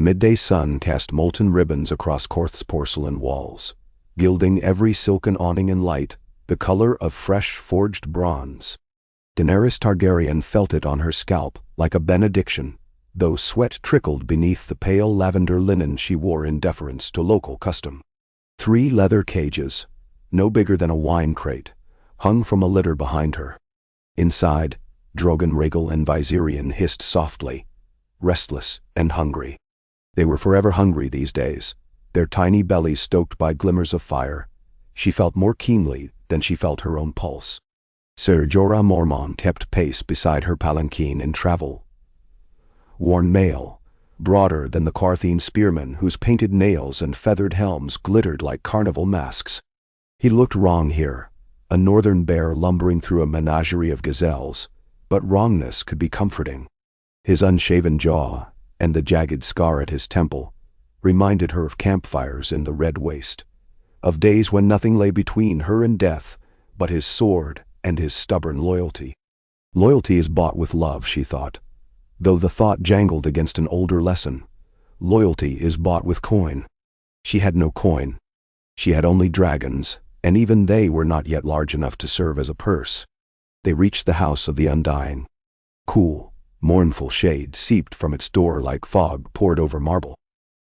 midday sun cast molten ribbons across Qarth's porcelain walls, gilding every silken awning in light, the color of fresh forged bronze. Daenerys Targaryen felt it on her scalp like a benediction, though sweat trickled beneath the pale lavender linen she wore in deference to local custom. 3 leather cages, no bigger than a wine crate, hung from a litter behind her. Inside, Drogon, Rhaegal, and Viserion hissed softly, restless and hungry. They were forever hungry these days, their tiny bellies stoked by glimmers of fire. She felt more keenly than she felt her own pulse. Sir Jorah Mormont kept pace beside her palanquin in travel-worn mail, broader than the Qarthine spearmen whose painted nails and feathered helms glittered like carnival masks. He looked wrong here, a northern bear lumbering through a menagerie of gazelles, but wrongness could be comforting. His unshaven jaw, and the jagged scar at his temple, reminded her of campfires in the Red Waste, of days when nothing lay between her and death but his sword and his stubborn loyalty. Loyalty is bought with love, she thought, though the thought jangled against an older lesson. Loyalty is bought with coin. She had no coin. She had only dragons, and even they were not yet large enough to serve as a purse. They reached the House of the Undying. Cool, mournful shade seeped from its door like fog poured over marble.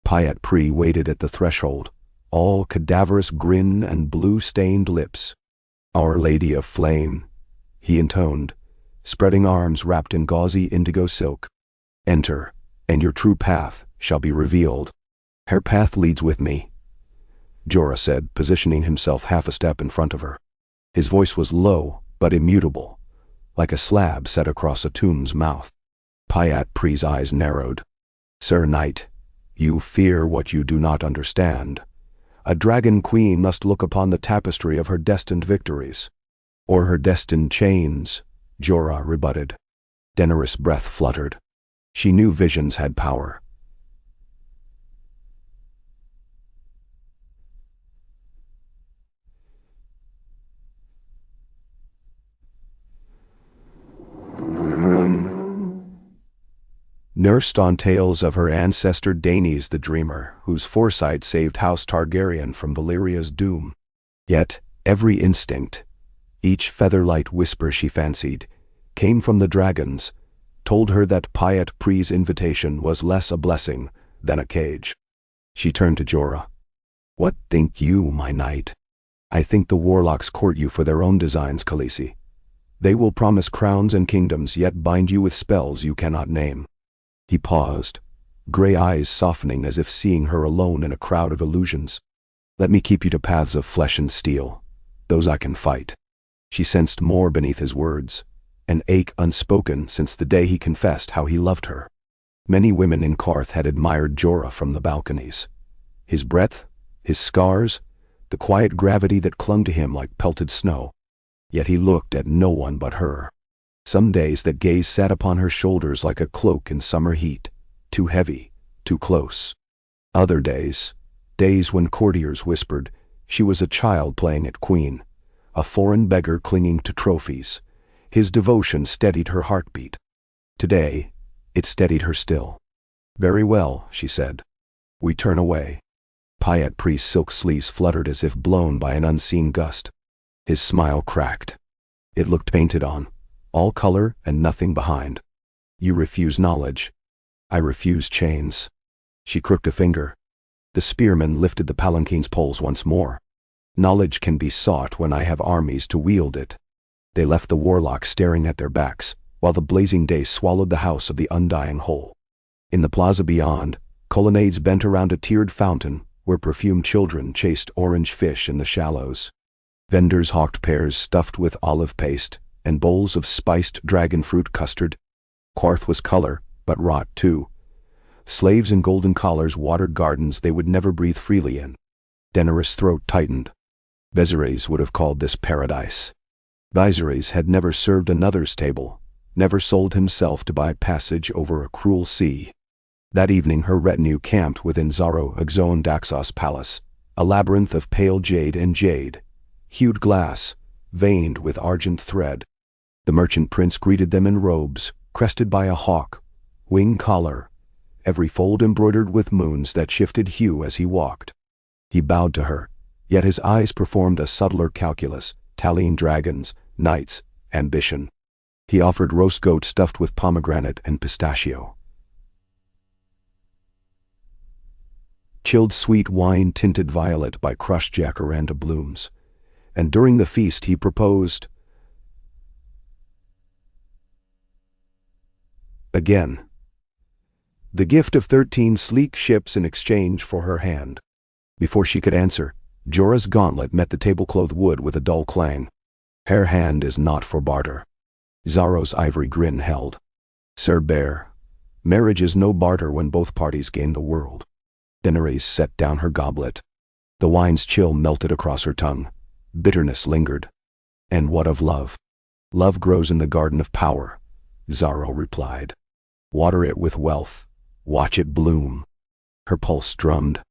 Pyat Pri waited at the threshold, all cadaverous grin and blue-stained lips. "Our Lady of Flame," he intoned, spreading arms wrapped in gauzy indigo silk. "Enter, and your true path shall be revealed." "Her path leads with me," Jorah said, positioning himself half a step in front of her. His voice was low but immutable, like a slab set across a tomb's mouth. Pyat Pri's eyes narrowed. "Sir Knight, you fear what you do not understand. A dragon queen must look upon the tapestry of her destined victories." "Or her destined chains," Jorah rebutted. Daenerys' breath fluttered. She knew visions had power. Nursed on tales of her ancestor Daenerys the Dreamer, whose foresight saved House Targaryen from Valyria's doom. Yet, every instinct, each feather-light whisper she fancied, came from the dragons, told her that Pyat Pri's invitation was less a blessing than a cage. She turned to Jorah. "What think you, my knight?" "I think the warlocks court you for their own designs, Khaleesi. They will promise crowns and kingdoms, yet bind you with spells you cannot name." He paused, gray eyes softening as if seeing her alone in a crowd of illusions. "Let me keep you to paths of flesh and steel, those I can fight." She sensed more beneath his words, an ache unspoken since the day he confessed how he loved her. Many women in Qarth had admired Jorah from the balconies. His breadth, his scars, the quiet gravity that clung to him like pelted snow. Yet he looked at no one but her. Some days that gaze sat upon her shoulders like a cloak in summer heat, too heavy, too close. Other days when courtiers whispered she was a child playing at queen, a foreign beggar clinging to trophies. His devotion steadied her heartbeat. Today, it steadied her still. "Very well," she said. "We turn away." Pyat Pri's silk sleeves fluttered as if blown by an unseen gust. His smile cracked. It looked painted on, all color and nothing behind. "You refuse knowledge. I refuse chains." She crooked a finger. The spearmen lifted the palanquin's poles once more. "Knowledge can be sought when I have armies to wield it." They left the warlocks staring at their backs, while the blazing day swallowed the House of the Undying whole. In the plaza beyond, colonnades bent around a tiered fountain where perfumed children chased orange fish in the shallows. Vendors hawked pears stuffed with olive paste and bowls of spiced dragon fruit custard. Qarth was color, but rot too. Slaves in golden collars watered gardens they would never breathe freely in. Daenerys' throat tightened. Viserys would have called this paradise. Viserys had never served another's table, never sold himself to buy passage over a cruel sea. That evening her retinue camped within Xaro Xhoan Daxos' palace, a labyrinth of pale jade and jade, hued glass, veined with argent thread. The merchant prince greeted them in robes, crested by a hawk, wing collar, every fold embroidered with moons that shifted hue as he walked. He bowed to her, yet his eyes performed a subtler calculus, tallying dragons, knights, ambition. He offered roast goat stuffed with pomegranate and pistachio, chilled sweet wine tinted violet by crushed jacaranda blooms, and during the feast he proposed again. The gift of 13 sleek ships in exchange for her hand. Before she could answer, Jorah's gauntlet met the tablecloth wood with a dull clang. Her hand is not for barter. Xaro's ivory grin held. Sir Bear, marriage is no barter when both parties gain the world. Daenerys set down her goblet. The wine's chill melted across her tongue. Bitterness lingered. And what of love? Love grows in the garden of power, Xaro replied. Water it with wealth. Watch it bloom. Her pulse drummed.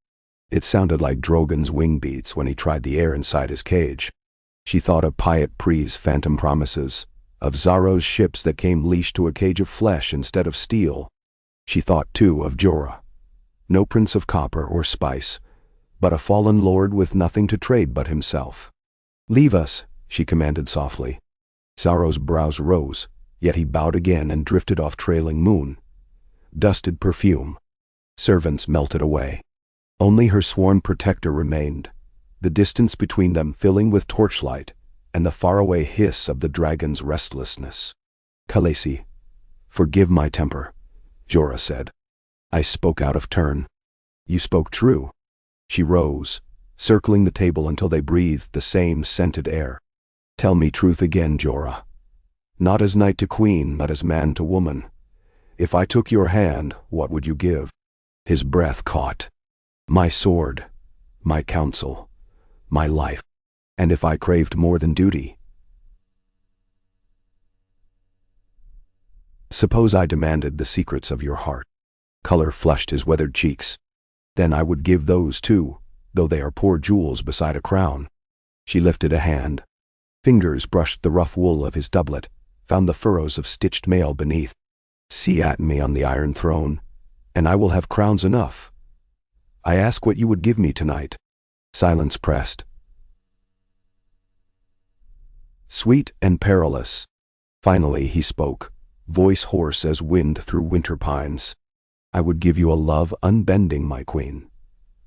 It sounded like Drogon's wing beats when he tried the air inside his cage. She thought of Pyat Pre's phantom promises, of Xaro's ships that came leashed to a cage of flesh instead of steel. She thought, too, of Jorah. No prince of copper or spice, but a fallen lord with nothing to trade but himself. Leave us, she commanded softly. Xaro's brows rose, yet he bowed again and drifted off trailing moon. Dusted perfume. Servants melted away. Only her sworn protector remained, the distance between them filling with torchlight and the faraway hiss of the dragon's restlessness. Khaleesi, forgive my temper, Jorah said. I spoke out of turn. You spoke true. She rose, circling the table until they breathed the same scented air. Tell me truth again, Jorah. Not as knight to queen, but as man to woman. If I took your hand, what would you give? His breath caught. My sword, my counsel, my life. And if I craved more than duty? Suppose I demanded the secrets of your heart. Color flushed his weathered cheeks. Then I would give those too, though they are poor jewels beside a crown. She lifted a hand. Fingers brushed the rough wool of his doublet, found the furrows of stitched mail beneath. See at me on the Iron Throne, and I will have crowns enough. I ask what you would give me tonight. Silence pressed. Sweet and perilous. Finally he spoke, voice hoarse as wind through winter pines. I would give you a love unbending, my queen.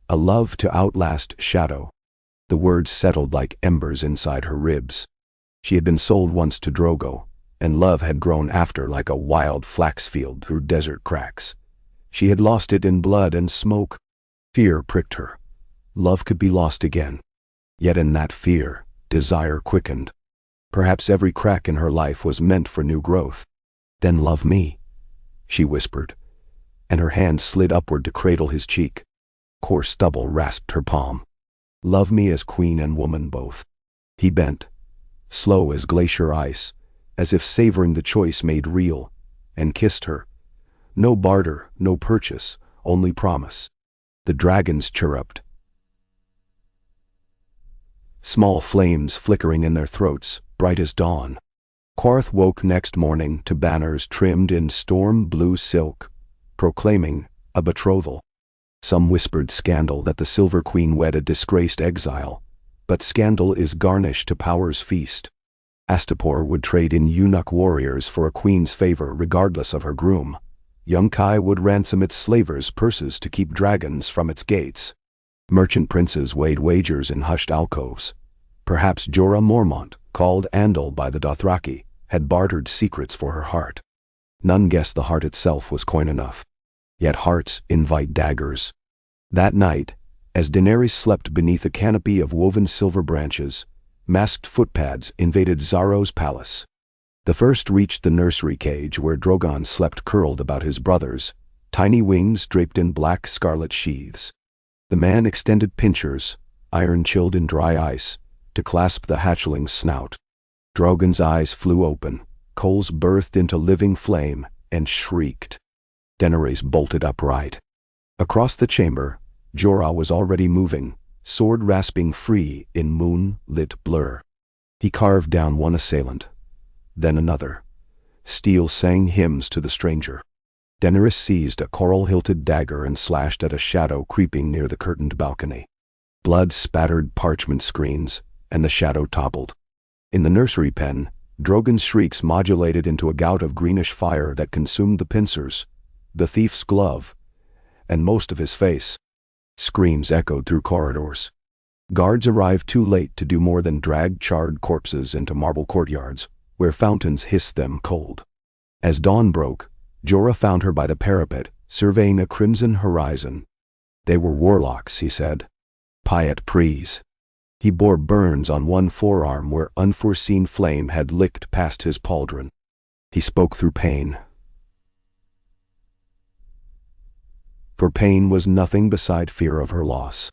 A love to outlast shadow. The words settled like embers inside her ribs. She had been sold once to Drogo, and love had grown after like a wild flax field through desert cracks. She had lost it in blood and smoke. Fear pricked her. Love could be lost again. Yet in that fear, desire quickened. Perhaps every crack in her life was meant for new growth. Then love me, she whispered, and her hand slid upward to cradle his cheek. Coarse stubble rasped her palm. Love me as queen and woman both. He bent, slow as glacier ice, as if savoring the choice made real, and kissed her. No barter, no purchase, only promise. The dragons chirruped. Small flames flickering in their throats, bright as dawn. Qarth woke next morning to banners trimmed in storm blue silk, proclaiming a betrothal. Some whispered scandal that the Silver Queen wed a disgraced exile, but scandal is garnish to power's feast. Astapor would trade in eunuch warriors for a queen's favor regardless of her groom. Young Kai would ransom its slavers' purses to keep dragons from its gates. Merchant princes weighed wagers in hushed alcoves. Perhaps Jorah Mormont, called Andal by the Dothraki, had bartered secrets for her heart. None guessed the heart itself was coin enough. Yet hearts invite daggers. That night, as Daenerys slept beneath a canopy of woven silver branches, masked footpads invaded Xaro's palace. The first reached the nursery cage where Drogon slept curled about his brothers, tiny wings draped in black scarlet sheaths. The man extended pincers, iron chilled in dry ice, to clasp the hatchling's snout. Drogon's eyes flew open, coals birthed into living flame, and shrieked. Daenerys bolted upright. Across the chamber, Jorah was already moving, sword rasping free in moon-lit blur. He carved down one assailant, then another. Steel sang hymns to the stranger. Daenerys seized a coral-hilted dagger and slashed at a shadow creeping near the curtained balcony. Blood spattered parchment screens, and the shadow toppled. In the nursery pen, Drogon's shrieks modulated into a gout of greenish fire that consumed the pincers, the thief's glove, and most of his face. Screams echoed through corridors. Guards arrived too late to do more than drag charred corpses into marble courtyards, where fountains hissed them cold. As dawn broke, Jorah found her by the parapet, surveying a crimson horizon. They were warlocks, he said. Pyat Prees. He bore burns on one forearm where unforeseen flame had licked past his pauldron. He spoke through pain. For pain was nothing beside fear of her loss.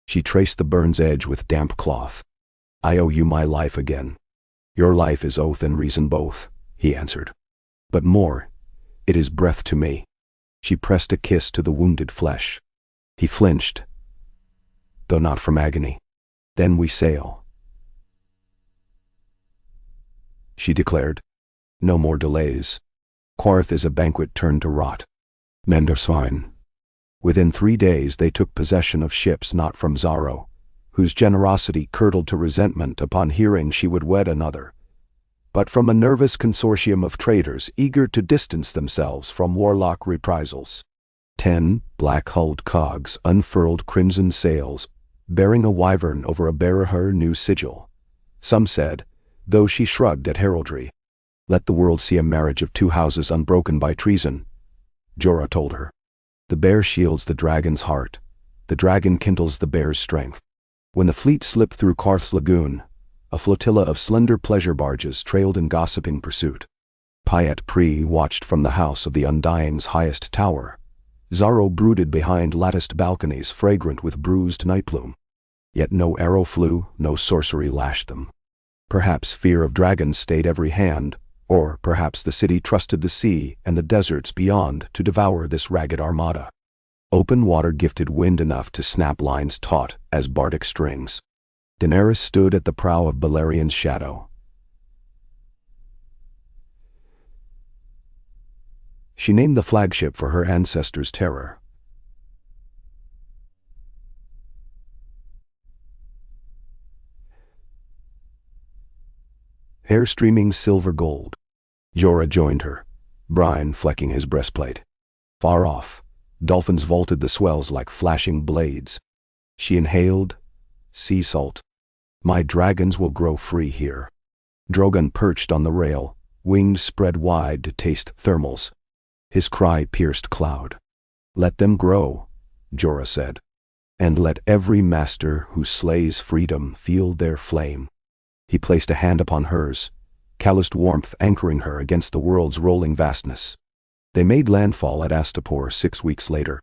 She traced the burn's edge with damp cloth. "I owe you my life again." "Your life is oath and reason both," he answered. "But more, it is breath to me." She pressed a kiss to the wounded flesh. He flinched, though not from agony. "Then we sail," she declared. "No more delays. Qarth is a banquet turned to rot. Men are swine." Within 3 days they took possession of ships not from Xaro, whose generosity curdled to resentment upon hearing she would wed another, but from a nervous consortium of traders eager to distance themselves from warlock reprisals. 10 black-hulled cogs unfurled crimson sails, bearing a wyvern over a bearer new sigil. Some said, though she shrugged at heraldry, "Let the world see a marriage of 2 houses unbroken by treason," Jorah told her. "The bear shields the dragon's heart. The dragon kindles the bear's strength." When the fleet slipped through Qarth's lagoon, a flotilla of slender pleasure barges trailed in gossiping pursuit. Pyat Pre watched from the house of the Undying's highest tower. Xaro brooded behind latticed balconies fragrant with bruised nightbloom. Yet no arrow flew, no sorcery lashed them. Perhaps fear of dragons stayed every hand, or perhaps the city trusted the sea and the deserts beyond to devour this ragged armada. Open water gifted wind enough to snap lines taut as bardic strings. Daenerys stood at the prow of Balerion's shadow. She named the flagship for her ancestors' terror. Hair streaming silver gold. Jorah joined her, brine flecking his breastplate. Far off, dolphins vaulted the swells like flashing blades. She inhaled sea salt. "My dragons will grow free here." Drogon perched on the rail, wings spread wide to taste thermals. His cry pierced cloud. "Let them grow," Jorah said, "and let every master who slays freedom feel their flame." He placed a hand upon hers, calloused warmth anchoring her against the world's rolling vastness. They made landfall at Astapor 6 weeks later.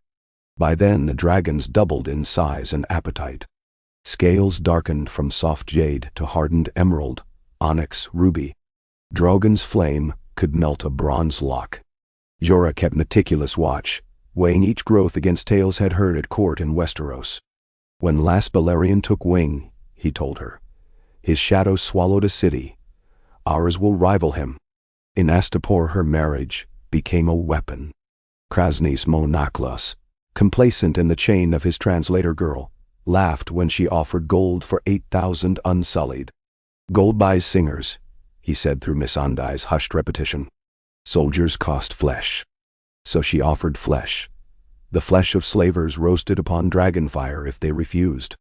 By then the dragons doubled in size and appetite. Scales darkened from soft jade to hardened emerald, onyx, ruby. Drogon's flame could melt a bronze lock. Jorah kept meticulous watch, weighing each growth against tales had heard at court in Westeros. "When last Balerion took wing," he told her, "his shadow swallowed a city. Ours will rival him." In Astapor her marriage became a weapon. Krasny's Monaklos, complacent in the chain of his translator girl, laughed when she offered gold for 8,000 unsullied. "Gold buys singers," he said through Missandei's hushed repetition. "Soldiers cost flesh." So she offered flesh, the flesh of slavers roasted upon dragon fire if they refused.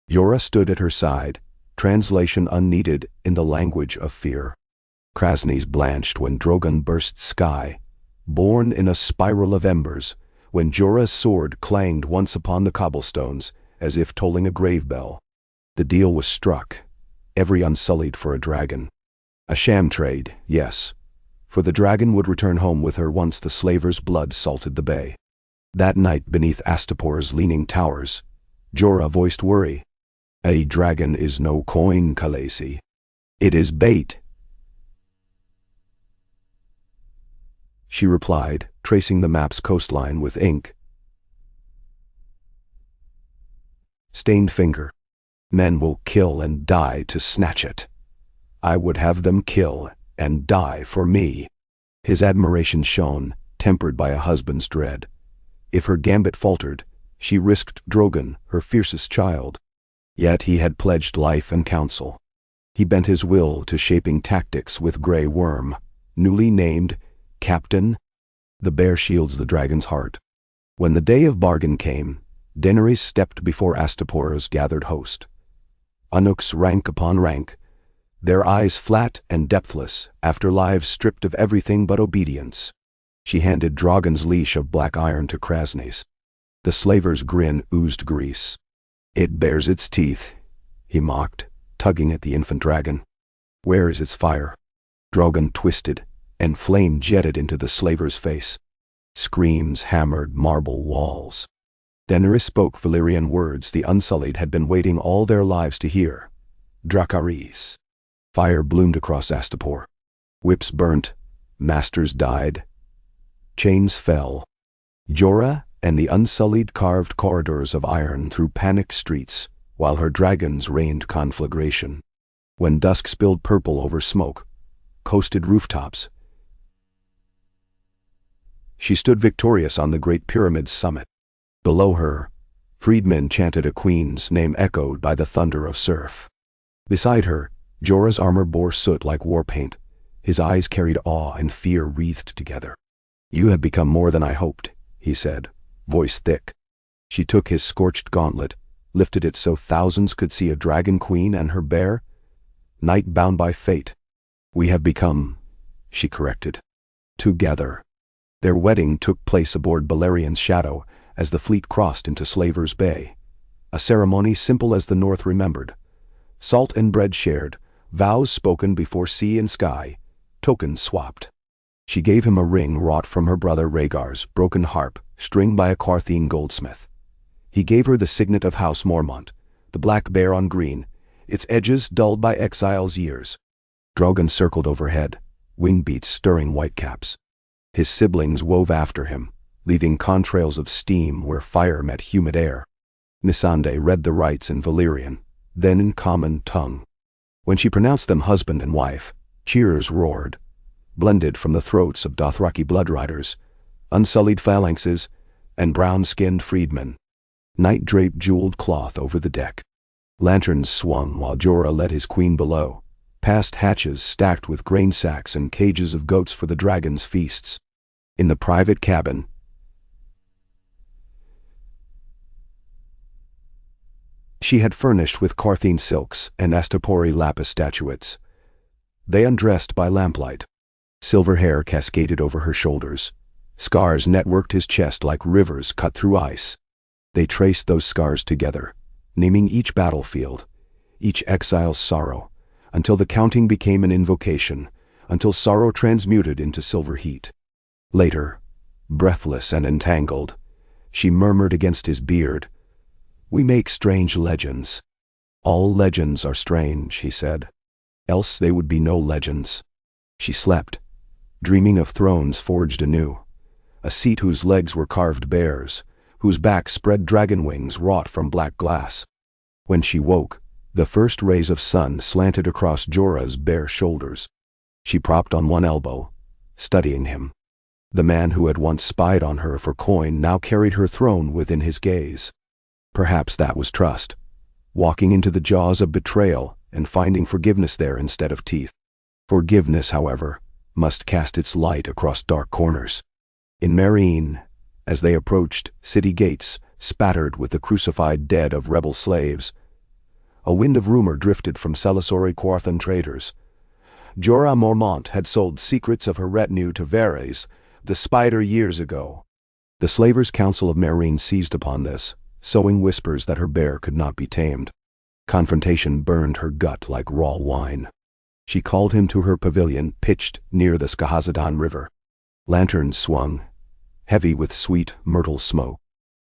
Jorah stood at her side, translation unneeded in the language of fear. Krasny's blanched when Drogon burst sky, born in a spiral of embers, when Jorah's sword clanged once upon the cobblestones, as if tolling a grave bell. The deal was struck, every unsullied for a dragon. A sham trade, yes, for the dragon would return home with her once the slaver's blood salted the bay. That night beneath Astapor's leaning towers, Jorah voiced worry. "A dragon is no coin, Khaleesi. It is bait." She replied, tracing the map's coastline with ink. Stained finger. "Men will kill and die to snatch it. I would have them kill and die for me." His admiration shone, tempered by a husband's dread. If her gambit faltered, she risked Drogon, her fiercest child. Yet he had pledged life and counsel. He bent his will to shaping tactics with Grey Worm, newly named Captain. The bear shields the dragon's heart. When the day of bargain came, Daenerys stepped before Astapor's gathered host. Eunuchs rank upon rank, their eyes flat and depthless after lives stripped of everything but obedience. She handed Drogon's leash of black iron to Krasny's. The slaver's grin oozed grease. "It bares its teeth," he mocked, tugging at the infant dragon. "Where is its fire?" Drogon twisted, and flame jetted into the slaver's face. Screams hammered marble walls. Daenerys spoke Valyrian words the Unsullied had been waiting all their lives to hear. Dracarys. Fire bloomed across Astapor. Whips burnt, masters died. Chains fell. Jorah and the Unsullied carved corridors of iron through panicked streets, while her dragons rained conflagration. When dusk spilled purple over smoke, coasted rooftops, she stood victorious on the Great Pyramid's summit. Below her, freedmen chanted a queen's name echoed by the thunder of surf. Beside her, Jorah's armor bore soot like war paint. His eyes carried awe and fear wreathed together. "You have become more than I hoped," he said, voice thick. She took his scorched gauntlet, lifted it so thousands could see a dragon queen and her bear. "Night bound by fate. We have become," she corrected, "together." Their wedding took place aboard Balerion's shadow as the fleet crossed into Slaver's Bay. A ceremony simple as the North remembered. Salt and bread shared, vows spoken before sea and sky, tokens swapped. She gave him a ring wrought from her brother Rhaegar's broken harp, stringed by a Qarthine goldsmith. He gave her the signet of House Mormont, the black bear on green, its edges dulled by exile's years. Drogon circled overhead, wing beats stirring whitecaps. His siblings wove after him, leaving contrails of steam where fire met humid air. Missandei read the rites in Valyrian, then in common tongue. When she pronounced them husband and wife, cheers roared, blended from the throats of Dothraki bloodriders, unsullied phalanxes, and brown-skinned freedmen. Night draped jeweled cloth over the deck. Lanterns swung while Jorah led his queen below, past hatches stacked with grain sacks and cages of goats for the dragon's feasts. In the private cabin, she had furnished with Qarthine silks and Astapori lapis statuettes. They undressed by lamplight. Silver hair cascaded over her shoulders. Scars networked his chest like rivers cut through ice. They traced those scars together, naming each battlefield, each exile's sorrow, until the counting became an invocation, until sorrow transmuted into silver heat. Later, breathless and entangled, she murmured against his beard, "We make strange legends." "All legends are strange," he said. "Else they would be no legends." She slept, dreaming of thrones forged anew, a seat whose legs were carved bears, whose back spread dragon wings wrought from black glass. When she woke, the first rays of sun slanted across Jorah's bare shoulders. She propped on one elbow, studying him. The man who had once spied on her for coin now carried her throne within his gaze. Perhaps that was trust, walking into the jaws of betrayal and finding forgiveness there instead of teeth. Forgiveness, however, must cast its light across dark corners. In Meereen, as they approached city gates spattered with the crucified dead of rebel slaves, a wind of rumor drifted from Celisori Quarthan traders. Jorah Mormont had sold secrets of her retinue to Varys, the spider, years ago. The Slavers' Council of Meereen seized upon this, sowing whispers that her bear could not be tamed. Confrontation burned her gut like raw wine. She called him to her pavilion pitched near the Skahazadon River. Lanterns swung, heavy with sweet myrtle smoke.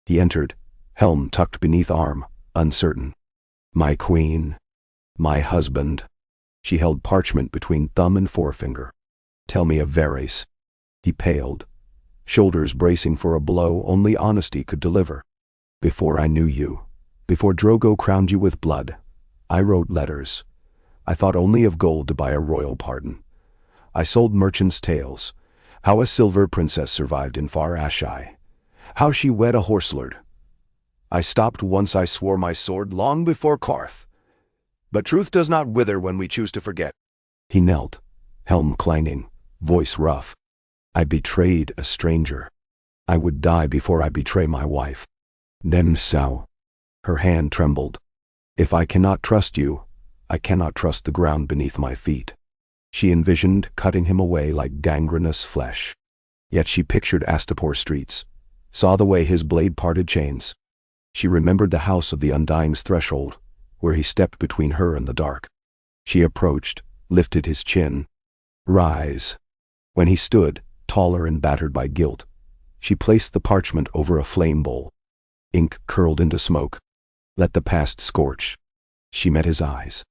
He entered, helm tucked beneath arm, uncertain. "My queen, my husband." She held parchment between thumb and forefinger. "Tell me of Varys." He paled, shoulders bracing for a blow only honesty could deliver. "Before I knew you, before Drogo crowned you with blood, I wrote letters. I thought only of gold to buy a royal pardon. I sold merchants' tales, How a silver princess survived in far Ashai. How she wed a horselord. I stopped once I swore my sword long before Qarth. But truth does not wither when we choose to forget. He knelt, helm clanging, voice rough. I betrayed a stranger. I would die before I betray my wife. Nem sao. Her hand trembled. If I cannot trust you, I cannot trust the ground beneath my feet. She envisioned cutting him away like gangrenous flesh. Yet she pictured Astapor streets, saw the way his blade parted chains. She remembered the house of the Undying's threshold, where he stepped between her and the dark. She approached, lifted his chin. Rise. When he stood, taller and battered by guilt, she placed the parchment over a flame bowl. Ink curled into smoke. Let the past scorch. She met his eyes.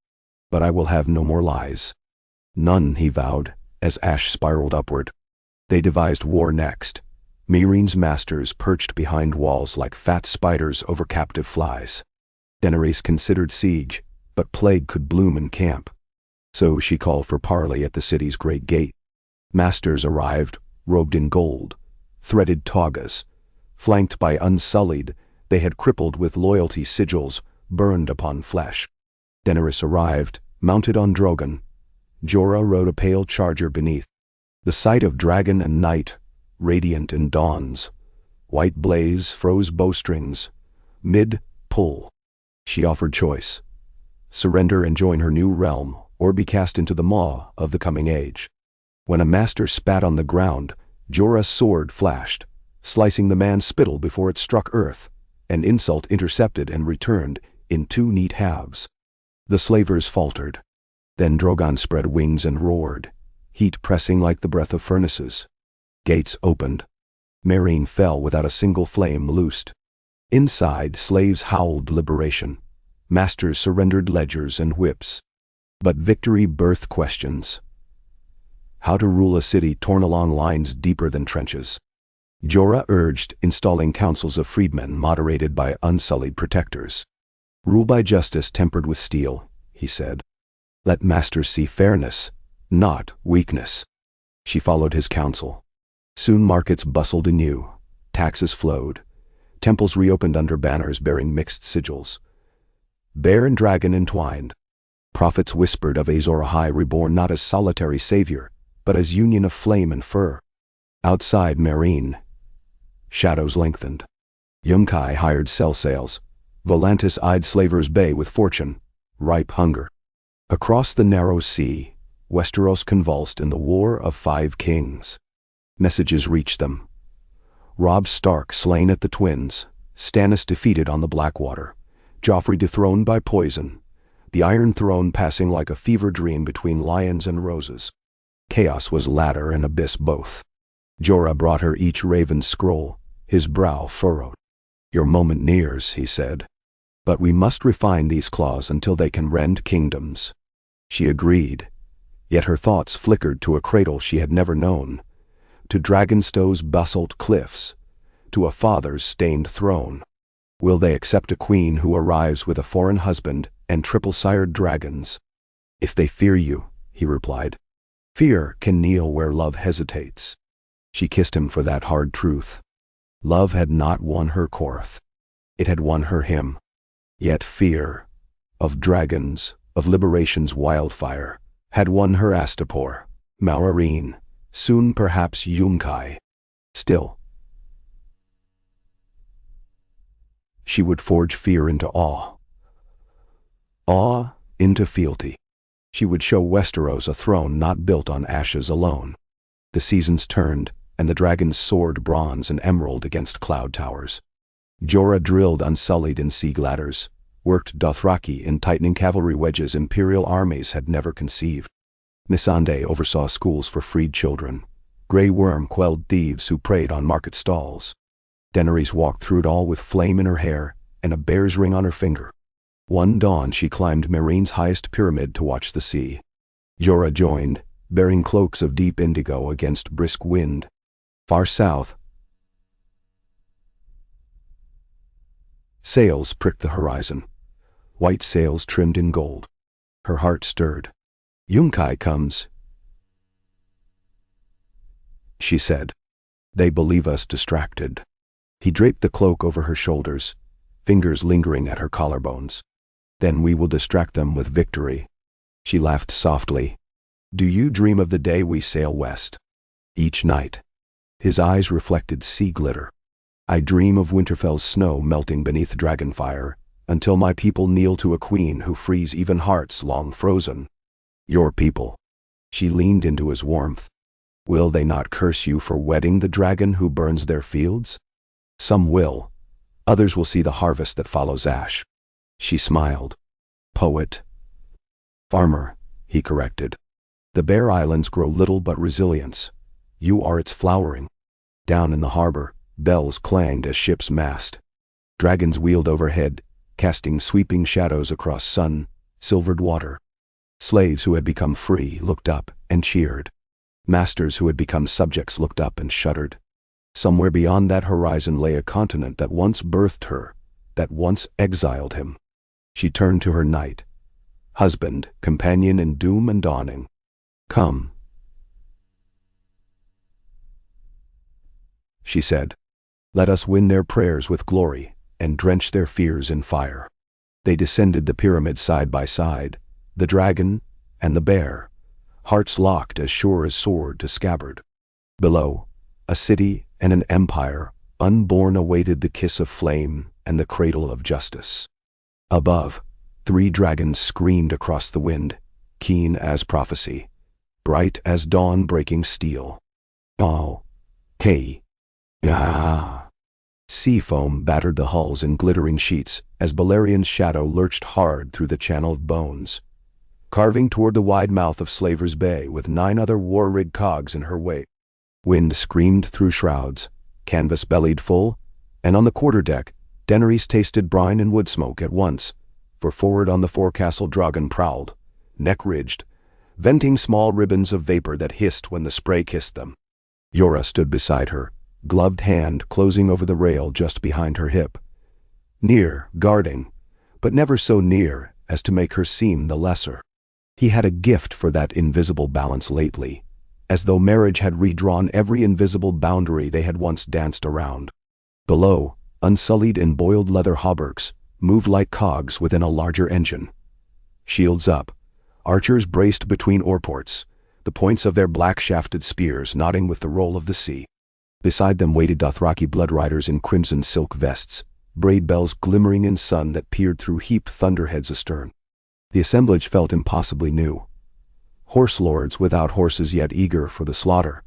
But I will have no more lies. None, he vowed, as ash spiraled upward. They devised war next. Meereen's masters perched behind walls like fat spiders over captive flies. Daenerys considered siege, but plague could bloom in camp. So she called for parley at the city's great gate. Masters arrived, robed in gold, threaded togas. Flanked by unsullied, they had crippled with loyalty sigils burned upon flesh. Daenerys arrived, mounted on Drogon. Jorah rode a pale charger beneath. The sight of dragon and knight, radiant in dawns. White blaze froze bowstrings. Mid-pull. She offered choice. Surrender and join her new realm, or be cast into the maw of the coming age. When a master spat on the ground, Jorah's sword flashed, slicing the man's spittle before it struck earth, an insult intercepted and returned in two neat halves. The slavers faltered. Then Drogon spread wings and roared, heat pressing like the breath of furnaces. Gates opened. Meereen fell without a single flame loosed. Inside, slaves howled liberation. Masters surrendered ledgers and whips. But victory birthed questions. How to rule a city torn along lines deeper than trenches. Jorah urged installing councils of freedmen moderated by unsullied protectors. Rule by justice tempered with steel, he said. Let masters see fairness, not weakness. She followed his counsel. Soon markets bustled anew, taxes flowed, temples reopened under banners bearing mixed sigils. Bear and dragon entwined. Prophets whispered of Azor Ahai reborn not as solitary savior, but as union of flame and fur. Outside Meereen, shadows lengthened. Yunkai hired sell sails. Volantis eyed slavers bay with fortune, ripe hunger. Across the narrow sea, Westeros convulsed in the War of 5 Kings. Messages reached them. Robb Stark slain at the Twins, Stannis defeated on the Blackwater, Joffrey dethroned by poison, the Iron Throne passing like a fever dream between lions and roses. Chaos was ladder and abyss both. Jorah brought her each raven scroll, his brow furrowed. Your moment nears, he said. But we must refine these claws until they can rend kingdoms. She agreed, yet her thoughts flickered to a cradle she had never known, to Dragonstow's basalt cliffs, to a father's stained throne. Will they accept a queen who arrives with a foreign husband and triple-sired dragons? If they fear you, he replied. Fear can kneel where love hesitates. She kissed him for that hard truth. Love had not won her Qarth. It had won her him. Yet fear, of dragons, of liberation's wildfire, had won her Astapor, Meereen, soon perhaps Yunkai. Still, she would forge fear into awe. Awe into fealty. She would show Westeros a throne not built on ashes alone. The seasons turned, and the dragons soared bronze and emerald against cloud towers. Jorah drilled unsullied in sea gladders, worked Dothraki in tightening cavalry wedges imperial armies had never conceived. Missandei oversaw schools for freed children. Grey Worm quelled thieves who preyed on market stalls. Daenerys walked through it all with flame in her hair and a bear's ring on her finger. One dawn she climbed Meereen's highest pyramid to watch the sea. Jorah joined, bearing cloaks of deep indigo against brisk wind. Far south, sails pricked the horizon, white sails trimmed in gold. Her heart stirred. Yunkai comes, she said. They believe us distracted. He draped the cloak over her shoulders, fingers lingering at her collarbones. Then we will distract them with victory. She laughed softly. Do you dream of the day we sail west? Each night. His eyes reflected sea glitter. I dream of Winterfell's snow melting beneath dragonfire, until my people kneel to a queen who frees even hearts long frozen. Your people. She leaned into his warmth. Will they not curse you for wedding the dragon who burns their fields? Some will. Others will see the harvest that follows ash. She smiled. Poet. Farmer, he corrected. The Bear Islands grow little but resilience. You are its flowering. Down in the harbor, bells clanged as ships massed. Dragons wheeled overhead, casting sweeping shadows across sun-silvered water. Slaves who had become free looked up and cheered. Masters who had become subjects looked up and shuddered. Somewhere beyond that horizon lay a continent that once birthed her, that once exiled him. She turned to her knight. Husband, companion in doom and dawning. Come, she said. Let us win their prayers with glory and drench their fears in fire. They descended the pyramid side by side, the dragon and the bear, hearts locked as sure as sword to scabbard. Below, a city and an empire, unborn, awaited the kiss of flame and the cradle of justice. Above, 3 dragons screamed across the wind, keen as prophecy, bright as dawn-breaking steel. Oh, K. Ah. Sea foam battered the hulls in glittering sheets as Balerion's shadow lurched hard through the channel of bones, carving toward the wide mouth of Slaver's Bay with 9 other war-rigged cogs in her wake. Wind screamed through shrouds, canvas bellied full, and on the quarterdeck, Daenerys tasted brine and wood smoke at once, for forward on the forecastle Drogon prowled, neck-ridged, venting small ribbons of vapor that hissed when the spray kissed them. Jorah stood beside her, gloved hand closing over the rail just behind her hip. Near, guarding, but never so near as to make her seem the lesser. He had a gift for that invisible balance lately, as though marriage had redrawn every invisible boundary they had once danced around. Below, unsullied in boiled leather hauberks, moved like cogs within a larger engine. Shields up, archers braced between oarports, the points of their black-shafted spears nodding with the roll of the sea. Beside them waited Dothraki blood riders in crimson silk vests, braid bells glimmering in sun that peered through heaped thunderheads astern. The assemblage felt impossibly new. Horse lords without horses yet eager for the slaughter,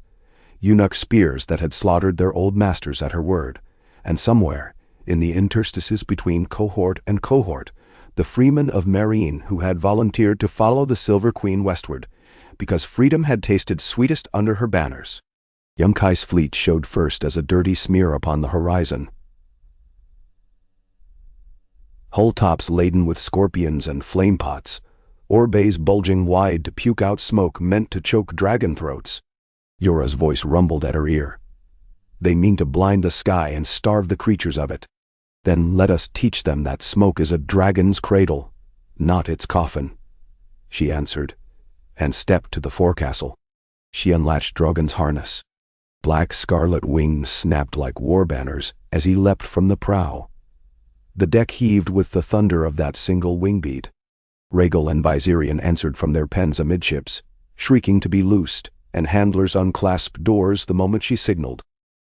eunuch spears that had slaughtered their old masters at her word, and somewhere, in the interstices between cohort and cohort, the freemen of Meereen who had volunteered to follow the Silver Queen westward, because freedom had tasted sweetest under her banners. Yonkai's fleet showed first as a dirty smear upon the horizon. Hull tops laden with scorpions and flame pots, ore bays bulging wide to puke out smoke meant to choke dragon throats. Jorah's voice rumbled at her ear. They mean to blind the sky and starve the creatures of it. Then let us teach them that smoke is a dragon's cradle, not its coffin, she answered, and stepped to the forecastle. She unlatched Drogon's harness. Black scarlet wings snapped like war banners as he leapt from the prow. The deck heaved with the thunder of that single wing beat. Rhaegal and Viserion answered from their pens amidships, shrieking to be loosed, and handlers unclasped doors the moment she signaled.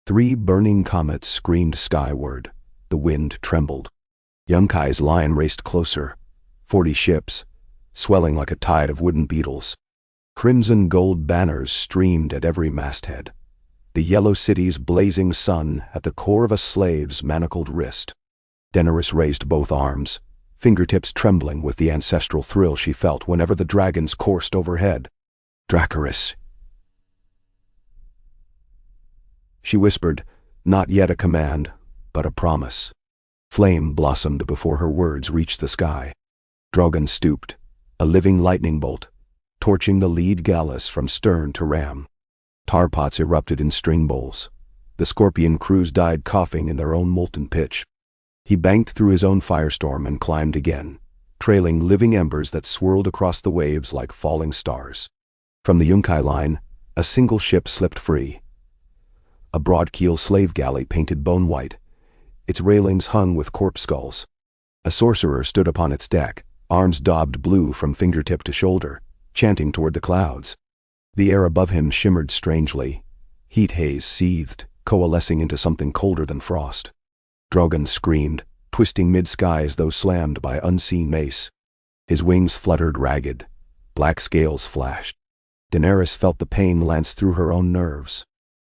3 burning comets screamed skyward. The wind trembled. Yonkai's line raced closer, 40 ships, swelling like a tide of wooden beetles. Crimson gold banners streamed at every masthead, the yellow city's blazing sun at the core of a slave's manacled wrist. Daenerys raised both arms, fingertips trembling with the ancestral thrill she felt whenever the dragons coursed overhead. Dracarys, she whispered, not yet a command, but a promise. Flame blossomed before her words reached the sky. Drogon stooped, a living lightning bolt, torching the lead gallus from stern to ram. Tar pots erupted in string bowls. The scorpion crews died coughing in their own molten pitch. He banked through his own firestorm and climbed again, trailing living embers that swirled across the waves like falling stars. From the Yunkai line, a single ship slipped free, a broad-keel slave galley painted bone-white. Its railings hung with corpse skulls. A sorcerer stood upon its deck, arms daubed blue from fingertip to shoulder, chanting toward the clouds. The air above him shimmered strangely. Heat haze seethed, coalescing into something colder than frost. Drogon screamed, twisting mid-sky as though slammed by unseen mace. His wings fluttered ragged. Black scales flashed. Daenerys felt the pain lance through her own nerves.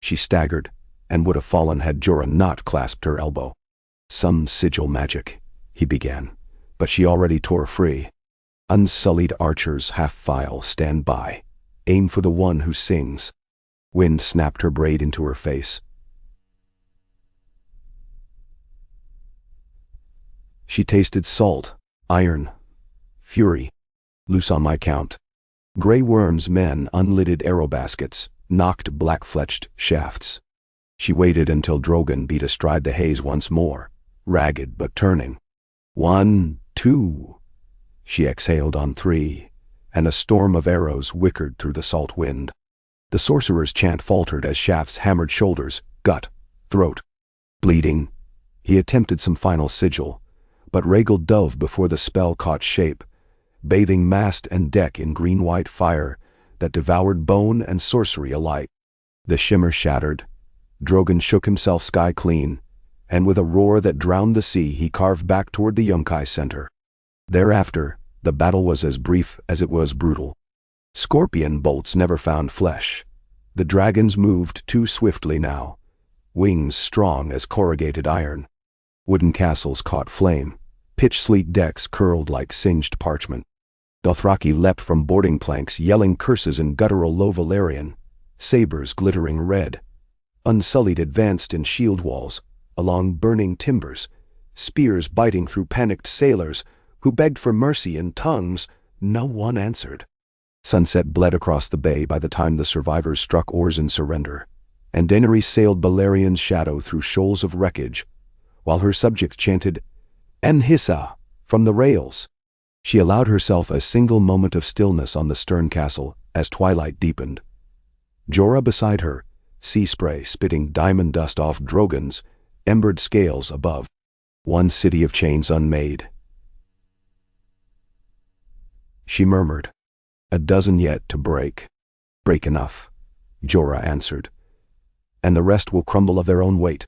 She staggered, and would have fallen had Jorah not clasped her elbow. "Some sigil magic," he began, but she already tore free. "Unsullied archers, half-file, stand by. Aim for the one who sings." Wind snapped her braid into her face. She tasted salt, iron, fury. "Loose on my count." Grey Worm's men unlidded arrow baskets, knocked black-fletched shafts. She waited until Drogon beat astride the haze once more, ragged but turning. 1, 2. She exhaled on 3, and a storm of arrows whickered through the salt wind. The sorcerer's chant faltered as shafts hammered shoulders, gut, throat. Bleeding, he attempted some final sigil, but wriggled dove before the spell caught shape, bathing mast and deck in green-white fire that devoured bone and sorcery alike. The shimmer shattered. Drogon shook himself sky clean, and with a roar that drowned the sea he carved back toward the Yunkai center. Thereafter, the battle was as brief as it was brutal. Scorpion bolts never found flesh. The dragons moved too swiftly now, wings strong as corrugated iron. Wooden castles caught flame, pitch-sleek decks curled like singed parchment. Dothraki leapt from boarding planks yelling curses in guttural low Valyrian, sabers glittering red. Unsullied advanced in shield walls, along burning timbers, spears biting through panicked sailors who begged for mercy in tongues no one answered. Sunset bled across the bay by the time the survivors struck oars in surrender, and Daenerys sailed Balerian's shadow through shoals of wreckage, while her subjects chanted, "Enhissa," from the rails. She allowed herself a single moment of stillness on the stern castle as twilight deepened. Jorah beside her, sea spray spitting diamond dust off Drogon's embered scales above. One city of chains unmade. She murmured, "A dozen yet to break." "Break enough," Jorah answered, "and the rest will crumble of their own weight."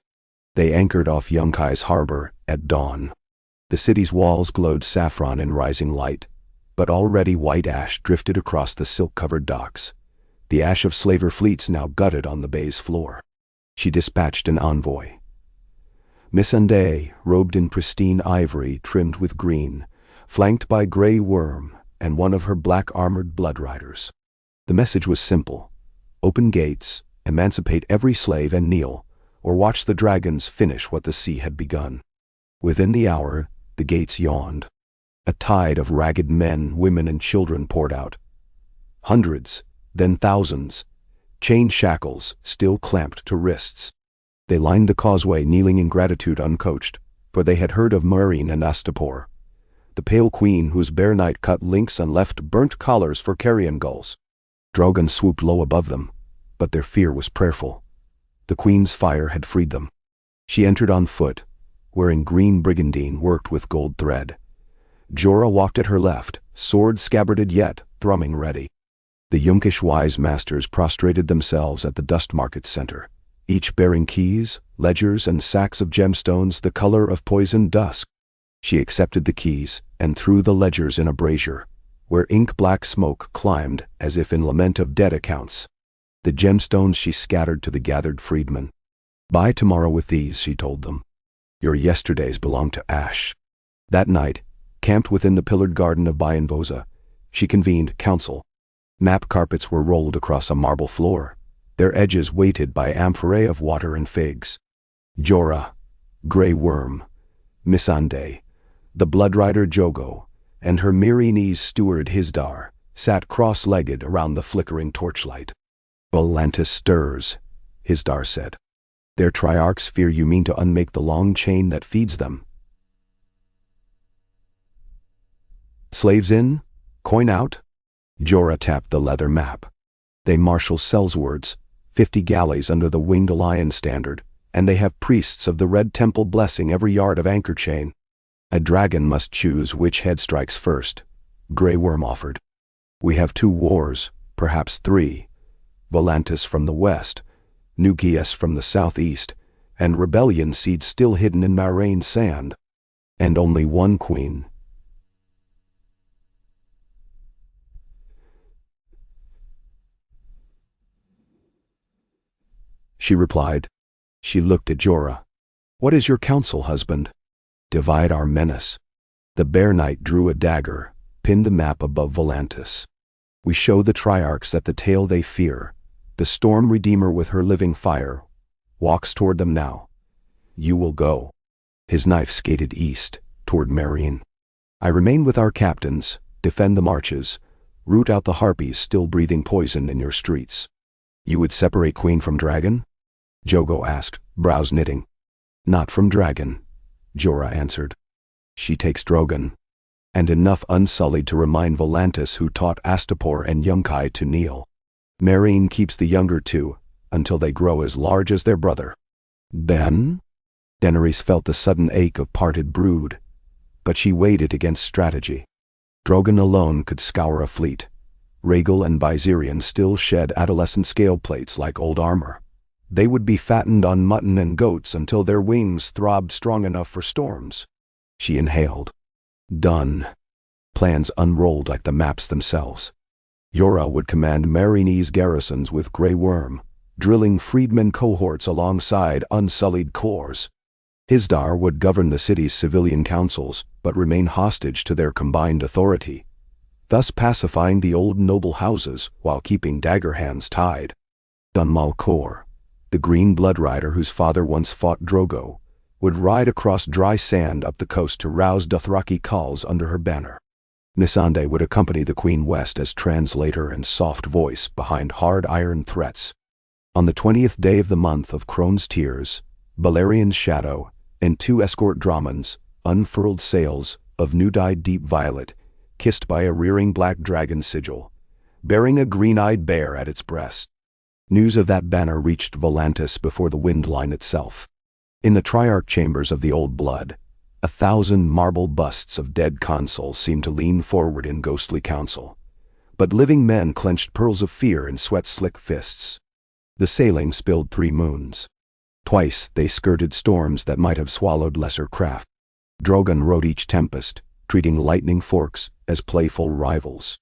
They anchored off Yunkai's harbor at dawn. The city's walls glowed saffron in rising light, but already white ash drifted across the silk-covered docks, the ash of slaver fleets now gutted on the bay's floor. She dispatched an envoy. Missandei, robed in pristine ivory trimmed with green, flanked by Grey Worm and one of her black-armored blood riders. The message was simple: open gates, emancipate every slave and kneel, or watch the dragons finish what the sea had begun. Within the hour, the gates yawned. A tide of ragged men, women, and children poured out. Hundreds, then thousands, chain shackles still clamped to wrists. They lined the causeway, kneeling in gratitude uncoached, for they had heard of Meereen and Astapor, the pale queen whose bare knight cut links and left burnt collars for carrion gulls. Drogon swooped low above them, but their fear was prayerful. The queen's fire had freed them. She entered on foot, wearing green brigandine worked with gold thread. Jorah walked at her left, sword scabbarded yet thrumming ready. The Yunkish wise masters prostrated themselves at the dust market center, each bearing keys, ledgers, and sacks of gemstones the color of poisoned dusk. She accepted the keys and threw the ledgers in a brazier, where ink-black smoke climbed as if in lament of dead accounts. The gemstones she scattered to the gathered freedmen. "Buy tomorrow with these," she told them. "Your yesterdays belong to ash." That night, camped within the pillared garden of Bayanvosa, she convened council. Map carpets were rolled across a marble floor, their edges weighted by amphorae of water and figs. Jorah, Grey Worm, Missandei, the bloodrider Jogo, and her Meereenese steward Hisdar sat cross-legged around the flickering torchlight. "Volantis stirs," Hisdar said. "Their triarchs fear you mean to unmake the long chain that feeds them." "Slaves in? Coin out?" Jorah tapped the leather map. "They marshal Sellswords, 50 galleys under the winged lion standard, and they have priests of the Red Temple blessing every yard of anchor chain. A dragon must choose which head strikes first, Grey Worm offered. We have 2 wars, perhaps 3, Volantis from the west, Nukias from the southeast, and rebellion seeds still hidden in Marraine sand. And only one queen. She replied. She looked at Jorah. What is your counsel, husband? Divide our menace. The Bear Knight drew a dagger, pinned the map above Volantis. We show the Triarchs that the tale they fear, the Storm Redeemer with her living fire, walks toward them now. You will go. His knife skated east, toward Marraine. I remain with our captains, defend the marches, root out the harpies still breathing poison in your streets. You would separate queen from dragon? Jogo asked, brows knitting. Not from dragon, Jorah answered. She takes Drogon. And enough unsullied to remind Volantis who taught Astapor and Yunkai to kneel. Marraine keeps the younger 2, until they grow as large as their brother. Then? Daenerys felt the sudden ache of parted brood, but she weighed it against strategy. Drogon alone could scour a fleet. Rhaegal and Viserion still shed adolescent scale plates like old armor. They would be fattened on mutton and goats until their wings throbbed strong enough for storms. She inhaled. Done. Plans unrolled like the maps themselves. Jorah would command Marraine's garrisons with Grey Worm, drilling freedmen cohorts alongside unsullied corps. Hisdar would govern the city's civilian councils, but remain hostage to their combined authority, thus pacifying the old noble houses while keeping dagger hands tied. Dun Malcor, the green blood rider whose father once fought Drogo, would ride across dry sand up the coast to rouse Dothraki khals under her banner. Missandei would accompany the Queen west as translator and soft voice behind hard iron threats. On the 20th day of the month of Crone's Tears, Balerian's Shadow, and 2 escort Dromons, unfurled sails of new-dyed deep violet, kissed by a rearing black dragon sigil, bearing a green-eyed bear at its breast. News of that banner reached Volantis before the wind line itself. In the Triarch chambers of the Old Blood, 1,000 marble busts of dead consuls seemed to lean forward in ghostly council, but living men clenched pearls of fear in sweat-slick fists. The sailing spilled 3 moons. Twice they skirted storms that might have swallowed lesser craft. Drogon rode each tempest, treating lightning forks as playful rivals.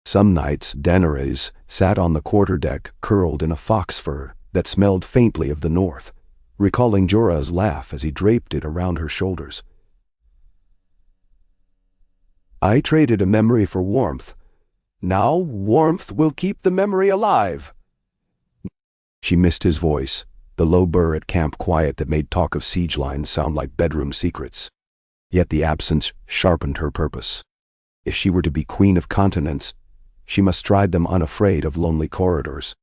Some nights Daenerys sat on the quarterdeck curled in a fox fur that smelled faintly of the north, recalling Jorah's laugh as he draped it around her shoulders. I traded a memory for warmth. Now warmth will keep the memory alive. She missed his voice, the low burr at camp quiet that made talk of siege lines sound like bedroom secrets. Yet the absence sharpened her purpose. If she were to be queen of continents, she must stride them unafraid of lonely corridors.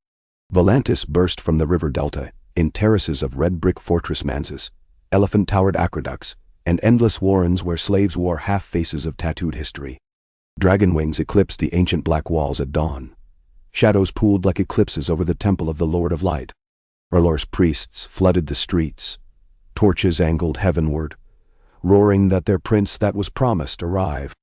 Volantis burst from the river delta, in terraces of red brick fortress manses, elephant-towered aqueducts, and endless warrens where slaves wore half-faces of tattooed history. Dragon wings eclipsed the ancient black walls at dawn. Shadows pooled like eclipses over the temple of the Lord of Light. R'hllor's priests flooded the streets, torches angled heavenward, roaring that their prince that was promised arrived.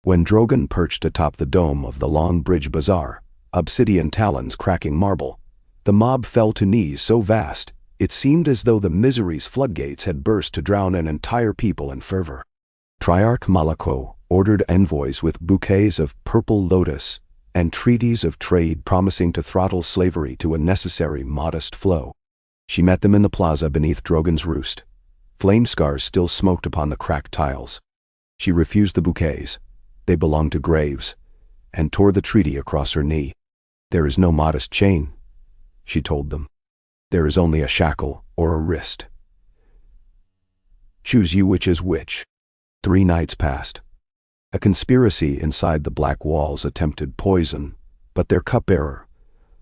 When Drogon perched atop the dome of the Long Bridge Bazaar, obsidian talons cracking marble, the mob fell to knees so vast, it seemed as though the misery's floodgates had burst to drown an entire people in fervor. Triarch Malako ordered envoys with bouquets of purple lotus and treaties of trade promising to throttle slavery to a necessary modest flow. She met them in the plaza beneath Drogon's roost. Flame scars still smoked upon the cracked tiles. She refused the bouquets. They belonged to graves, and tore the treaty across her knee. There is no modest chain, she told them. There is only a shackle or a wrist. Choose you which is which. 3 nights passed. A conspiracy inside the black walls attempted poison, but their cupbearer,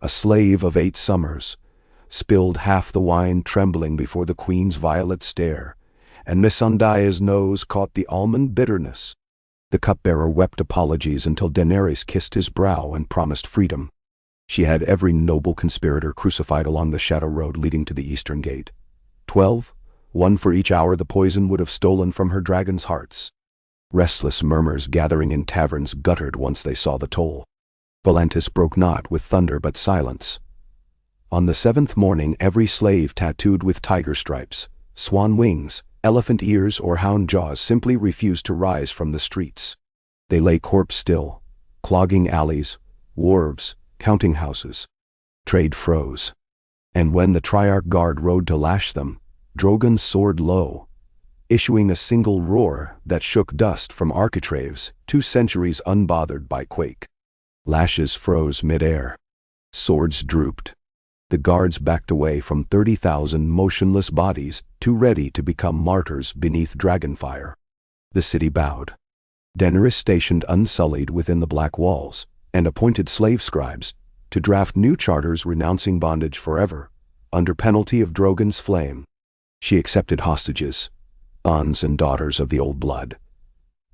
a slave of 8 summers, spilled half the wine trembling before the queen's violet stare, and Missandei's nose caught the almond bitterness. The cupbearer wept apologies until Daenerys kissed his brow and promised freedom. She had every noble conspirator crucified along the shadow road leading to the eastern gate. 12, one for each hour the poison would have stolen from her dragons' hearts. Restless murmurs gathering in taverns guttered once they saw the toll. Volantis broke not with thunder but silence. On the 7th morning every slave tattooed with tiger stripes, swan wings, elephant ears or hound jaws simply refused to rise from the streets. They lay corpse-still, clogging alleys, wharves, counting houses. Trade froze. And when the Triarch Guard rode to lash them, Drogon soared low, issuing a single roar that shook dust from architraves 2 centuries unbothered by quake. Lashes froze mid-air. Swords drooped. The guards backed away from 30,000 motionless bodies too ready to become martyrs beneath dragonfire. The city bowed. Daenerys stationed unsullied within the black walls, and appointed slave scribes to draft new charters renouncing bondage forever, under penalty of Drogon's flame. She accepted hostages, sons and daughters of the old blood,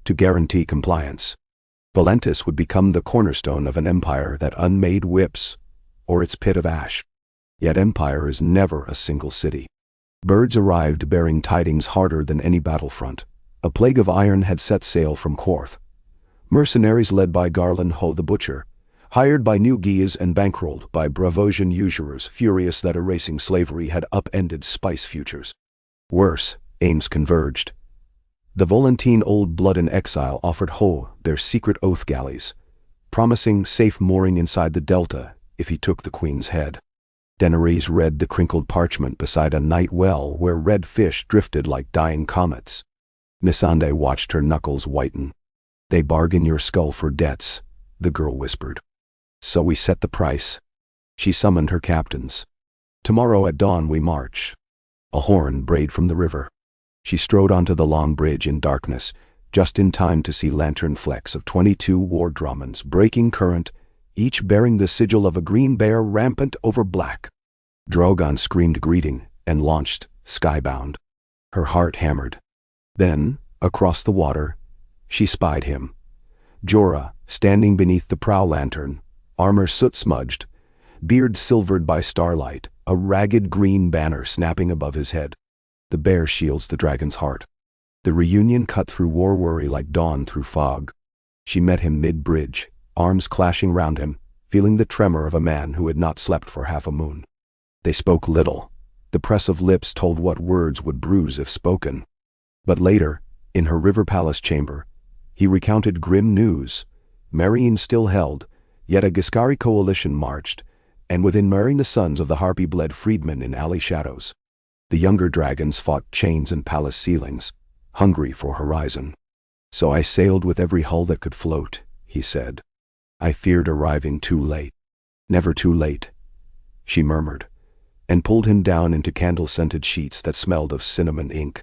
to guarantee compliance. Volantis would become the cornerstone of an empire that unmade whips, or its pit of ash. Yet empire is never a single city. Birds arrived bearing tidings harder than any battlefront. A plague of iron had set sail from Qarth. Mercenaries led by Garland Ho the Butcher, hired by new Guise and bankrolled by Bravosian usurers furious that erasing slavery had upended spice futures. Worse, aims converged. The Volantine old blood in exile offered Ho their secret oath galleys, promising safe mooring inside the delta if he took the queen's head. Daenerys read the crinkled parchment beside a night well where red fish drifted like dying comets. Missandei watched her knuckles whiten. "They bargain your skull for debts," the girl whispered. "So we set the price." She summoned her captains. "Tomorrow at dawn we march." A horn brayed from the river. She strode onto the long bridge in darkness, just in time to see lantern flecks of 22 war dromons breaking current, each bearing the sigil of a green bear rampant over black. Drogon screamed greeting and launched, skybound. Her heart hammered. Then, across the water, she spied him. Jorah, standing beneath the prow lantern, armor soot-smudged, beard silvered by starlight, a ragged green banner snapping above his head. The bear shields the dragon's heart. The reunion cut through war worry like dawn through fog. She met him mid-bridge, arms clashing round him, feeling the tremor of a man who had not slept for half a moon. They spoke little. The press of lips told what words would bruise if spoken. But later, in her river palace chamber, he recounted grim news. Meereen still held, yet a Giscari coalition marched, and within Meereen the sons of the Harpy bled freedmen in alley shadows. The younger dragons fought chains and palace ceilings, hungry for horizon. "So I sailed with every hull that could float," he said. "I feared arriving too late." "Never too late," she murmured, and pulled him down into candle-scented sheets that smelled of cinnamon ink.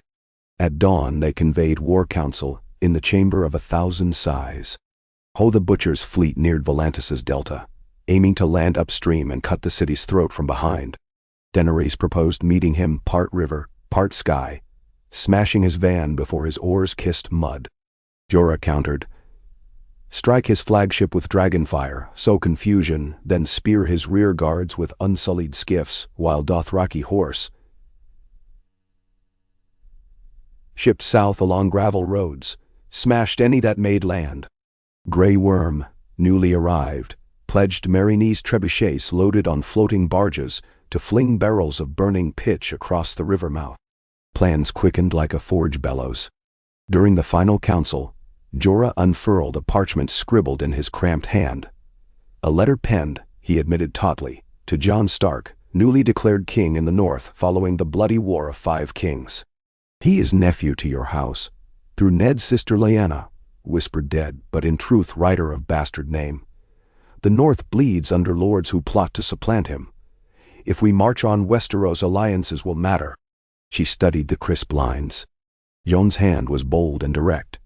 At dawn they conveyed war council in the chamber of 1,000 sighs. Ho the Butcher's fleet neared Volantis's delta, aiming to land upstream and cut the city's throat from behind. Daenerys proposed meeting him part river, part sky, smashing his van before his oars kissed mud. Jorah countered, "Strike his flagship with dragonfire, sow confusion, then spear his rear guards with unsullied skiffs, while Dothraki horse shipped south along gravel roads, smashed any that made land." Grey Worm, newly arrived, pledged Meereenese trebuchets loaded on floating barges to fling barrels of burning pitch across the river mouth. Plans quickened like a forge bellows. During the final council, Jorah unfurled a parchment scribbled in his cramped hand. A letter penned, he admitted tautly, to Jon Stark, newly declared king in the north following the bloody War of 5 Kings. "He is nephew to your house, through Ned's sister Lyanna," whispered dead, but in truth writer of bastard name. "The north bleeds under lords who plot to supplant him. If we march on Westeros, alliances will matter." She studied the crisp lines. Jon's hand was bold and direct.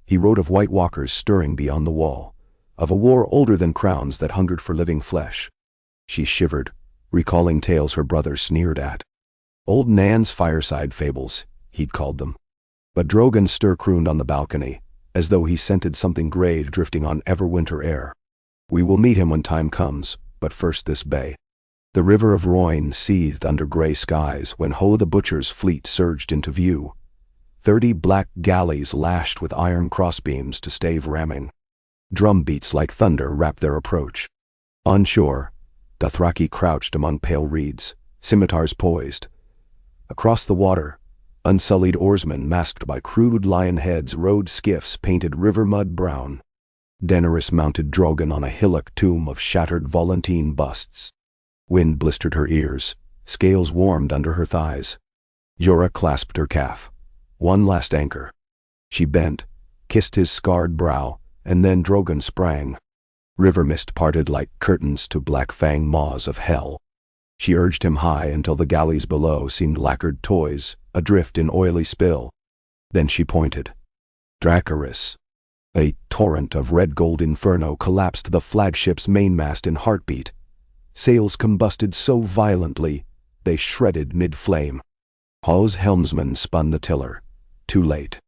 He wrote of White Walkers stirring beyond the wall, of a war older than crowns that hungered for living flesh. She shivered, recalling tales her brother sneered at. Old Nan's fireside fables, he'd called them. But Drogon stir-crooned on the balcony, as though he scented something grave drifting on ever-winter air. "We will meet him when time comes, but first this bay. The river of Rhoyne seethed under gray skies when Ho the Butcher's fleet surged into view. 30 black galleys lashed with iron crossbeams to stave ramming. Drum beats like thunder rapped their approach. On shore, Dothraki crouched among pale reeds, scimitars poised. Across the water, unsullied oarsmen masked by crude lion heads rowed skiffs painted river mud brown. Daenerys mounted Drogon on a hillock tomb of shattered Volantene busts. Wind blistered her ears, scales warmed under her thighs. Jorah clasped her calf. One last anchor. She bent, kissed his scarred brow, and then Drogon sprang. River mist parted like curtains to black fang maws of hell. She urged him high until the galleys below seemed lacquered toys, adrift in oily spill. Then she pointed. Dracarys. A torrent of red-gold inferno collapsed the flagship's mainmast in heartbeat. Sails combusted so violently, they shredded mid-flame. Ho's helmsman spun the tiller. Too late.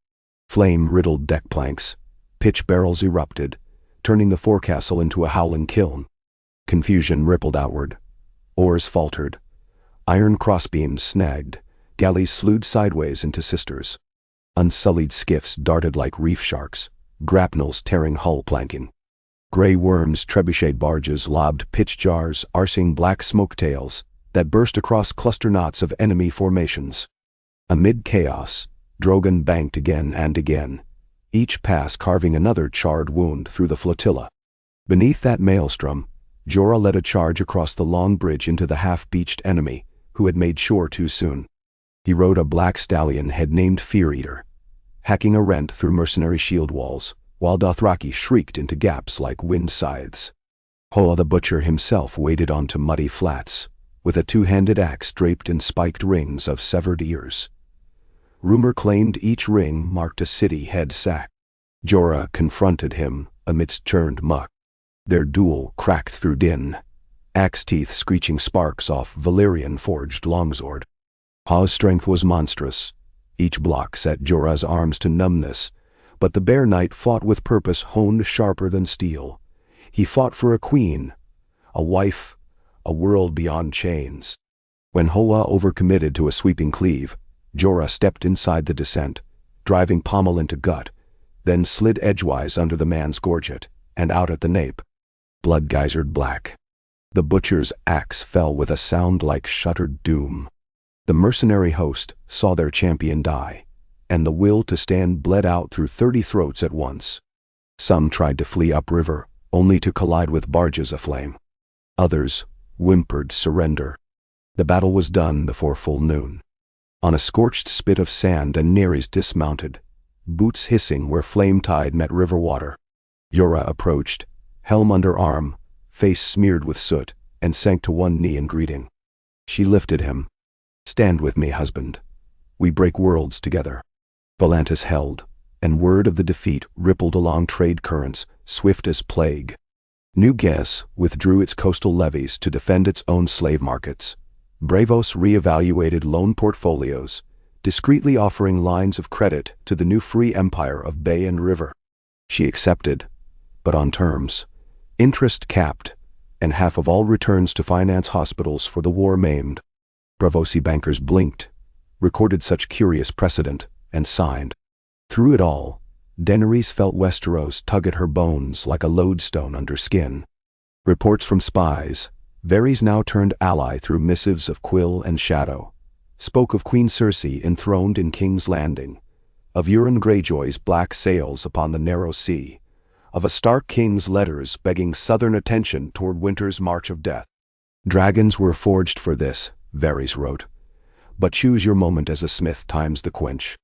Flame riddled deck planks. Pitch barrels erupted, turning the forecastle into a howling kiln. Confusion rippled outward. Oars faltered. Iron crossbeams snagged. Galleys slewed sideways into sisters. Unsullied skiffs darted like reef sharks, grapnels tearing hull planking. Gray worms trebuchet barges lobbed pitch jars arsing black smoke tails that burst across cluster knots of enemy formations. Amid chaos, Drogon banked again and again, each pass carving another charred wound through the flotilla. Beneath that maelstrom, Jorah led a charge across the long bridge into the half-beached enemy, who had made shore too soon. He rode a black stallion head-named Fear-Eater, hacking a rent through mercenary shield walls, while Dothraki shrieked into gaps like wind scythes. Ho the Butcher himself waded onto muddy flats, with a two-handed axe draped in spiked rings of severed ears. Rumor claimed each ring marked a city head sack. Jorah confronted him amidst churned muck. Their duel cracked through din, axe teeth screeching sparks off Valyrian-forged longsword. Ho's strength was monstrous. Each block set Jorah's arms to numbness, but the Bear Knight fought with purpose honed sharper than steel. He fought for a queen, a wife, a world beyond chains. When Hoa overcommitted to a sweeping cleave, Jorah stepped inside the descent, driving pommel into gut, then slid edgewise under the man's gorget, and out at the nape. Blood geysered black. The Butcher's axe fell with a sound like shuttered doom. The mercenary host saw their champion die, and the will to stand bled out through 30 throats at once. Some tried to flee upriver, only to collide with barges aflame. Others whimpered surrender. The battle was done before full noon. On a scorched spit of sand Daenerys dismounted, boots hissing where flame tide met river water. Jorah approached, helm under arm, face smeared with soot, and sank to one knee in greeting. She lifted him. "Stand with me, husband. We break worlds together." Volantis held, and word of the defeat rippled along trade currents, swift as plague. New Guess withdrew its coastal levies to defend its own slave markets. Braavos re-evaluated loan portfolios, discreetly offering lines of credit to the new free empire of bay and river. She accepted, but on terms. Interest capped, and half of all returns to finance hospitals for the war-maimed. Braavosi bankers blinked, recorded such curious precedent, and signed. Through it all, Daenerys felt Westeros tug at her bones like a lodestone under skin. Reports from spies, Varys now turned ally through missives of Quill and Shadow, spoke of Queen Cersei enthroned in King's Landing, of Euron Greyjoy's black sails upon the narrow sea, of a Stark king's letters begging southern attention toward winter's march of death. "Dragons were forged for this," Varys wrote, "but choose your moment as a smith times the quench."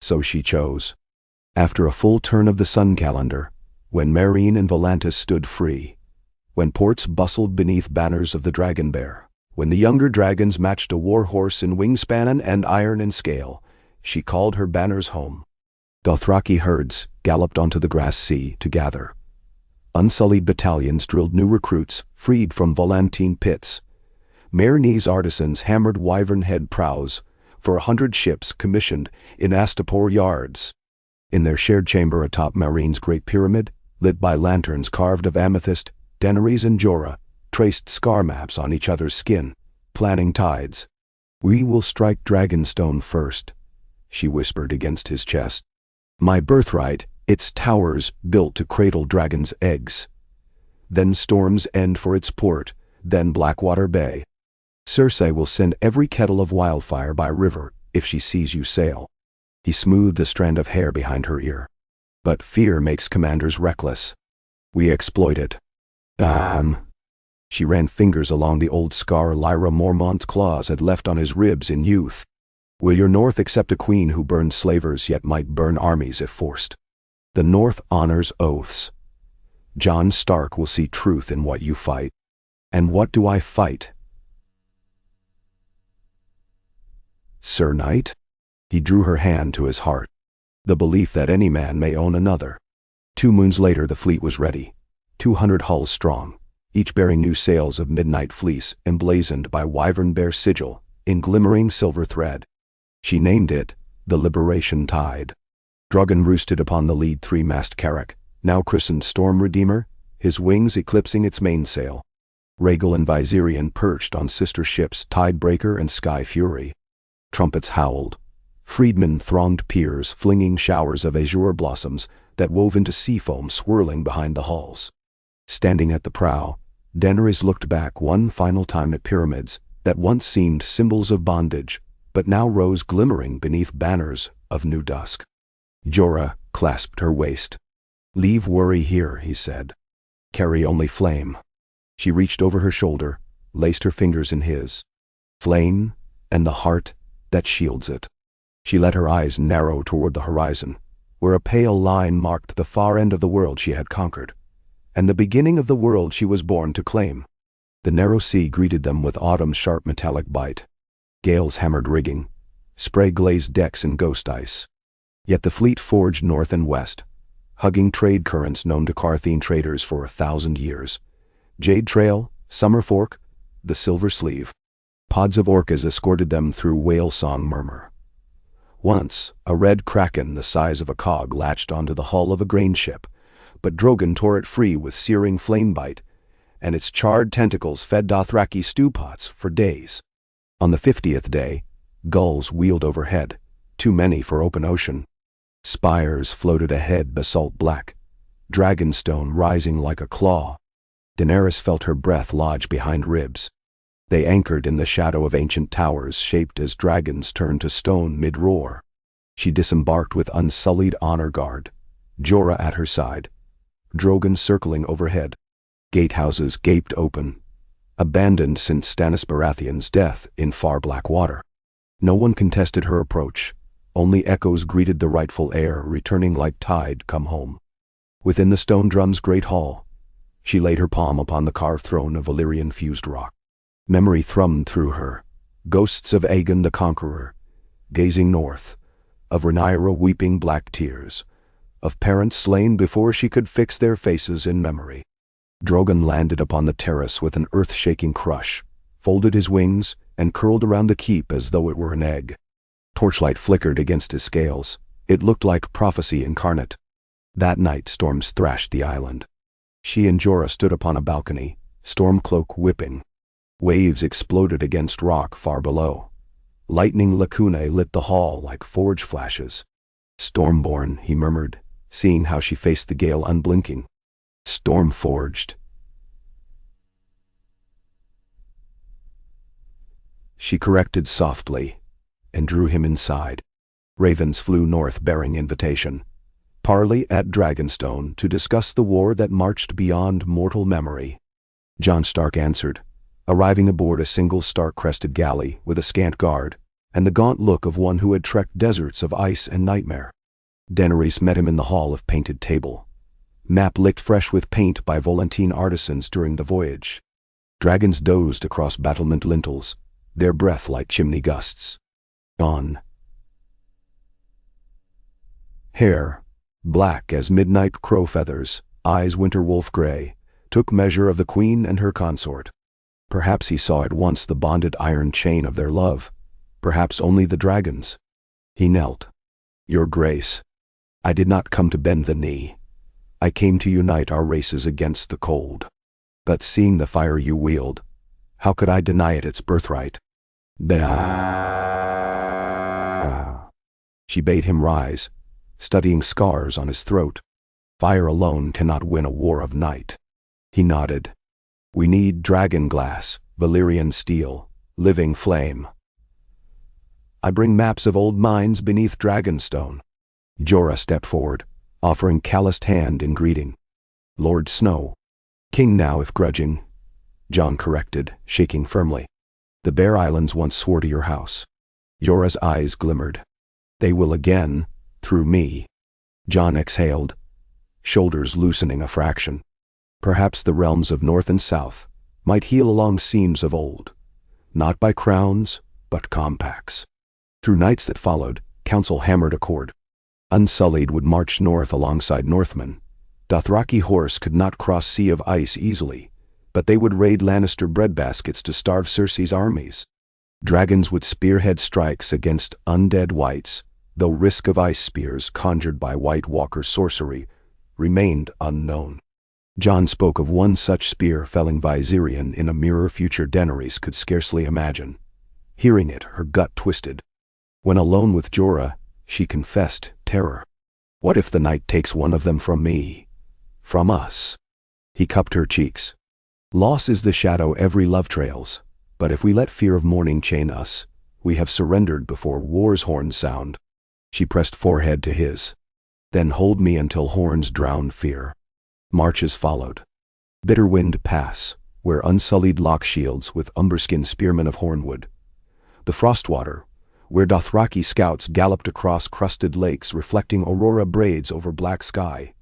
So she chose. After a full turn of the sun calendar, when Meereen and Volantis stood free, when ports bustled beneath banners of the dragon bear, when the younger dragons matched a war horse in wingspan and iron and scale, she called her banners home. Dothraki herds galloped onto the grass sea to gather. Unsullied battalions drilled new recruits, freed from Volantene pits. Meereenese artisans hammered wyvern head prows for 100 ships commissioned in Astapor yards. In their shared chamber atop Meereen's great pyramid, lit by lanterns carved of amethyst, Daenerys and Jorah, traced scar maps on each other's skin, planning tides. "We will strike Dragonstone first," she whispered against his chest. "My birthright, its towers built to cradle dragons' eggs. Then Storm's End for its port, then Blackwater Bay. Cersei will send every kettle of wildfire by river if she sees you sail." He smoothed the strand of hair behind her ear. "But fear makes commanders reckless. We exploit it." She ran fingers along the old scar Lyra Mormont's claws had left on his ribs in youth. "Will your North accept a queen who burned slavers yet might burn armies if forced? The North honors oaths. Jon Stark will see truth in what you fight." "And what do I fight?" "Sir Knight?" He drew her hand to his heart. "The belief that any man may own another." 2 moons later the fleet was ready, 200 hulls strong, each bearing new sails of midnight fleece emblazoned by wyvern bear sigil in glimmering silver thread. She named it the Liberation Tide. Drogon roosted upon the lead 3-mast carrack, now christened Storm Redeemer, his wings eclipsing its mainsail. Rhaegal and Viserion perched on sister ships Tidebreaker and Sky Fury. Trumpets howled. Freedmen thronged piers, flinging showers of azure blossoms that wove into sea foam swirling behind the hulls. Standing at the prow, Daenerys looked back one final time at pyramids that once seemed symbols of bondage, but now rose glimmering beneath banners of new dusk. Jorah clasped her waist. "Leave worry here," he said. "Carry only flame." She reached over her shoulder, laced her fingers in his. "Flame, and the heart that shields it." She let her eyes narrow toward the horizon, where a pale line marked the far end of the world she had conquered, and the beginning of the world she was born to claim. The narrow sea greeted them with autumn's sharp metallic bite. Gales hammered rigging, spray glazed decks in ghost ice. Yet the fleet forged north and west, hugging trade currents known to Qarthine traders for 1,000 years. Jade Trail, Summer Fork, the Silver Sleeve. Pods of orcas escorted them through whale song murmur. Once, a red kraken the size of a cog latched onto the hull of a grain ship, but Drogon tore it free with searing flame bite, and its charred tentacles fed Dothraki stew pots for days. On the 50th day, gulls wheeled overhead, too many for open ocean. Spires floated ahead basalt black, Dragonstone rising like a claw. Daenerys felt her breath lodge behind ribs. They anchored in the shadow of ancient towers shaped as dragons turned to stone mid-roar. She disembarked with unsullied honor guard, Jorah at her side, Drogon circling overhead. Gatehouses gaped open, abandoned since Stannis Baratheon's death in far Blackwater. No one contested her approach, only echoes greeted the rightful heir returning like tide come home. Within the stone drum's great hall, she laid her palm upon the carved throne of Valyrian-fused rock. Memory thrummed through her, ghosts of Aegon the Conqueror, gazing north, of Rhaenyra weeping black tears, of parents slain before she could fix their faces in memory. Drogon landed upon the terrace with an earth-shaking crush, folded his wings, and curled around the keep as though it were an egg. Torchlight flickered against his scales. It looked like prophecy incarnate. That night storms thrashed the island. She and Jorah stood upon a balcony, stormcloak whipping. Waves exploded against rock far below. Lightning lacunae lit the hall like forge flashes. "Stormborn," he murmured, seeing how she faced the gale unblinking. "Storm-forged." She corrected softly and drew him inside. Ravens flew north bearing invitation. Parley at Dragonstone to discuss the war that marched beyond mortal memory. Jon Stark answered, arriving aboard a single Stark-crested galley with a scant guard, and the gaunt look of one who had trekked deserts of ice and nightmare. Daenerys met him in the hall of painted table, map licked fresh with paint by Volantine artisans during the voyage. Dragons dozed across battlement lintels, their breath like chimney gusts. On. Hair, black as midnight crow feathers, eyes winter wolf gray, took measure of the queen and her consort. Perhaps he saw at once the bonded iron chain of their love, perhaps only the dragons. He knelt. "Your Grace, I did not come to bend the knee. I came to unite our races against the cold." But seeing the fire you wield, how could I deny it its birthright? She bade him rise, studying scars on his throat. Fire alone cannot win a war of night. He nodded. We need dragon glass, Valyrian steel, living flame. I bring maps of old mines beneath Dragonstone. Jorah stepped forward, offering calloused hand in greeting. Lord Snow. King now if grudging, Jon corrected, shaking firmly. The Bear Islands once swore to your house. Jorah's eyes glimmered. They will again, through me. Jon exhaled, shoulders loosening a fraction. Perhaps the realms of North and South might heal along seams of old, not by crowns, but compacts. Through nights that followed, council hammered accord. Unsullied would march north alongside Northmen. Dothraki horse could not cross sea of ice easily, but they would raid Lannister breadbaskets to starve Cersei's armies. Dragons would spearhead strikes against undead whites, though risk of ice spears conjured by White Walker sorcery remained unknown. Jon spoke of one such spear felling Viserion in a mirror future Daenerys could scarcely imagine. Hearing it, her gut twisted. When alone with Jorah, she confessed terror. What if the night takes one of them from me? From us? He cupped her cheeks. Loss is the shadow every love trails, but if we let fear of morning chain us, we have surrendered before war's horns sound. She pressed forehead to his. Then hold me until horns drown fear. Marches followed. Bitter wind pass, where unsullied lock shields with umberskin spearmen of Hornwood. The Frostwater, where Dothraki scouts galloped across crusted lakes reflecting aurora braids over black sky.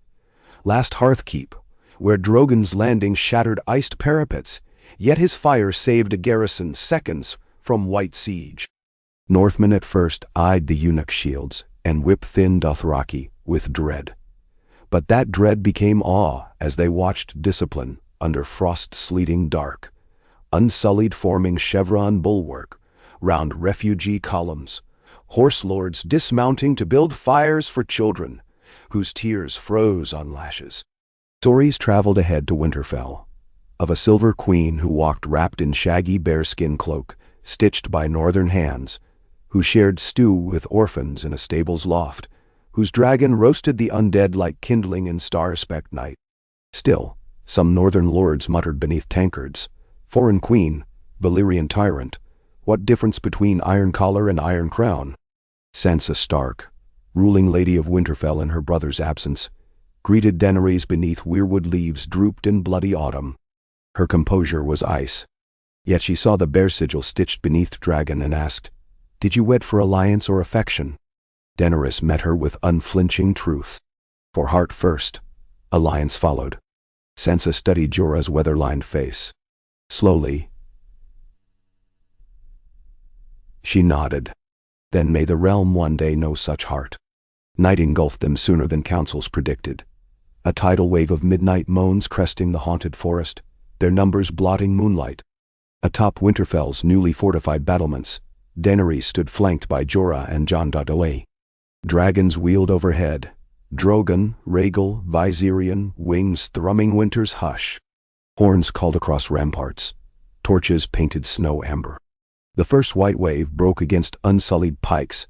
Last Hearthkeep, where Drogon's landing shattered iced parapets, yet his fire saved a garrison seconds from white siege. Northmen at first eyed the eunuch shields and whip-thin Dothraki with dread. But that dread became awe as they watched discipline under frost-sleeting dark, unsullied forming chevron bulwark round refugee columns, horse lords dismounting to build fires for children, whose tears froze on lashes. Stories traveled ahead to Winterfell, of a silver queen who walked wrapped in shaggy bearskin cloak, stitched by northern hands, who shared stew with orphans in a stable's loft, whose dragon roasted the undead like kindling in star-specked night. Still, some northern lords muttered beneath tankards, foreign queen, Valyrian tyrant, what difference between iron collar and iron crown? Sansa Stark, ruling lady of Winterfell in her brother's absence, greeted Daenerys beneath weirwood leaves drooped in bloody autumn. Her composure was ice. Yet she saw the bear sigil stitched beneath dragon and asked, "Did you wed for alliance or affection?" Daenerys met her with unflinching truth. For heart first, alliance followed. Sansa studied Jorah's weather-lined face. Slowly, she nodded. Then may the realm one day know such heart. Night engulfed them sooner than councils predicted. A tidal wave of midnight moans cresting the haunted forest, their numbers blotting moonlight. Atop Winterfell's newly fortified battlements, Daenerys stood flanked by Jorah and Jon Dotaway. Dragons wheeled overhead, Drogon, Rhaegal, Viserion, wings thrumming winter's hush. Horns called across ramparts, torches painted snow amber. The first white wave broke against unsullied pikes,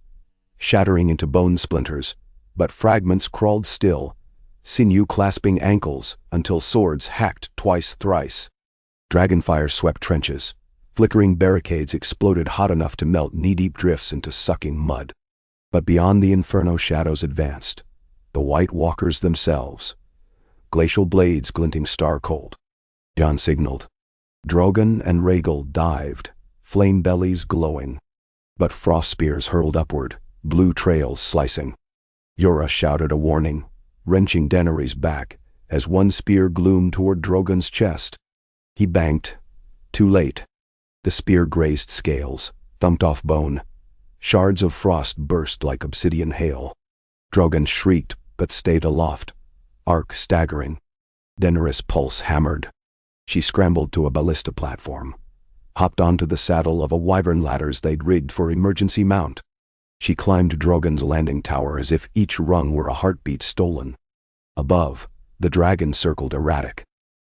shattering into bone splinters, but fragments crawled still, sinew clasping ankles until swords hacked twice thrice. Dragonfire swept trenches, flickering barricades exploded hot enough to melt knee-deep drifts into sucking mud. But beyond the inferno shadows advanced, the White Walkers themselves, glacial blades glinting star-cold. Jon signaled. Drogon and Rhaegal dived, flame bellies glowing. But frost spears hurled upward, blue trails slicing. Jorah shouted a warning, wrenching Daenerys back, as one spear gloomed toward Drogon's chest. He banked. Too late. The spear grazed scales, thumped off bone. Shards of frost burst like obsidian hail. Drogon shrieked, but stayed aloft, arc staggering. Daenerys' pulse hammered. She scrambled to a ballista platform, hopped onto the saddle of a wyvern ladders they'd rigged for emergency mount. She climbed Drogon's landing tower as if each rung were a heartbeat stolen. Above, the dragon circled erratic.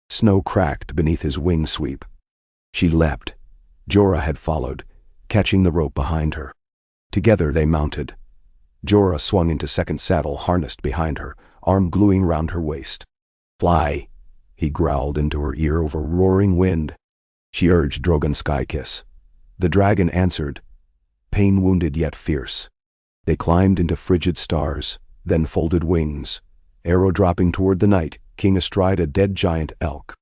Snow cracked beneath his wing sweep. She leapt. Jorah had followed, catching the rope behind her. Together they mounted. Jorah swung into second saddle harnessed behind her, arm gluing round her waist. "Fly," he growled into her ear over roaring wind. She urged Drogon's skykiss. The dragon answered, pain-wounded yet fierce. They climbed into frigid stars, then folded wings, arrow dropping toward the night king astride a dead giant elk.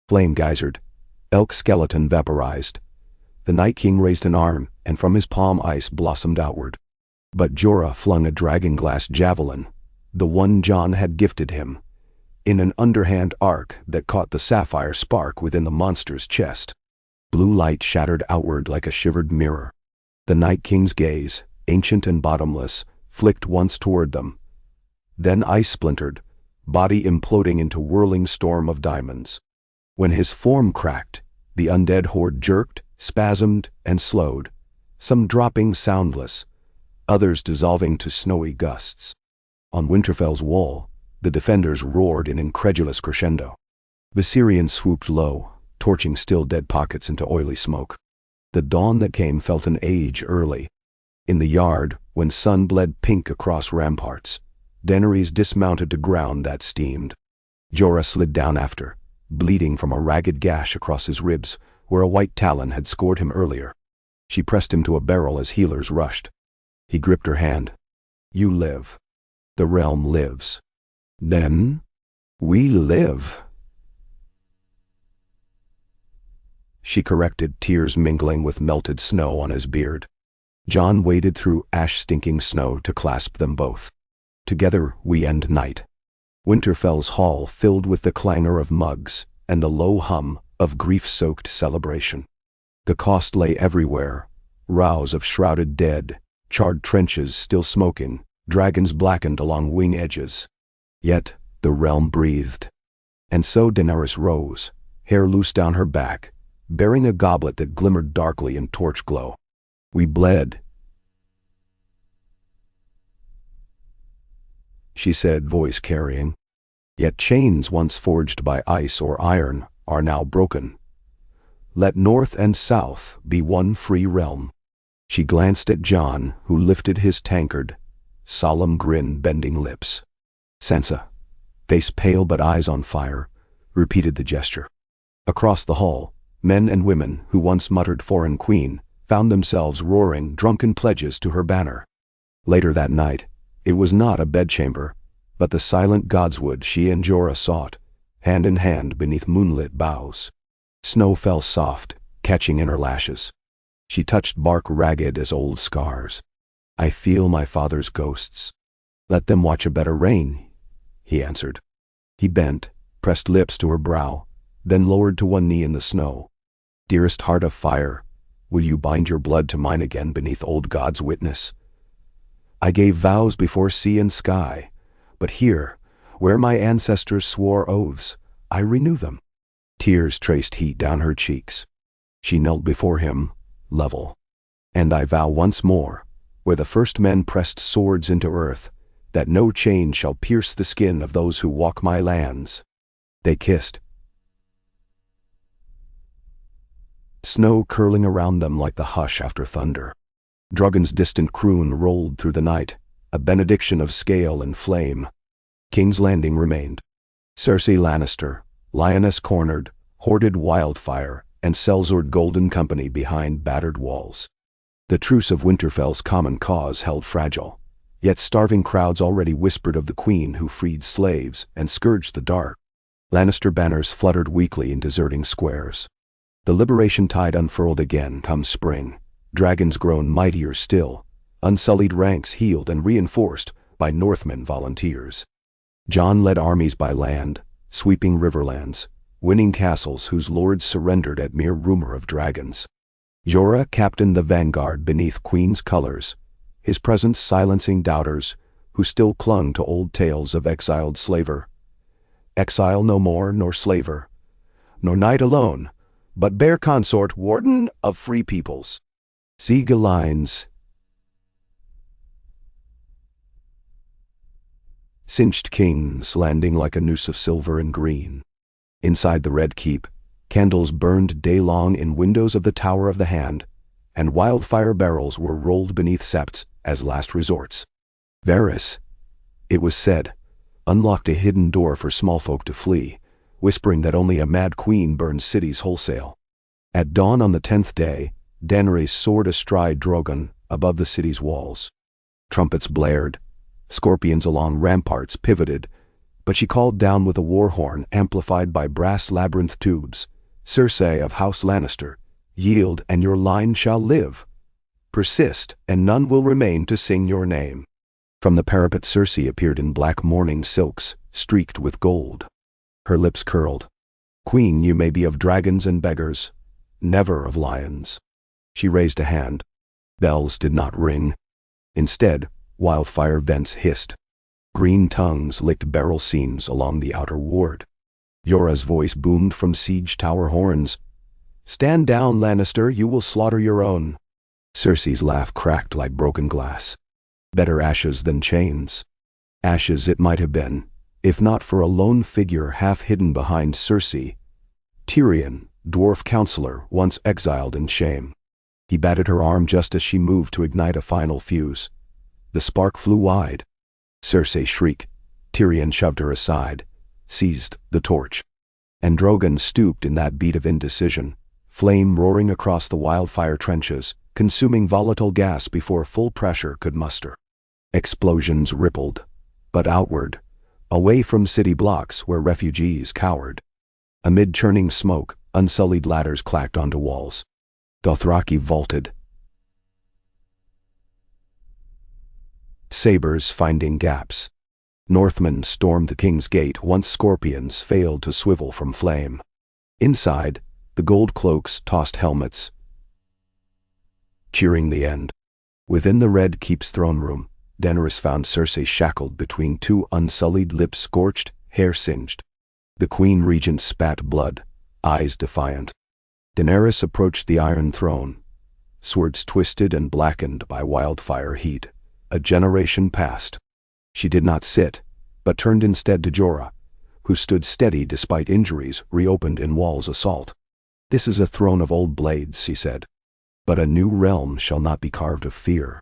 Flame geysered. Elk skeleton vaporized. The Night King raised an arm, and from his palm ice blossomed outward. But Jorah flung a dragon-glass javelin, the one Jon had gifted him, in an underhand arc that caught the sapphire spark within the monster's chest. Blue light shattered outward like a shivered mirror. The Night King's gaze, ancient and bottomless, flicked once toward them. Then ice splintered, body imploding into whirling storm of diamonds. When his form cracked, the undead horde jerked, spasmed, and slowed, some dropping soundless, others dissolving to snowy gusts. On Winterfell's wall, the defenders roared in incredulous crescendo. Viserion swooped low, torching still dead pockets into oily smoke. The dawn that came felt an age early. In the yard, when sun bled pink across ramparts, Daenerys dismounted to ground that steamed. Jorah slid down after, bleeding from a ragged gash across his ribs where a white talon had scored him earlier. She pressed him to a barrel as healers rushed. He gripped her hand. "You live. The realm lives. Then, we live." She corrected, tears mingling with melted snow on his beard. Jon waded through ash-stinking snow to clasp them both. "Together we end night." Winterfell's hall filled with the clangor of mugs and the low hum of grief-soaked celebration. The cost lay everywhere, rows of shrouded dead, charred trenches still smoking, dragons blackened along wing edges. Yet the realm breathed. And so Daenerys rose, hair loose down her back, bearing a goblet that glimmered darkly in torch glow. "We bled," she said, voice carrying. "Yet chains once forged by ice or iron are now broken. Let North and South be one free realm." She glanced at Jon, who lifted his tankard, solemn grin bending lips. Sansa, face pale but eyes on fire, repeated the gesture. Across the hall, men and women who once muttered "foreign queen" found themselves roaring drunken pledges to her banner. Later that night, it was not a bedchamber, but the silent godswood she and Jorah sought, hand in hand beneath moonlit boughs. Snow fell soft, catching in her lashes. She touched bark ragged as old scars. "I feel my father's ghosts. Let them watch a better reign," he answered. He bent, pressed lips to her brow, then lowered to one knee in the snow. "Dearest heart of fire, will you bind your blood to mine again beneath old God's witness? I gave vows before sea and sky, but here, where my ancestors swore oaths, I renew them." Tears traced heat down her cheeks. She knelt before him, level. "And I vow once more, where the first men pressed swords into earth, that no chain shall pierce the skin of those who walk my lands." They kissed. Snow curling around them like the hush after thunder. Drogon's distant croon rolled through the night, a benediction of scale and flame. King's Landing remained. Cersei Lannister, lioness cornered, hoarded wildfire, and Selzord Golden Company behind battered walls. The truce of Winterfell's common cause held fragile, yet starving crowds already whispered of the queen who freed slaves and scourged the dark. Lannister banners fluttered weakly in deserting squares. The liberation tide unfurled again come spring, dragons grown mightier still, unsullied ranks healed and reinforced by Northmen volunteers. Jon led armies by land, sweeping riverlands, winning castles whose lords surrendered at mere rumor of dragons. Jorah captained the vanguard beneath Queen's colors, his presence silencing doubters who still clung to old tales of exiled slaver. Exile no more nor slaver, nor knight alone, but bear consort warden of free peoples. Siege lines, cinched kings landing like a noose of silver and green. Inside the Red Keep, candles burned day-long in windows of the Tower of the Hand, and wildfire barrels were rolled beneath septs as last resorts. Varys, it was said, unlocked a hidden door for small folk to flee, whispering that only a mad queen burns cities wholesale. At dawn on the 10th day, Daenerys soared astride Drogon above the city's walls. Trumpets blared, scorpions along ramparts pivoted, but she called down with a war horn amplified by brass labyrinth tubes, "Cersei of House Lannister, yield and your line shall live. Persist and none will remain to sing your name." From the parapet Cersei appeared in black mourning silks, streaked with gold. Her lips curled. "Queen, you may be of dragons and beggars, never of lions." She raised a hand. Bells did not ring. Instead, wildfire vents hissed. Green tongues licked barrel seams along the outer ward. Jorah's voice boomed from siege tower horns. "Stand down, Lannister, you will slaughter your own." Cersei's laugh cracked like broken glass. Better ashes than chains. Ashes it might have been, if not for a lone figure half hidden behind Cersei. Tyrion, dwarf counselor, once exiled in shame. He batted her arm just as she moved to ignite a final fuse. The spark flew wide. Cersei shrieked. Tyrion shoved her aside, seized the torch. And Drogon stooped in that beat of indecision, flame roaring across the wildfire trenches, consuming volatile gas before full pressure could muster. Explosions rippled, but outward, away from city blocks where refugees cowered. Amid churning smoke, unsullied ladders clacked onto walls. Dothraki vaulted, sabers finding gaps. Northmen stormed the King's Gate once scorpions failed to swivel from flame. Inside, the gold cloaks tossed helmets, cheering the end. Within the Red Keep's throne room, Daenerys found Cersei shackled between two unsullied lips scorched, hair singed. The Queen Regent spat blood, eyes defiant. Daenerys approached the Iron Throne, swords twisted and blackened by wildfire heat. A generation passed. She did not sit, but turned instead to Jorah, who stood steady despite injuries reopened in Wall's assault. "This is a throne of old blades," he said, "but a new realm shall not be carved of fear."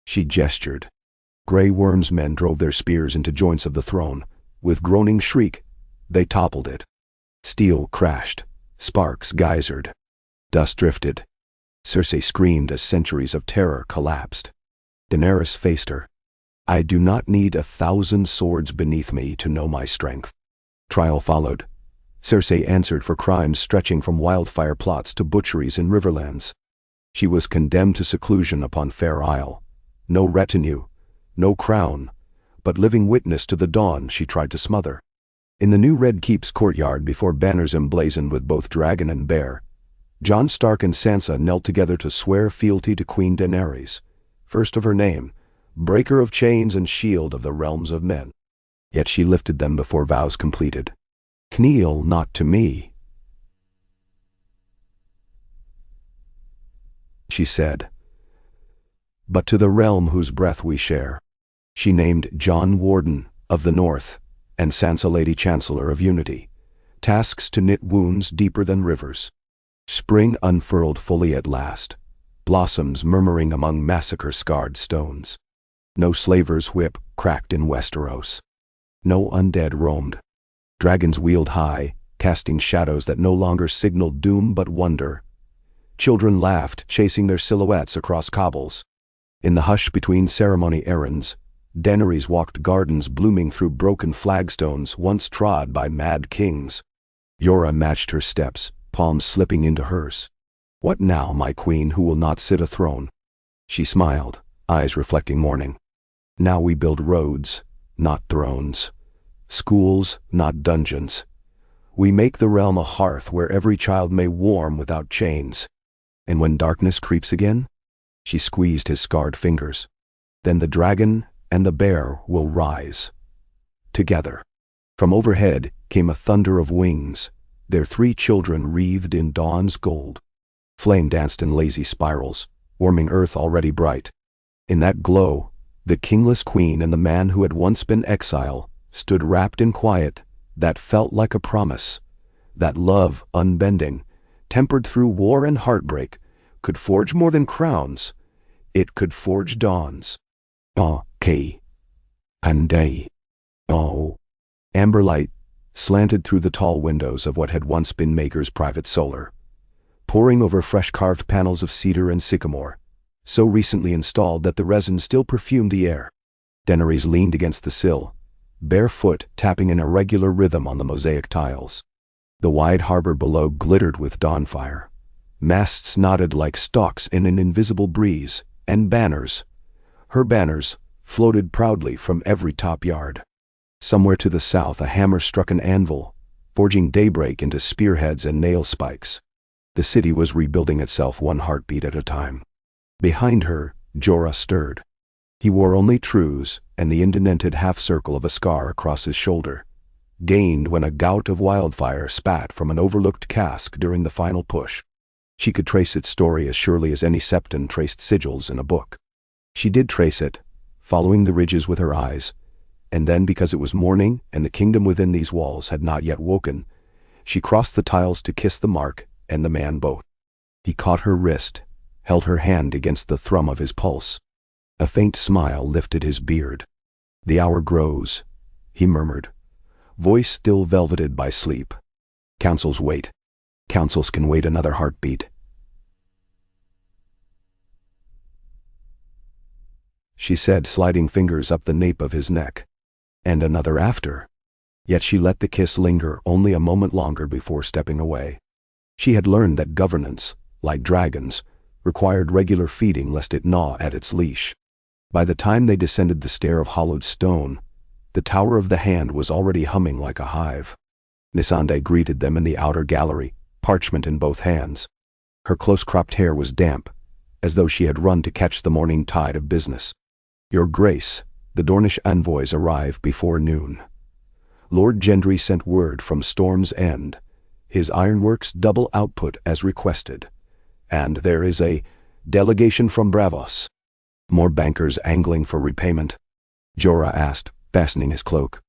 She gestured. Grey Worm's men drove their spears into joints of the throne. With groaning shriek, they toppled it. Steel crashed, sparks geysered. Dust drifted. Cersei screamed as centuries of terror collapsed. Daenerys faced her. "I do not need 1,000 swords beneath me to know my strength." Trial followed. Cersei answered for crimes stretching from wildfire plots to butcheries in Riverlands. She was condemned to seclusion upon Fair Isle. No retinue, no crown, but living witness to the dawn she tried to smother. In the new Red Keep's courtyard before banners emblazoned with both dragon and bear, Jon Stark and Sansa knelt together to swear fealty to Queen Daenerys, first of her name, breaker of chains and shield of the realms of men. Yet she lifted them before vows completed. "Kneel not to me," she said, "but to the realm whose breath we share." She named Jon Warden of the North and Sansa Lady Chancellor of Unity, tasks to knit wounds deeper than rivers. Spring unfurled fully at last, blossoms murmuring among massacre-scarred stones. No slaver's whip cracked in Westeros. No undead roamed. Dragons wheeled high, casting shadows that no longer signaled doom but wonder. Children laughed, chasing their silhouettes across cobbles. In the hush between ceremony errands, Daenerys walked gardens blooming through broken flagstones once trod by mad kings. Jorah matched her steps, palms slipping into hers. "What now, my queen, who will not sit a throne?" She smiled, eyes reflecting mourning. "Now we build roads, not thrones. Schools, not dungeons. We make the realm a hearth where every child may warm without chains. And when darkness creeps again," she squeezed his scarred fingers, "then the dragon and the bear will rise. Together." From overhead came a thunder of wings, their 3 children wreathed in dawn's gold. Flame danced in lazy spirals, warming earth already bright. In that glow, the kingless queen and the man who had once been exile stood wrapped in quiet that felt like a promise, that love, unbending, tempered through war and heartbreak, could forge more than crowns. It could forge dawns. K. Panday. Oh. Amber light slanted through the tall windows of what had once been Maker's private solar, pouring over fresh carved panels of cedar and sycamore, so recently installed that the resin still perfumed the air. Daenerys leaned against the sill, barefoot, tapping in a regular rhythm on the mosaic tiles. The wide harbor below glittered with dawn fire. Masts nodded like stalks in an invisible breeze, and banners, her banners, floated proudly from every top yard. Somewhere to the south a hammer struck an anvil, forging daybreak into spearheads and nail spikes. The city was rebuilding itself one heartbeat at a time. Behind her, Jorah stirred. He wore only trews and the indented half-circle of a scar across his shoulder, gained when a gout of wildfire spat from an overlooked cask during the final push. She could trace its story as surely as any septon traced sigils in a book. She did trace it, following the ridges with her eyes, and then, because it was morning and the kingdom within these walls had not yet woken, she crossed the tiles to kiss the mark and the man both. He caught her wrist, held her hand against the thrum of his pulse. A faint smile lifted his beard. "The hour grows," he murmured, voice still velveted by sleep. "Councils wait. Councils can wait another heartbeat." She said, sliding fingers up the nape of his neck. "And another after." Yet she let the kiss linger only a moment longer before stepping away. She had learned that governance, like dragons, required regular feeding lest it gnaw at its leash. By the time they descended the stair of hollowed stone, the Tower of the Hand was already humming like a hive. Missandei greeted them in the outer gallery, parchment in both hands. Her close-cropped hair was damp, as though she had run to catch the morning tide of business. "Your Grace, the Dornish envoys arrive before noon. Lord Gendry sent word from Storm's End, his ironworks double output as requested. And there is a delegation from Bravos." "More bankers angling for repayment?" Jorah asked, fastening his cloak.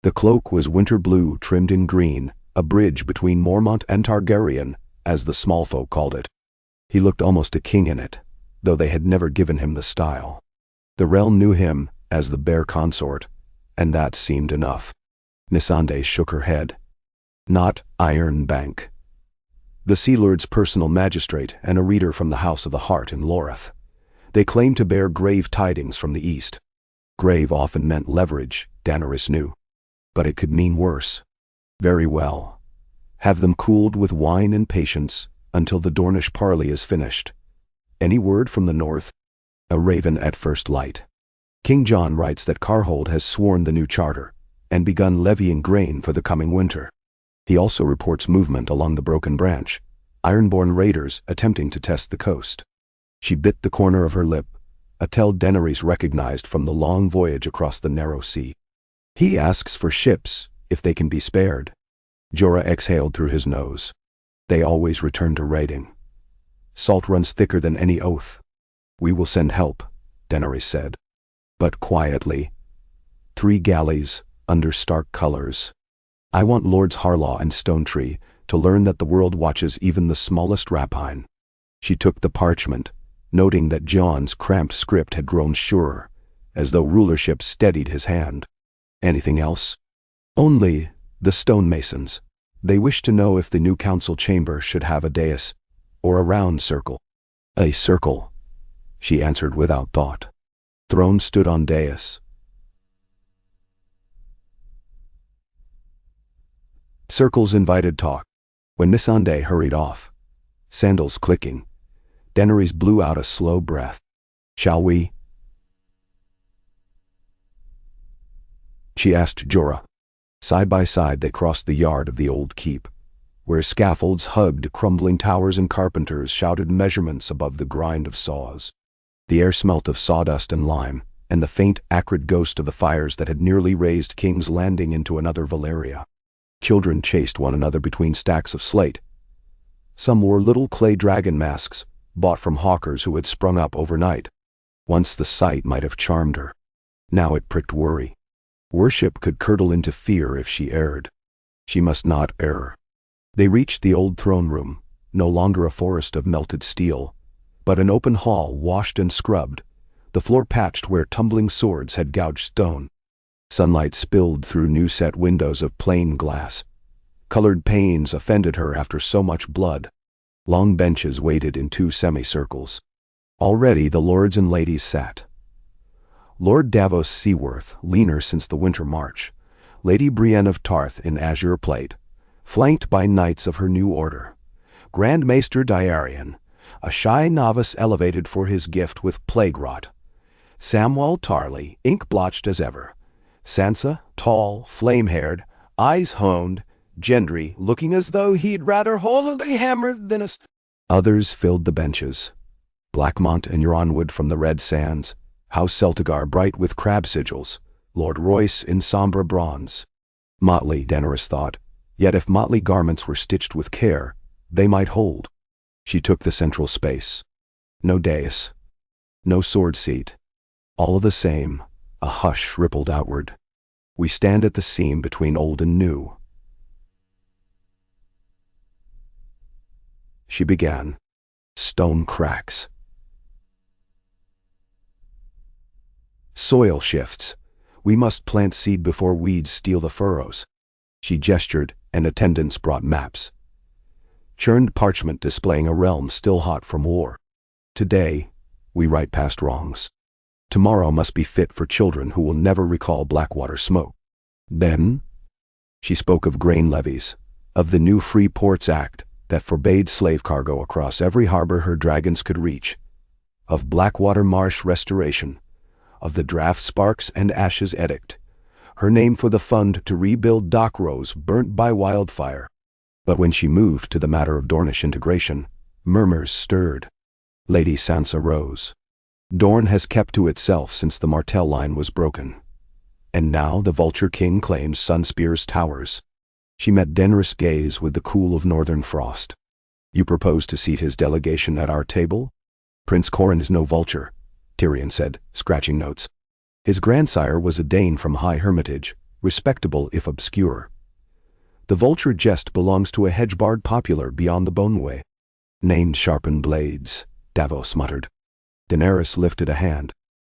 The cloak was winter blue trimmed in green, a bridge between Mormont and Targaryen, as the small folk called it. He looked almost a king in it, though they had never given him the style. The realm knew him as the Bear Consort, and that seemed enough. Missandei shook her head. "Not Iron Bank. The Sea Lord's personal magistrate and a reader from the House of the Heart in Loreth. They claim to bear grave tidings from the east." Grave often meant leverage, Daenerys knew. But it could mean worse. "Very well. Have them cooled with wine and patience until the Dornish parley is finished. Any word from the north?" "A raven at first light. King John writes that Qarth has sworn the new charter and begun levying grain for the coming winter. He also reports movement along the Broken Branch, Ironborn raiders attempting to test the coast." She bit the corner of her lip, a tell Daenerys recognized from the long voyage across the narrow sea. "He asks for ships, if they can be spared." Jorah exhaled through his nose. "They always return to raiding. Salt runs thicker than any oath." "We will send help," Daenerys said. But quietly. 3 galleys, under stark colors. "I want Lords Harlaw and Stonetree to learn that the world watches even the smallest rapine." She took the parchment, noting that Jon's cramped script had grown surer, as though rulership steadied his hand. "Anything else?" "Only the stonemasons. They wish to know if the new council chamber should have a dais, or a round circle." "A circle," she answered without thought. Throne stood on dais. Circles invited talk. When Missandei hurried off, sandals clicking, Daenerys blew out a slow breath. "Shall we?" she asked Jorah. Side by side they crossed the yard of the old keep, where scaffolds hugged crumbling towers and carpenters shouted measurements above the grind of saws. The air smelt of sawdust and lime, and the faint, acrid ghost of the fires that had nearly raised King's Landing into another Valyria. Children chased one another between stacks of slate. Some wore little clay dragon masks, bought from hawkers who had sprung up overnight. Once the sight might have charmed her. Now it pricked worry. Worship could curdle into fear if she erred. She must not err. They reached the old throne room, no longer a forest of melted steel, but an open hall washed and scrubbed, the floor patched where tumbling swords had gouged stone. Sunlight spilled through new-set windows of plain glass. Colored panes offended her after so much blood. Long benches waited in two semicircles. Already the lords and ladies sat. Lord Davos Seaworth, leaner since the winter march, Lady Brienne of Tarth in azure plate, flanked by knights of her new order, Grand Maester Diarian, a shy novice elevated for his gift with plague rot, Samwell Tarly, ink-blotched as ever, Sansa, tall, flame-haired, eyes honed, Gendry, looking as though he'd rather hold a hammer than a... Others filled the benches. Blackmont and Euronwood from the Red Sands, House Celtigar bright with crab sigils, Lord Royce in sombre bronze. Motley, Daenerys thought, yet if motley garments were stitched with care, they might hold. She took the central space. No dais. No sword seat. All the same, a hush rippled outward. We stand at the seam between old and new. She began. Stone cracks. Soil shifts. We must plant seed before weeds steal the furrows. She gestured, and attendants brought maps. Churned parchment displaying a realm still hot from war. Today, we right past wrongs. Tomorrow must be fit for children who will never recall Blackwater smoke. Then, she spoke of grain levies, of the new Free Ports Act that forbade slave cargo across every harbor her dragons could reach, of Blackwater Marsh restoration, of the Draft Sparks and Ashes Edict, her name for the fund to rebuild dock rows burnt by wildfire. But when she moved to the matter of Dornish integration, murmurs stirred. Lady Sansa rose. Dorne has kept to itself since the Martell line was broken. And now the Vulture King claims Sunspear's towers. She met Daenerys' gaze with the cool of northern frost. You propose to seat his delegation at our table? Prince Corran is no vulture, Tyrion said, scratching notes. His grandsire was a Dane from High Hermitage, respectable if obscure. The vulture jest belongs to a hedge-barred popular beyond the Boneway. Named sharpened blades, Davos muttered. Daenerys lifted a hand.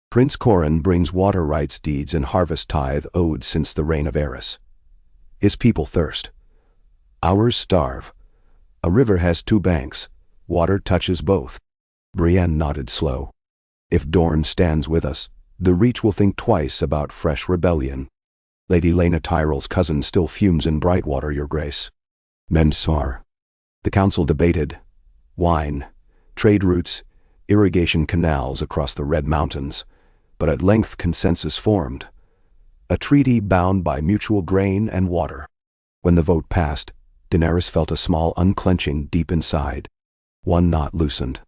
Prince Corran brings water rights deeds and harvest tithe owed since the reign of Aerys. His people thirst. Ours starve. A river has two banks. Water touches both. Brienne nodded slow. If Dorne stands with us, the Reach will think twice about fresh rebellion. Lady Laena Tyrell's cousin still fumes in Brightwater, your grace. Mensar. The council debated. Wine, trade routes, irrigation canals across the Red Mountains, but at length consensus formed. A treaty bound by mutual grain and water. When the vote passed, Daenerys felt a small unclenching deep inside. One knot loosened.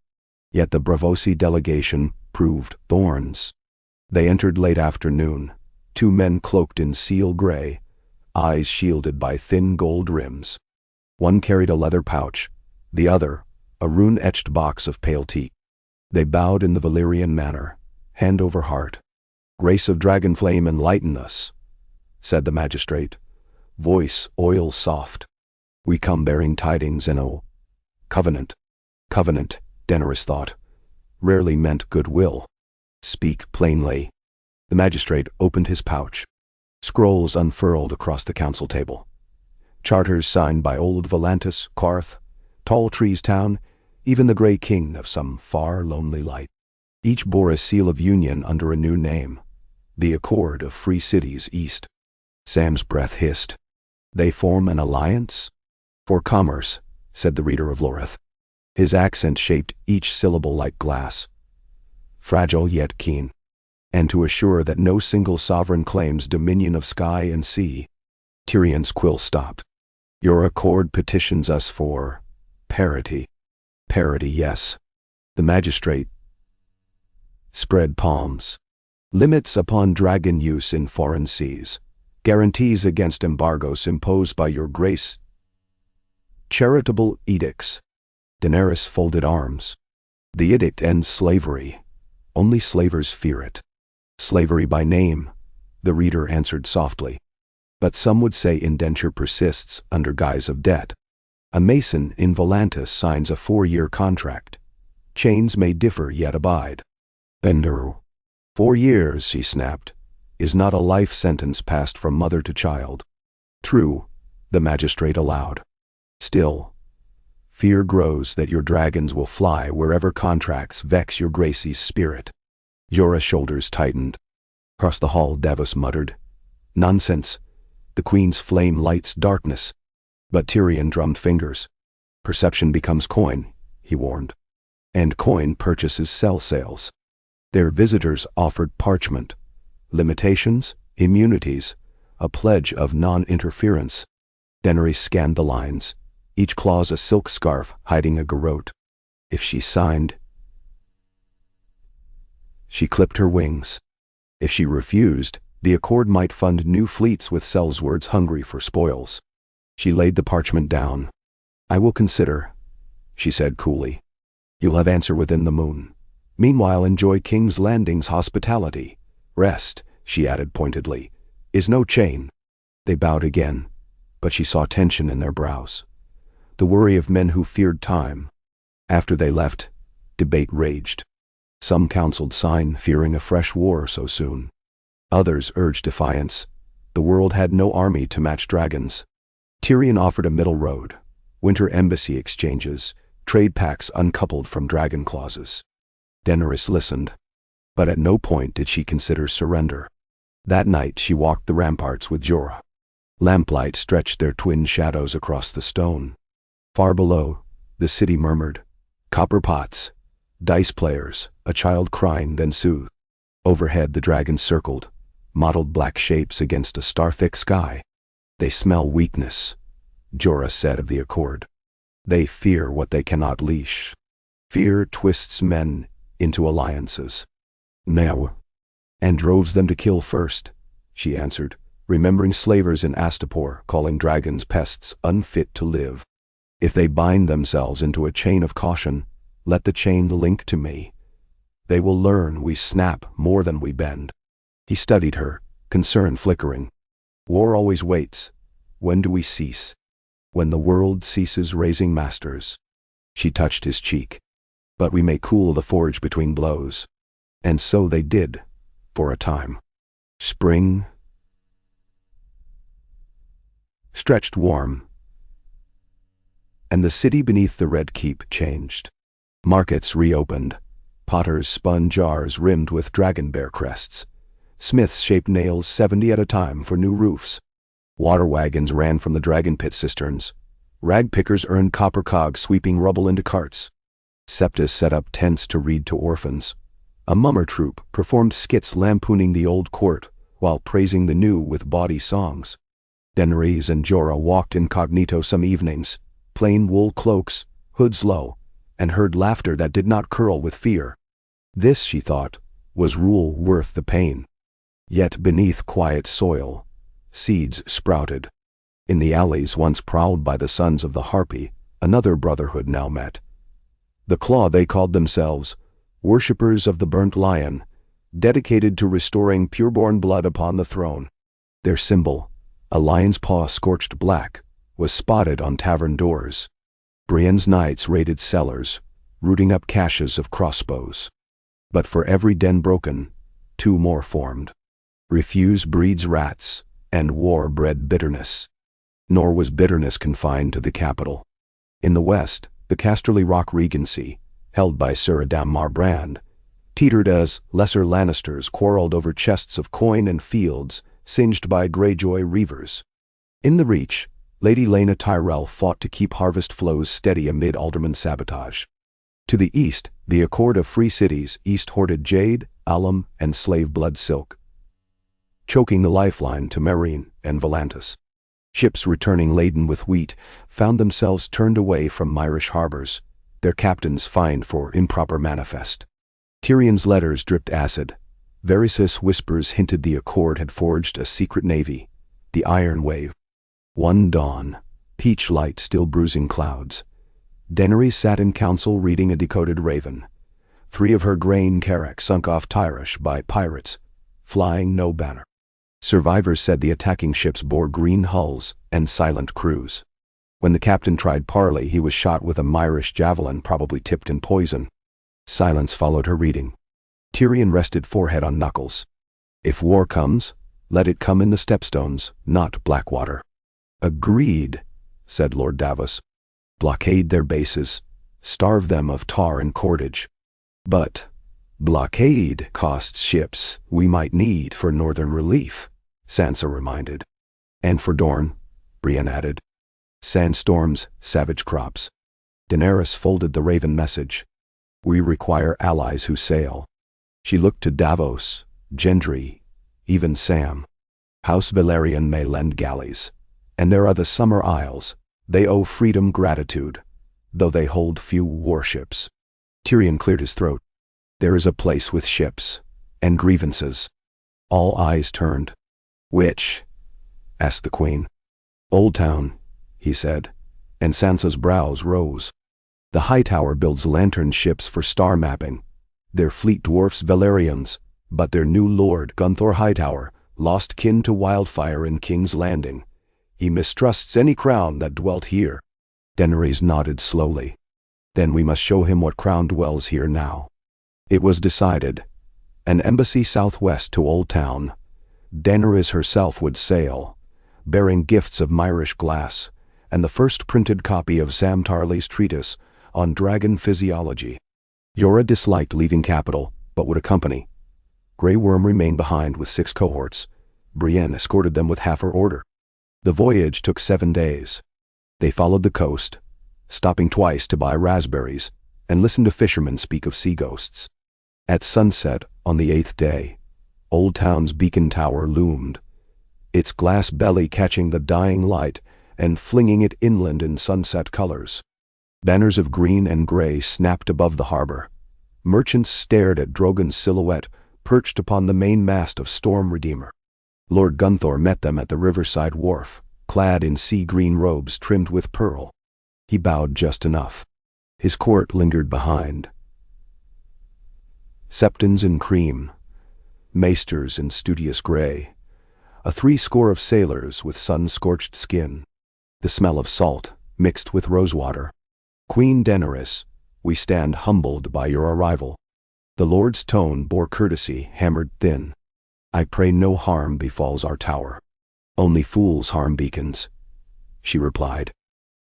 Yet the Braavosi delegation proved thorns. They entered late afternoon, two men cloaked in seal gray, eyes shielded by thin gold rims. One carried a leather pouch, the other, a rune-etched box of pale teak. They bowed in the Valyrian manner, hand over heart. Grace of Dragonflame enlighten us, said the magistrate, voice oil soft. We come bearing tidings and a covenant. Covenant, Daenerys thought, rarely meant goodwill. Speak plainly. The magistrate opened his pouch. Scrolls unfurled across the council table. Charters signed by old Volantis, Qarth, Tall Trees Town, even the Grey King of some far lonely light. Each bore a seal of union under a new name. The Accord of Free Cities East. Sam's breath hissed. They form an alliance? For commerce, said the reader of Loreth. His accent shaped each syllable like glass. Fragile yet keen. And to assure that no single sovereign claims dominion of sky and sea. Tyrion's quill stopped. Your accord petitions us for parity. Parity, yes. The magistrate spread palms. Limits upon dragon use in foreign seas. Guarantees against embargoes imposed by your grace. Charitable edicts. Daenerys folded arms. The edict ends slavery. Only slavers fear it. Slavery by name, the reader answered softly. But some would say indenture persists under guise of debt. A mason in Volantis signs a 4-year contract. Chains may differ yet abide. Benderu. 4 years, she snapped, is not a life sentence passed from mother to child. True, the magistrate allowed. Still, fear grows that your dragons will fly wherever contracts vex your Gracie's spirit. Jorah's shoulders tightened. Across the hall, Davos muttered, "Nonsense. The Queen's flame lights darkness." But Tyrion drummed fingers. "Perception becomes coin," he warned. "And coin purchases cell sales." Their visitors offered parchment. Limitations, immunities, a pledge of non-interference. Daenerys scanned the lines, each clause a silk scarf hiding a garrote. If she signed, she clipped her wings. If she refused, the accord might fund new fleets with sellswords hungry for spoils. She laid the parchment down. "I will consider," she said coolly. "You'll have answer within the moon. Meanwhile, enjoy King's Landing's hospitality. Rest," she added pointedly, "is no chain." They bowed again, but she saw tension in their brows. The worry of men who feared time. After they left, debate raged. Some counseled sign, fearing a fresh war so soon. Others urged defiance. The world had no army to match dragons. Tyrion offered a middle road: winter embassy exchanges, trade pacts uncoupled from dragon clauses. Daenerys listened, but at no point did she consider surrender. That night she walked the ramparts with Jorah. Lamplight stretched their twin shadows across the stone. Far below, the city murmured. Copper pots, dice players, a child crying then soothed. Overhead the dragons circled, mottled black shapes against a star-thick sky. "They smell weakness," Jorah said of the accord. "They fear what they cannot leash. Fear twists men into alliances." "Now," "and droves them to kill first," she answered, remembering slavers in Astapor calling dragons pests unfit to live. "If they bind themselves into a chain of caution, let the chain link to me. They will learn we snap more than we bend." He studied her, concern flickering. "War always waits. When do we cease?" "When the world ceases raising masters." She touched his cheek. "But we may cool the forge between blows." And so they did, for a time. Spring stretched warm, and the city beneath the red keep changed. Markets reopened. Potters spun jars rimmed with dragon bear crests. Smiths shaped nails 70 at a time for new roofs. Water wagons ran from the dragon pit cisterns. Rag pickers earned copper cogs sweeping rubble into carts. Septus set up tents to read to orphans. A mummer troupe performed skits lampooning the old court while praising the new with bawdy songs. Daenerys and Jorah walked incognito some evenings, plain wool cloaks, hoods low, and heard laughter that did not curl with fear. This, she thought, was rule worth the pain. Yet beneath quiet soil, seeds sprouted. In the alleys once prowled by the sons of the Harpy, another brotherhood now met. The Claw they called themselves, worshippers of the burnt lion, dedicated to restoring pureborn blood upon the throne. Their symbol, a lion's paw scorched black, was spotted on tavern doors. Brienne's knights raided cellars, rooting up caches of crossbows. But for every den broken, 2 more formed. Refuse breeds rats, and war bred bitterness. Nor was bitterness confined to the capital. In the west, the Casterly Rock Regency, held by Sir Adam Marbrand, teetered as lesser Lannisters quarreled over chests of coin and fields singed by Greyjoy reavers. In the Reach, Lady Laena Tyrell fought to keep harvest flows steady amid alderman sabotage. To the east, the Accord of Free Cities east hoarded jade, alum, and slave blood silk, choking the lifeline to Meereen and Volantis. Ships returning laden with wheat found themselves turned away from Myrish harbors, their captains fined for improper manifest. Tyrion's letters dripped acid. Varys' whispers hinted the Accord had forged a secret navy, the Iron Wave. One dawn, peach light still bruising clouds. Daenerys sat in council reading a decoded raven. 3 of her grain carracks sunk off Tyrish by pirates, flying no banner. Survivors said the attacking ships bore green hulls and silent crews. When the captain tried parley, he was shot with a Myrish javelin, probably tipped in poison. Silence followed her reading. Tyrion rested forehead on knuckles. If war comes, let it come in the stepstones, not Blackwater. Agreed, said Lord Davos. Blockade their bases, starve them of tar and cordage. But blockade costs ships we might need for northern relief, Sansa reminded. And for Dorne, Brienne added. Sandstorms, savage crops. Daenerys folded the raven message. We require allies who sail. She looked to Davos, Gendry, even Sam. House Valyrian may lend galleys. And there are the Summer Isles. They owe freedom gratitude, though they hold few warships. Tyrion cleared his throat. There is a place with ships, and grievances. All eyes turned. Which? Asked the Queen. Old Town, he said, and Sansa's brows rose. The Hightower builds lantern ships for star mapping. Their fleet dwarfs Valyrians, but their new lord, Gunthor Hightower, lost kin to Wildfire in King's Landing. He mistrusts any crown that dwelt here. Daenerys nodded slowly. Then we must show him what crown dwells here now. It was decided. An embassy southwest to Old Town. Daenerys herself would sail, bearing gifts of Myrish glass, and the first printed copy of Sam Tarly's treatise on dragon physiology. Jorah disliked leaving capital, but would accompany. Grey Worm remained behind with 6 cohorts. Brienne escorted them with half her order. The voyage took 7 days. They followed the coast, stopping twice to buy raspberries, and listened to fishermen speak of sea ghosts. At sunset, on the 8th day, Old Town's beacon tower loomed, its glass belly catching the dying light and flinging it inland in sunset colors. Banners of green and gray snapped above the harbor. Merchants stared at Drogon's silhouette perched upon the main mast of Storm Redeemer. Lord Gunthor met them at the riverside wharf, clad in sea-green robes trimmed with pearl. He bowed just enough. His court lingered behind. Septons in cream, maesters in studious gray, a 30 of sailors with sun-scorched skin, the smell of salt mixed with rosewater. Queen Daenerys, we stand humbled by your arrival. The Lord's tone bore courtesy, hammered thin. I pray no harm befalls our tower. Only fools harm beacons, she replied.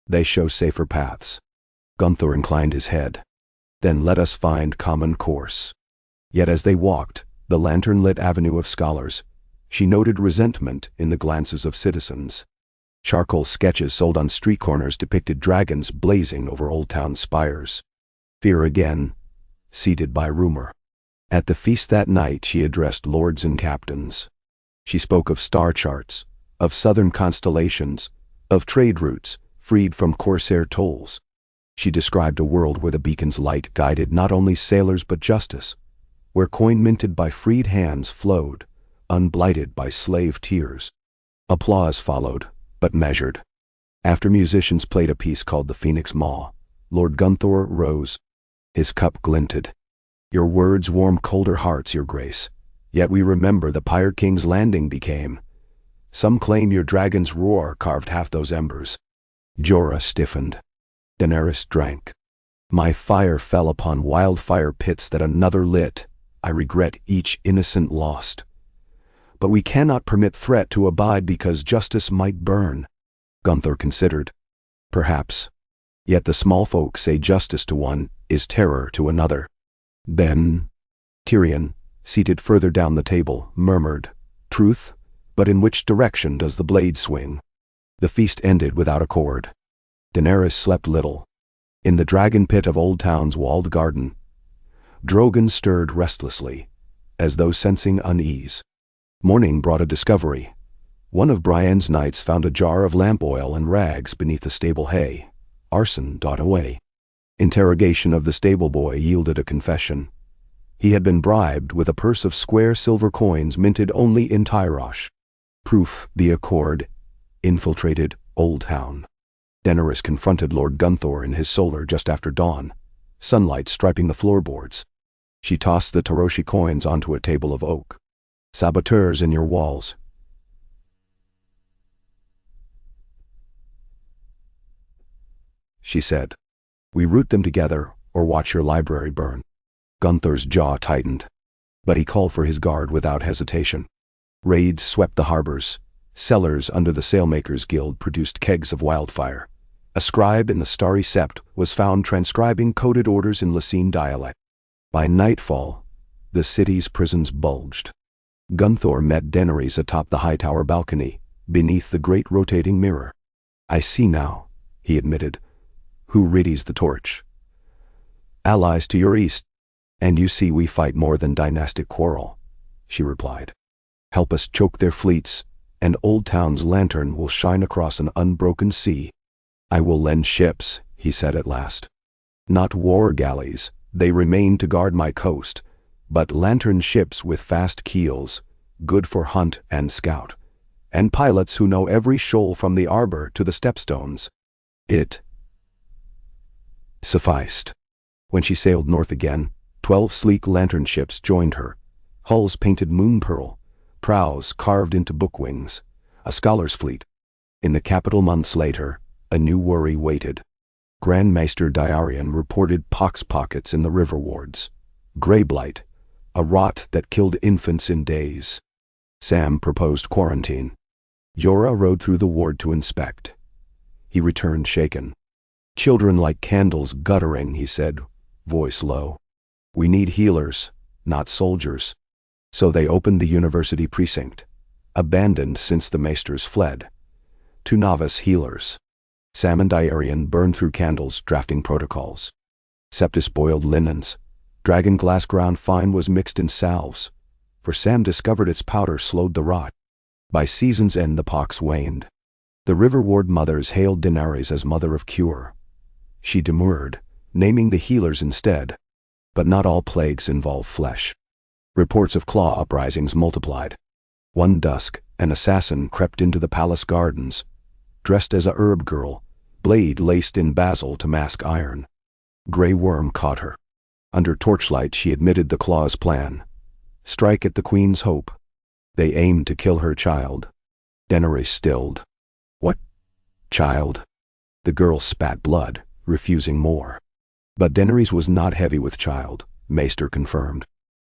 They show safer paths. Gunthor inclined his head. Then let us find common course. Yet as they walked, the lantern-lit avenue of scholars, she noted resentment in the glances of citizens. Charcoal sketches sold on street corners depicted dragons blazing over Old Town spires. Fear again, seated by rumor. At the feast that night she addressed lords and captains. She spoke of star charts, of southern constellations, of trade routes freed from corsair tolls. She described a world where the beacon's light guided not only sailors but justice, where coin minted by freed hands flowed, unblighted by slave tears. Applause followed, but measured. After musicians played a piece called the Phoenix Maw, Lord Gunthor rose. His cup glinted. Your words warm colder hearts, your grace, yet we remember the Pirate King's Landing became. Some claim your dragon's roar carved half those embers. Jorah stiffened. Daenerys drank. My fire fell upon wildfire pits that another lit. I regret each innocent lost. But we cannot permit threat to abide because justice might burn. Gunthor considered. Perhaps. Yet the small folk say justice to one is terror to another. Then, Tyrion, seated further down the table, murmured, Truth, but in which direction does the blade swing? The feast ended without accord. Daenerys slept little. In the dragon pit of Old Town's walled garden, Drogon stirred restlessly, as though sensing unease. Morning brought a discovery. One of Brienne's knights found a jar of lamp oil and rags beneath the stable hay. Arson dot away. Interrogation of the stable boy yielded a confession. He had been bribed with a purse of square silver coins minted only in Tyrosh. Proof the accord infiltrated Old Town. Daenerys confronted Lord Gunthor in his solar just after dawn, sunlight striping the floorboards. She tossed the Taroshi coins onto a table of oak. Saboteurs in your walls. she said. "We root them together, or watch your library burn." Gunther's jaw tightened. But he called for his guard without hesitation. Raids swept the harbors. Cellars under the Sailmakers Guild produced kegs of wildfire. A scribe in the Starry Sept was found transcribing coded orders in Lysine dialect. By nightfall, the city's prisons bulged. Gunther met Daenerys atop the high tower balcony, beneath the great rotating mirror. "I see now," he admitted. "Who readies the torch? Allies to your east. And you see we fight more than dynastic quarrel," she replied. "Help us choke their fleets, and Old Town's lantern will shine across an unbroken sea." "I will lend ships," he said at last. "Not war galleys, they remain to guard my coast, but lantern ships with fast keels, good for hunt and scout, and pilots who know every shoal from the arbor to the stepstones." It sufficed. When she sailed north again, 12 sleek lantern ships joined her, hulls painted moon pearl, prows carved into book wings, a scholar's fleet. In the capital months later, a new worry waited. Grand Maester Diarion reported pox pockets in the river wards, gray blight, a rot that killed infants in days. Sam proposed quarantine. Jorah rode through the ward to inspect. He returned shaken. "Children like candles guttering," he said, voice low. "We need healers, not soldiers." So they opened the university precinct, abandoned since the maesters fled. 2 novice healers. Sam and Diarion burned through candles, drafting protocols. Septus boiled linens. Dragon glass ground fine was mixed in salves, for Sam discovered its powder slowed the rot. By season's end the pox waned. The river ward mothers hailed Daenerys as mother of cure. She demurred, naming the healers instead. But not all plagues involve flesh. Reports of claw uprisings multiplied. One dusk, an assassin crept into the palace gardens, dressed as a herb girl, blade laced in basil to mask iron. Grey Worm caught her. Under torchlight she admitted the claw's plan. Strike at the queen's hope. They aimed to kill her child. Daenerys stilled. "What child?" The girl spat blood, refusing more. But Daenerys was not heavy with child, Maester confirmed.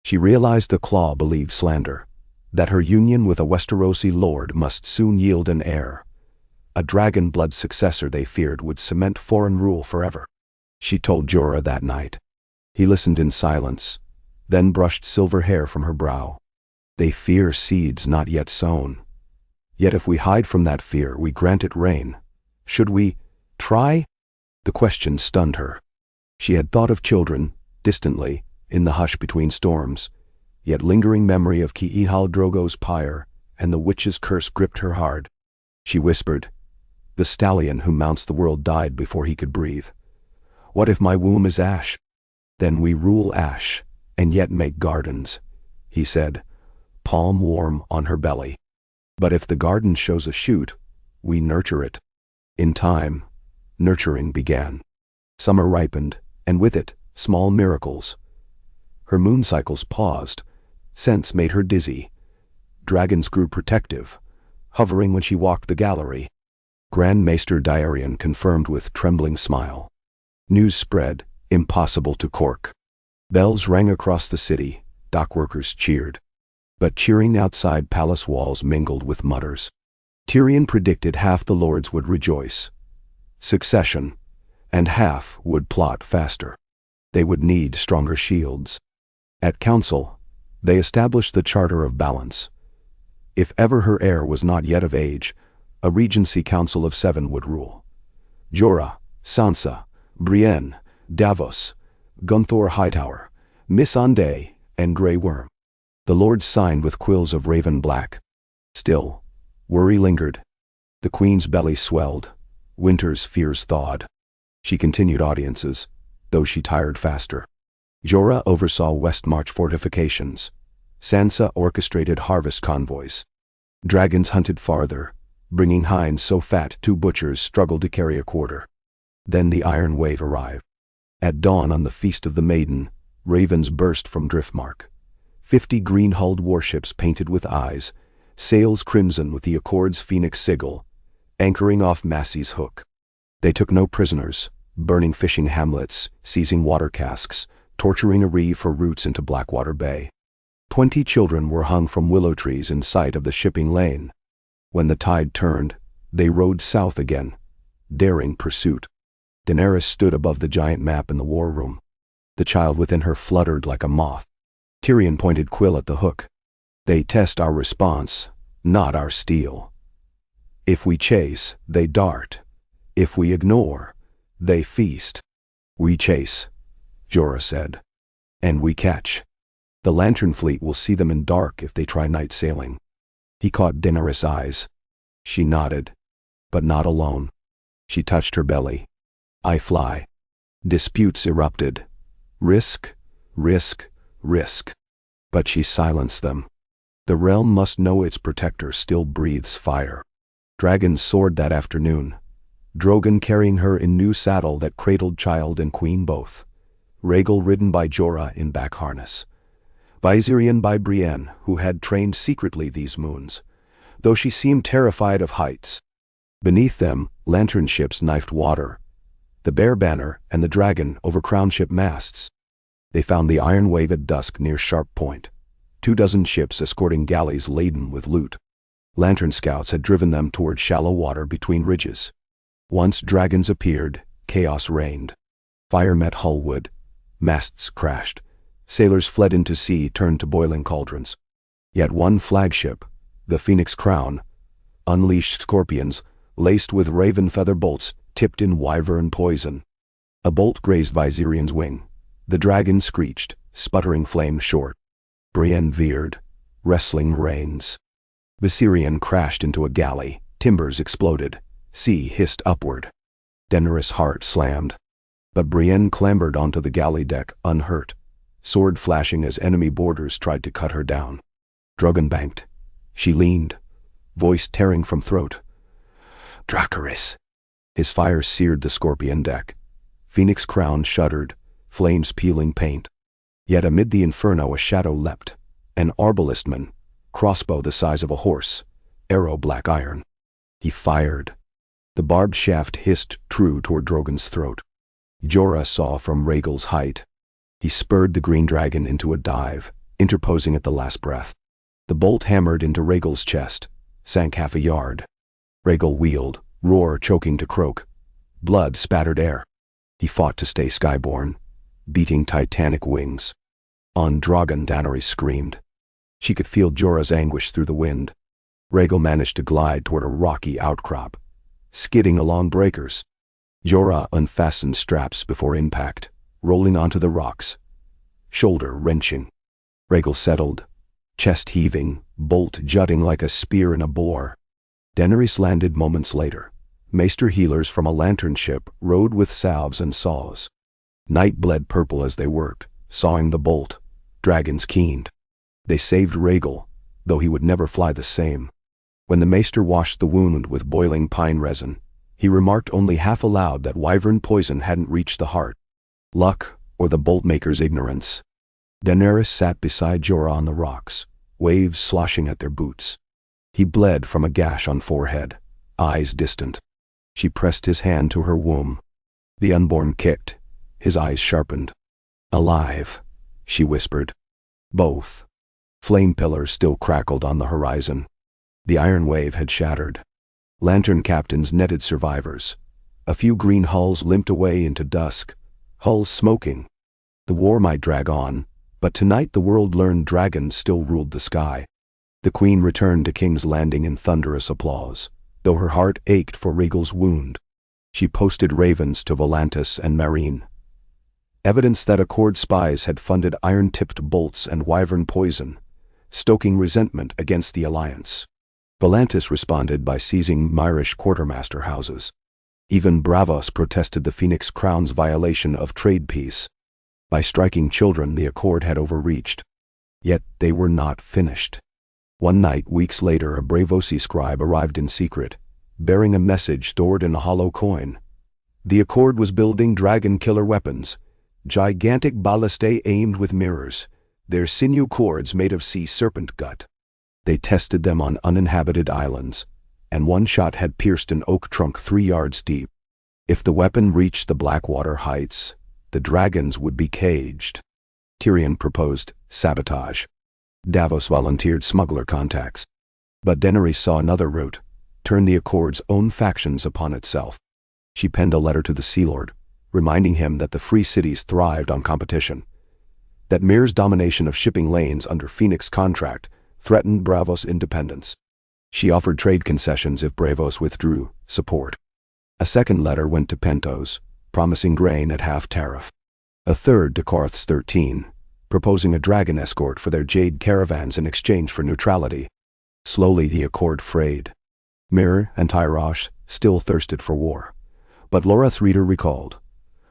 She realized the claw believed slander, that her union with a Westerosi lord must soon yield an heir. A dragon blood successor they feared would cement foreign rule forever. She told Jorah that night. He listened in silence, then brushed silver hair from her brow. "They fear seeds not yet sown. Yet if we hide from that fear, we grant it rain. Should we try?" The question stunned her. She had thought of children, distantly, in the hush between storms, yet lingering memory of Khal Drogo's pyre and the witch's curse gripped her hard. She whispered, "The stallion who mounts the world died before he could breathe. What if my womb is ash? Then we rule ash, and yet make gardens," he said, palm warm on her belly. "But if the garden shows a shoot, we nurture it." In time, nurturing began. Summer ripened, and with it, small miracles. Her moon cycles paused. Scents made her dizzy. Dragons grew protective, hovering when she walked the gallery. Grand Maester Diarion confirmed with trembling smile. News spread, impossible to cork. Bells rang across the city, dockworkers cheered. But cheering outside palace walls mingled with mutters. Tyrion predicted half the lords would rejoice. Succession, and half would plot faster. They would need stronger shields. At council, they established the Charter of Balance. If ever her heir was not yet of age, a regency council of 7 would rule. Jorah, Sansa, Brienne, Davos, Gunther Hightower, Missandei, and Grey Worm. The lords signed with quills of raven black. Still, worry lingered. The queen's belly swelled. Winter's fears thawed. She continued audiences, though she tired faster. Jorah oversaw Westmarch fortifications. Sansa orchestrated harvest convoys. Dragons hunted farther, bringing hinds so fat 2 butchers struggled to carry a quarter. Then the Iron Wave arrived. At dawn on the Feast of the Maiden, ravens burst from Driftmark. 50 green-hulled warships painted with eyes, sails crimson with the Accord's phoenix sigil, anchoring off Massey's Hook. They took no prisoners, burning fishing hamlets, seizing water casks, torturing a reef for routes into Blackwater Bay. 20 children were hung from willow trees in sight of the shipping lane. When the tide turned, they rowed south again, daring pursuit. Daenerys stood above the giant map in the war room. The child within her fluttered like a moth. Tyrion pointed quill at the hook. They test our response, not our steel. If we chase, they dart. If we ignore, they feast. We chase, Jorah said. And we catch. The lantern fleet will see them in dark if they try night sailing. He caught Daenerys' eyes. She nodded. But not alone. She touched her belly. I fly. Disputes erupted. Risk, risk, risk. But she silenced them. The realm must know its protector still breathes fire. Dragons soared that afternoon. Drogon carrying her in new saddle that cradled child and queen both. Rhaegal ridden by Jorah in back harness. Viserion by Brienne, who had trained secretly these moons, though she seemed terrified of heights. Beneath them, lantern ships knifed water, the Bear Banner and the Dragon over crown-ship masts. They found the Iron Wave at dusk near Sharp Point, 24 ships escorting galleys laden with loot. Lantern scouts had driven them toward shallow water between ridges. Once dragons appeared, chaos reigned. Fire met hullwood, masts crashed. Sailors fled into sea, turned to boiling cauldrons. Yet one flagship, the Phoenix Crown, unleashed scorpions, laced with raven feather bolts, tipped in wyvern poison. A bolt grazed Viserion's wing. The dragon screeched, sputtering flame short. Brienne veered, wrestling reins. Viserion crashed into a galley, timbers exploded, sea hissed upward. Daenerys' heart slammed. But Brienne clambered onto the galley deck, unhurt, sword flashing as enemy boarders tried to cut her down. Drogon banked. She leaned, voice tearing from throat. Dracarys. His fire seared the scorpion deck. Phoenix Crown shuddered, flames peeling paint. Yet amid the inferno a shadow leapt. An arbalistman, crossbow the size of a horse, arrow black iron. He fired. The barbed shaft hissed true toward Drogon's throat. Jorah saw from Rhaegal's height. He spurred the green dragon into a dive, interposing at the last breath. The bolt hammered into Rhaegal's chest, sank half a yard. Rhaegal wheeled, roar choking to croak. Blood spattered air. He fought to stay skyborne, beating titanic wings. On Drogon, Daenerys screamed. She could feel Jorah's anguish through the wind. Rhaegal managed to glide toward a rocky outcrop, skidding along breakers. Jorah unfastened straps before impact, rolling onto the rocks, shoulder wrenching. Rhaegal settled, chest heaving, bolt jutting like a spear in a bore. Daenerys landed moments later. Maester healers from a lantern ship rode with salves and saws. Night bled purple as they worked, sawing the bolt. Dragons keened. They saved Rhaegal, though he would never fly the same. When the maester washed the wound with boiling pine resin, he remarked only half aloud that wyvern poison hadn't reached the heart. Luck, or the bolt-maker's ignorance. Daenerys sat beside Jorah on the rocks, waves sloshing at their boots. He bled from a gash on forehead, eyes distant. She pressed his hand to her womb. The unborn kicked, his eyes sharpened. Alive, she whispered. Both. Flame pillars still crackled on the horizon. The iron wave had shattered. Lantern captains netted survivors. A few green hulls limped away into dusk, hulls smoking. The war might drag on, but tonight the world learned dragons still ruled the sky. The queen returned to King's Landing in thunderous applause, though her heart ached for Rhaegal's wound. She posted ravens to Volantis and Meereen. Evidence that Accord spies had funded iron-tipped bolts and wyvern poison, stoking resentment against the alliance. Volantis responded by seizing Myrish quartermaster houses. Even Bravos protested the Phoenix Crown's violation of trade peace. By striking children, the Accord had overreached. Yet they were not finished. One night, weeks later, a Braavosi scribe arrived in secret, bearing a message stored in a hollow coin. The Accord was building dragon killer weapons, gigantic ballistae aimed with mirrors, their sinew cords made of sea serpent gut. They tested them on uninhabited islands, and one shot had pierced an oak trunk 3 yards deep. If the weapon reached the Blackwater Heights, the dragons would be caged. Tyrion proposed sabotage. Davos volunteered smuggler contacts. But Daenerys saw another route, turn the Accord's own factions upon itself. She penned a letter to the Sea Lord, reminding him that the free cities thrived on competition, that Myr's domination of shipping lanes under Phoenix contract threatened Braavos' independence. She offered trade concessions if Braavos withdrew support. A second letter went to Pentos, promising grain at half tariff. A third to Qarth's 13, proposing a dragon escort for their jade caravans in exchange for neutrality. Slowly the Accord frayed. Myr and Tyrosh still thirsted for war. But Lorath's reader recalled.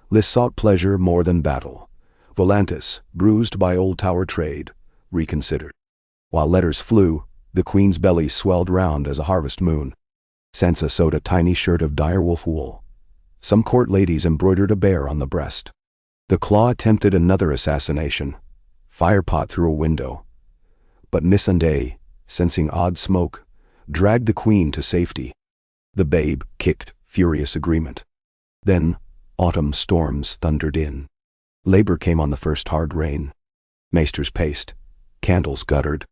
Lys sought pleasure more than battle. Volantis, bruised by old tower trade, reconsidered. While letters flew, the queen's belly swelled round as a harvest moon. Sansa sewed a tiny shirt of direwolf wool. Some court ladies embroidered a bear on the breast. The Claw attempted another assassination, firepot through a window. But Missandei, sensing odd smoke, dragged the queen to safety. The babe kicked furious agreement. Then, autumn storms thundered in. Labor came on the first hard rain. Maesters paced, candles guttered.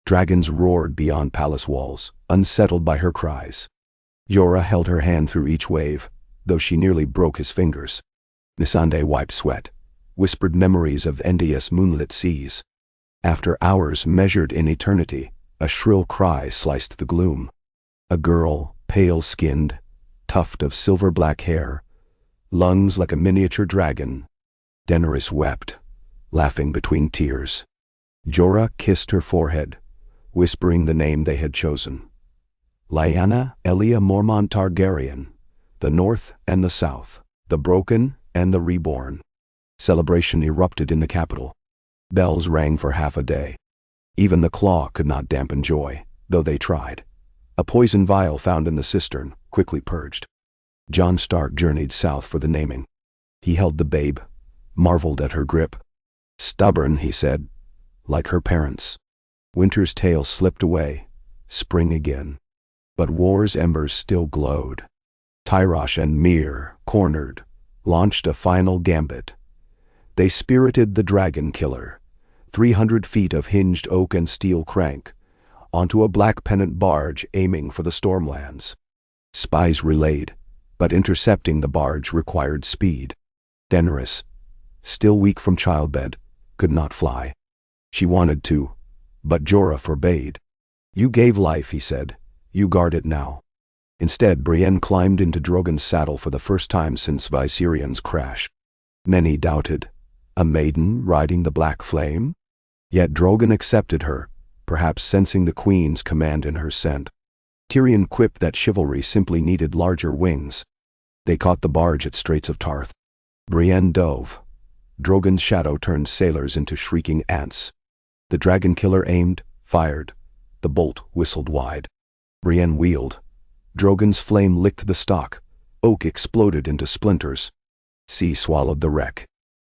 Dragons roared beyond palace walls, unsettled by her cries. Jorah held her hand through each wave, though she nearly broke his fingers. Missandei wiped sweat, whispered memories of envious moonlit seas. After hours measured in eternity, a shrill cry sliced the gloom. A girl, pale-skinned, tuft of silver-black hair, lungs like a miniature dragon. Daenerys wept, laughing between tears. Jorah kissed her forehead, whispering the name they had chosen. Lyanna Elia Mormont Targaryen, the North and the South, the broken and the reborn. Celebration erupted in the capital. Bells rang for half a day. Even the Claw could not dampen joy, though they tried. A poison vial found in the cistern, quickly purged. Jon Stark journeyed south for the naming. He held the babe, marveled at her grip. Stubborn, he said, like her parents. Winter's tale slipped away, spring again. But war's embers still glowed. Tyrosh and Myr, cornered, launched a final gambit. They spirited the dragon killer, 300 feet of hinged oak and steel crank, onto a black pennant barge aiming for the Stormlands. Spies relayed, but intercepting the barge required speed. Daenerys, still weak from childbed, could not fly. She wanted to, but Jorah forbade. You gave life, he said. You guard it now. Instead, Brienne climbed into Drogon's saddle for the first time since Viserion's crash. Many doubted. A maiden riding the black flame? Yet Drogon accepted her, perhaps sensing the queen's command in her scent. Tyrion quipped that chivalry simply needed larger wings. They caught the barge at Straits of Tarth. Brienne dove. Drogon's shadow turned sailors into shrieking ants. The dragon killer aimed, fired. The bolt whistled wide. Brienne wheeled. Drogon's flame licked the stock. Oak exploded into splinters. Sea swallowed the wreck.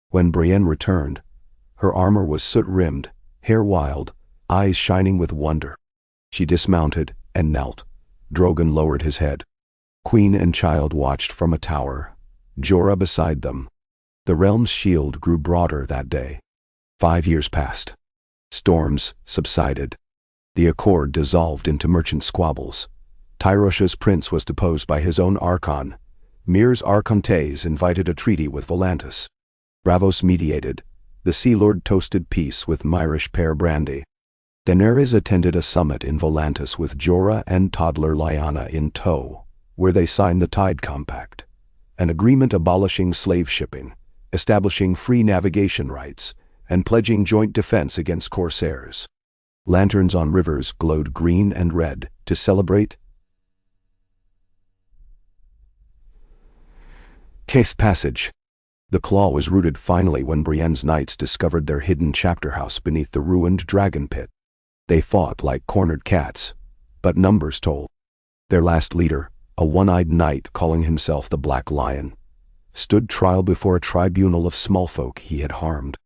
When Brienne returned, her armor was soot-rimmed, hair wild, eyes shining with wonder. She dismounted and knelt. Drogon lowered his head. Queen and child watched from a tower, Jorah beside them. The realm's shield grew broader that day. 5 years passed. Storms subsided. The Accord dissolved into merchant squabbles. Tyrosh's prince was deposed by his own Archon. Myr's Archontes invited a treaty with Volantis. Braavos mediated. The Sea Lord toasted peace with Myrish pear brandy. Daenerys attended a summit in Volantis with Jorah and toddler Lyanna in tow, where they signed the Tide Compact, an agreement abolishing slave shipping, establishing free navigation rights, and pledging joint defense against corsairs. Lanterns on rivers glowed green and red to celebrate. Taith Passage. The Claw was rooted finally when Brienne's knights discovered their hidden chapter house beneath the ruined dragon pit. They fought like cornered cats, but numbers told. Their last leader, a one-eyed knight calling himself the Black Lion, stood trial before a tribunal of small folk he had harmed.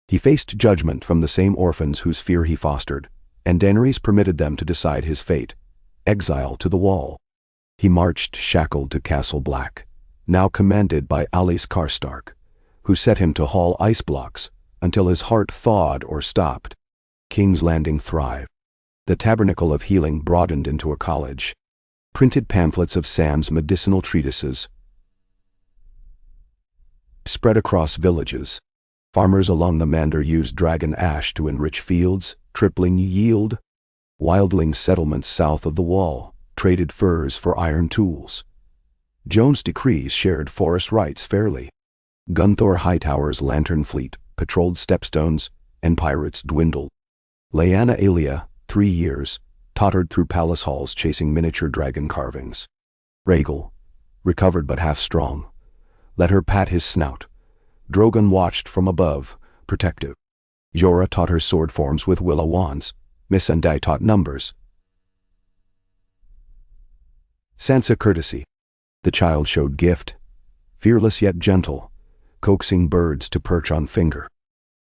He faced judgment from the same orphans whose fear he fostered, and Daenerys permitted them to decide his fate, exile to the Wall. He marched shackled to Castle Black, now commanded by Alys Karstark, who set him to haul ice blocks until his heart thawed or stopped. King's Landing thrived. The Tabernacle of Healing broadened into a college. Printed pamphlets of Sam's medicinal treatises spread across villages. Farmers along the Mander used dragon ash to enrich fields, tripling yield. Wildling settlements south of the Wall traded furs for iron tools. Joan's decrees shared forest rights fairly. Gunthor Hightower's lantern fleet patrolled stepstones, and pirates dwindled. Lyanna Aelia, 3 years, tottered through palace halls chasing miniature dragon carvings. Rhaegal, recovered but half strong, let her pat his snout. Drogon watched from above, protective. Jorah taught her sword forms with willow wands. Missandei taught numbers. Sansa courtesy. The child showed gift, fearless yet gentle, coaxing birds to perch on finger.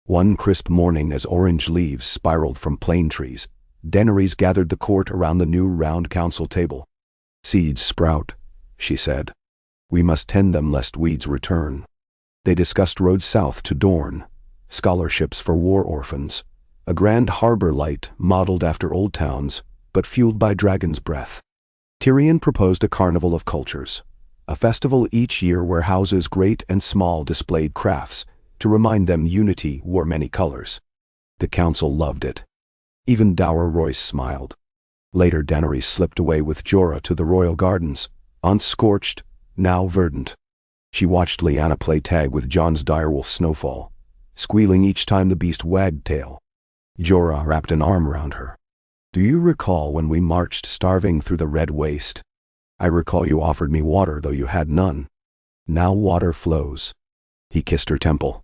One crisp morning, as orange leaves spiraled from plane trees, Daenerys gathered the court around the new round council table. "Seeds sprout," she said. "We must tend them lest weeds return." They discussed roads south to Dorne, scholarships for war orphans, a grand harbor light modeled after old towns, but fueled by dragon's breath. Tyrion proposed a carnival of cultures, a festival each year where houses great and small displayed crafts to remind them unity wore many colors. The council loved it. Even dour Royce smiled. Later, Daenerys slipped away with Jorah to the royal gardens, once scorched, now verdant. She watched Lyanna play tag with Jon's direwolf Snowfall, squealing each time the beast wagged tail. Jorah wrapped an arm around her. "Do you recall when we marched starving through the Red Waste? I recall you offered me water though you had none. Now water flows." He kissed her temple.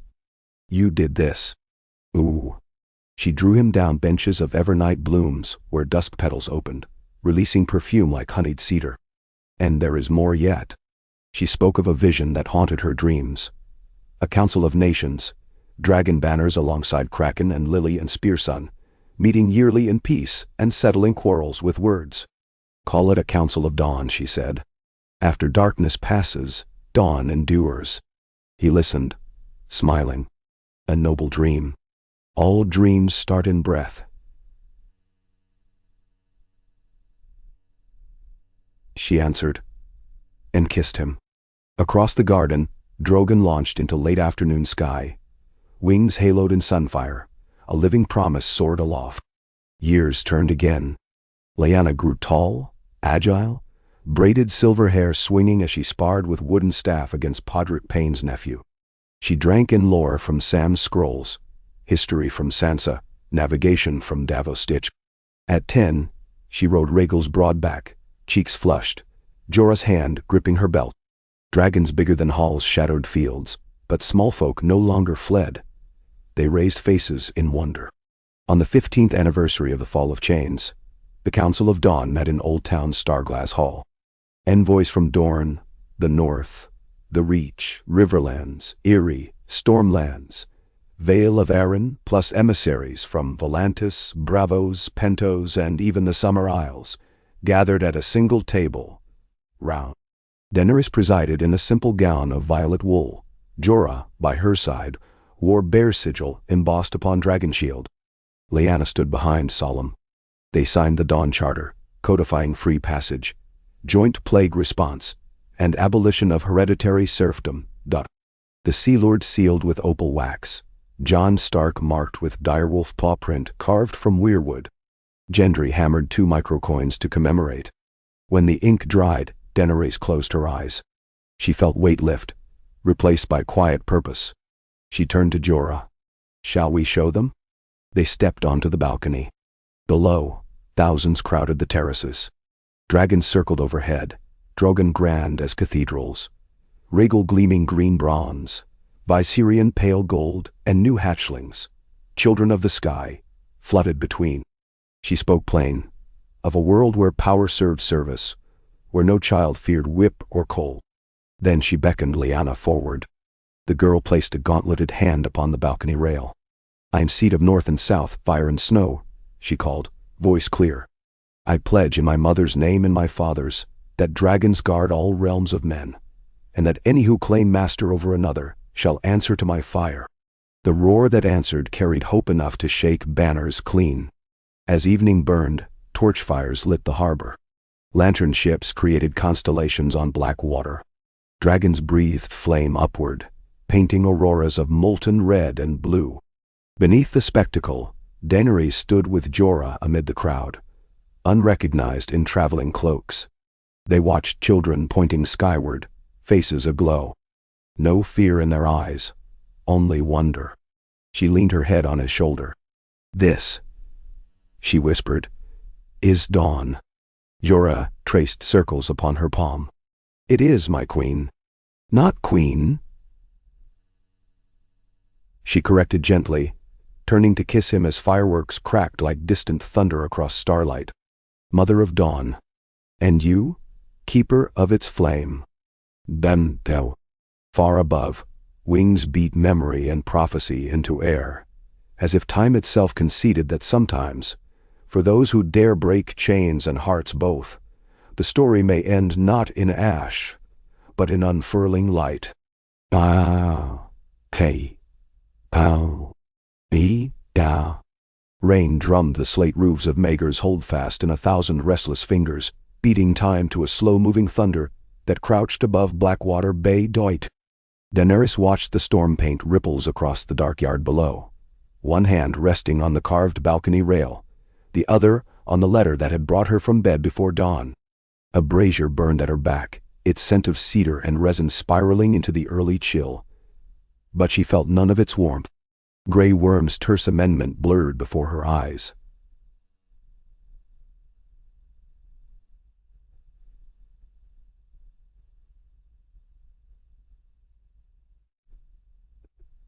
"You did this." Ooh. She drew him down benches of evernight blooms where dusk petals opened, releasing perfume like honeyed cedar. "And there is more yet." She spoke of a vision that haunted her dreams. A council of nations, dragon banners alongside Kraken and Lily and Spearsun, meeting yearly in peace and settling quarrels with words. "Call it a council of dawn," she said. "After darkness passes, dawn endures." He listened, smiling. "A noble dream. All dreams start in breath." She answered, and kissed him. Across the garden, Drogon launched into late afternoon sky. Wings haloed in sunfire, a living promise soared aloft. Years turned again. Lyanna grew tall, agile, braided silver hair swinging as she sparred with wooden staff against Podrick Payne's nephew. She drank in lore from Sam's scrolls, history from Sansa, navigation from Davos Stitch. At 10, she rode Rhaegal's broad back, cheeks flushed, Jorah's hand gripping her belt. Dragons bigger than halls shadowed fields, but small folk no longer fled. They raised faces in wonder. On the 15th anniversary of the fall of Chains, the Council of Dawn met in Old Town's Starglass Hall. Envoys from Dorne, the North, the Reach, Riverlands, Eyrie, Stormlands, Vale of Arryn, plus emissaries from Volantis, Bravos, Pentos, and even the Summer Isles, gathered at a single table, round. Daenerys presided in a simple gown of violet wool. Jorah, by her side, wore bear sigil embossed upon dragon shield. Lyanna stood behind, solemn. They signed the Dawn Charter, codifying free passage, joint plague response, and abolition of hereditary serfdom. The Sea Lord sealed with opal wax. Jon Stark marked with direwolf paw print carved from weirwood. Gendry hammered 2 microcoins to commemorate. When the ink dried, Daenerys closed her eyes. She felt weight lift, replaced by quiet purpose. She turned to Jorah. "Shall we show them?" They stepped onto the balcony. Below, thousands crowded the terraces. Dragons circled overhead, Drogon grand as cathedrals. Rhaegal gleaming green bronze, Viserion pale gold, and new hatchlings, children of the sky, flooded between. She spoke plain, of a world where power served service, where no child feared whip or cold. Then she beckoned Lyanna forward. The girl placed a gauntleted hand upon the balcony rail. "I am seed of north and south, fire and snow," she called, voice clear. "I pledge in my mother's name and my father's that dragons guard all realms of men, and that any who claim master over another shall answer to my fire." The roar that answered carried hope enough to shake banners clean. As evening burned, torch fires lit the harbor. Lantern ships created constellations on black water. Dragons breathed flame upward, painting auroras of molten red and blue. Beneath the spectacle, Daenerys stood with Jorah amid the crowd, unrecognized in traveling cloaks. They watched children pointing skyward, faces aglow. No fear in their eyes, only wonder. She leaned her head on his shoulder. "This," she whispered, "is dawn." Jorah traced circles upon her palm. "It is, my queen." "Not queen," she corrected gently, turning to kiss him as fireworks cracked like distant thunder across starlight. "Mother of dawn. And you, keeper of its flame." Bemtel. Far above, wings beat memory and prophecy into air, as if time itself conceded that sometimes, for those who dare break chains and hearts both, the story may end not in ash, but in unfurling light. Ah, K. Pow. E. Da. Rain drummed the slate roofs of Maegor's holdfast in 1,000 restless fingers, beating time to a slow-moving thunder that crouched above Blackwater Bay Doit. Daenerys watched the storm paint ripples across the dark yard below, one hand resting on the carved balcony rail, the other on the letter that had brought her from bed before dawn. A brazier burned at her back, its scent of cedar and resin spiraling into the early chill. But she felt none of its warmth. Grey Worm's terse amendment blurred before her eyes.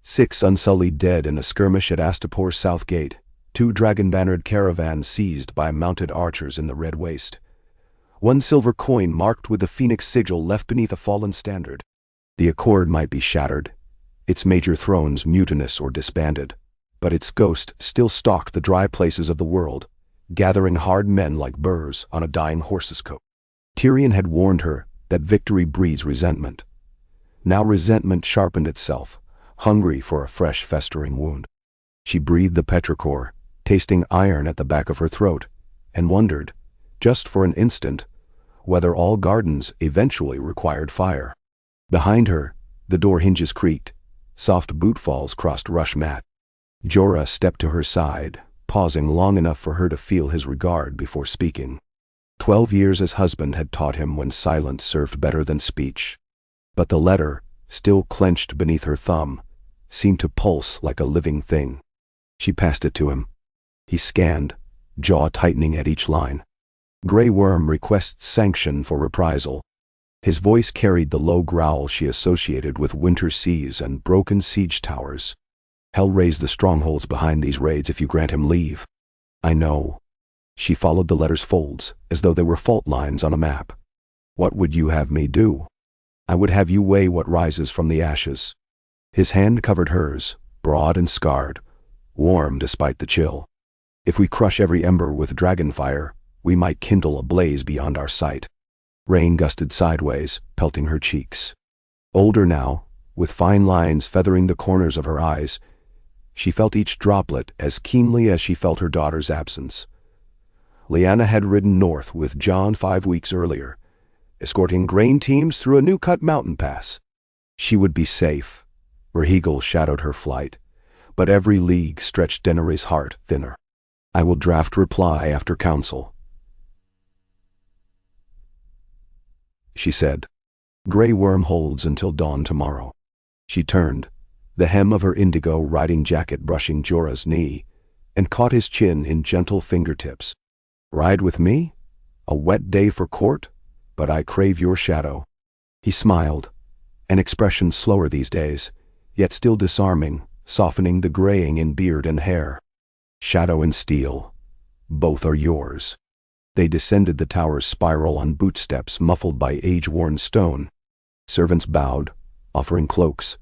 Six unsullied dead in a skirmish at Astapor's south gate, 2 dragon-bannered caravans seized by mounted archers in the Red Waste. 1 silver coin marked with the phoenix sigil left beneath a fallen standard. The accord might be shattered, its major thrones mutinous or disbanded, but its ghost still stalked the dry places of the world, gathering hard men like burrs on a dying horse's coat. Tyrion had warned her that victory breeds resentment. Now resentment sharpened itself, hungry for a fresh festering wound. She breathed the petrichor, tasting iron at the back of her throat, and wondered, just for an instant, whether all gardens eventually required fire. Behind her, the door hinges creaked, soft bootfalls crossed rush mat. Jorah stepped to her side, pausing long enough for her to feel his regard before speaking. 12 years as husband had taught him when silence served better than speech. But the letter, still clenched beneath her thumb, seemed to pulse like a living thing. She passed it to him. He scanned, jaw tightening at each line. Grey Worm requests sanction for reprisal. His voice carried the low growl she associated with winter seas and broken siege towers. "Hell raise the strongholds behind these raids if you grant him leave." "I know." She followed the letter's folds, as though they were fault lines on a map. "What would you have me do?" "I would have you weigh what rises from the ashes." His hand covered hers, broad and scarred, warm despite the chill. "If we crush every ember with dragonfire, we might kindle a blaze beyond our sight." Rain gusted sideways, pelting her cheeks. Older now, with fine lines feathering the corners of her eyes, she felt each droplet as keenly as she felt her daughter's absence. Lyanna had ridden north with Jon 5 weeks earlier, escorting grain teams through a new-cut mountain pass. She would be safe. Rahegel shadowed her flight, but every league stretched Daenerys' heart thinner. "I will draft reply after council," she said. "Grey Worm holds until dawn tomorrow." She turned, the hem of her indigo riding jacket brushing Jorah's knee, and caught his chin in gentle fingertips. "Ride with me? A wet day for court, but I crave your shadow." He smiled, an expression slower these days, yet still disarming, softening the graying in beard and hair. "Shadow and steel, both are yours." They descended the tower's spiral on bootsteps muffled by age-worn stone. Servants bowed, offering cloaks.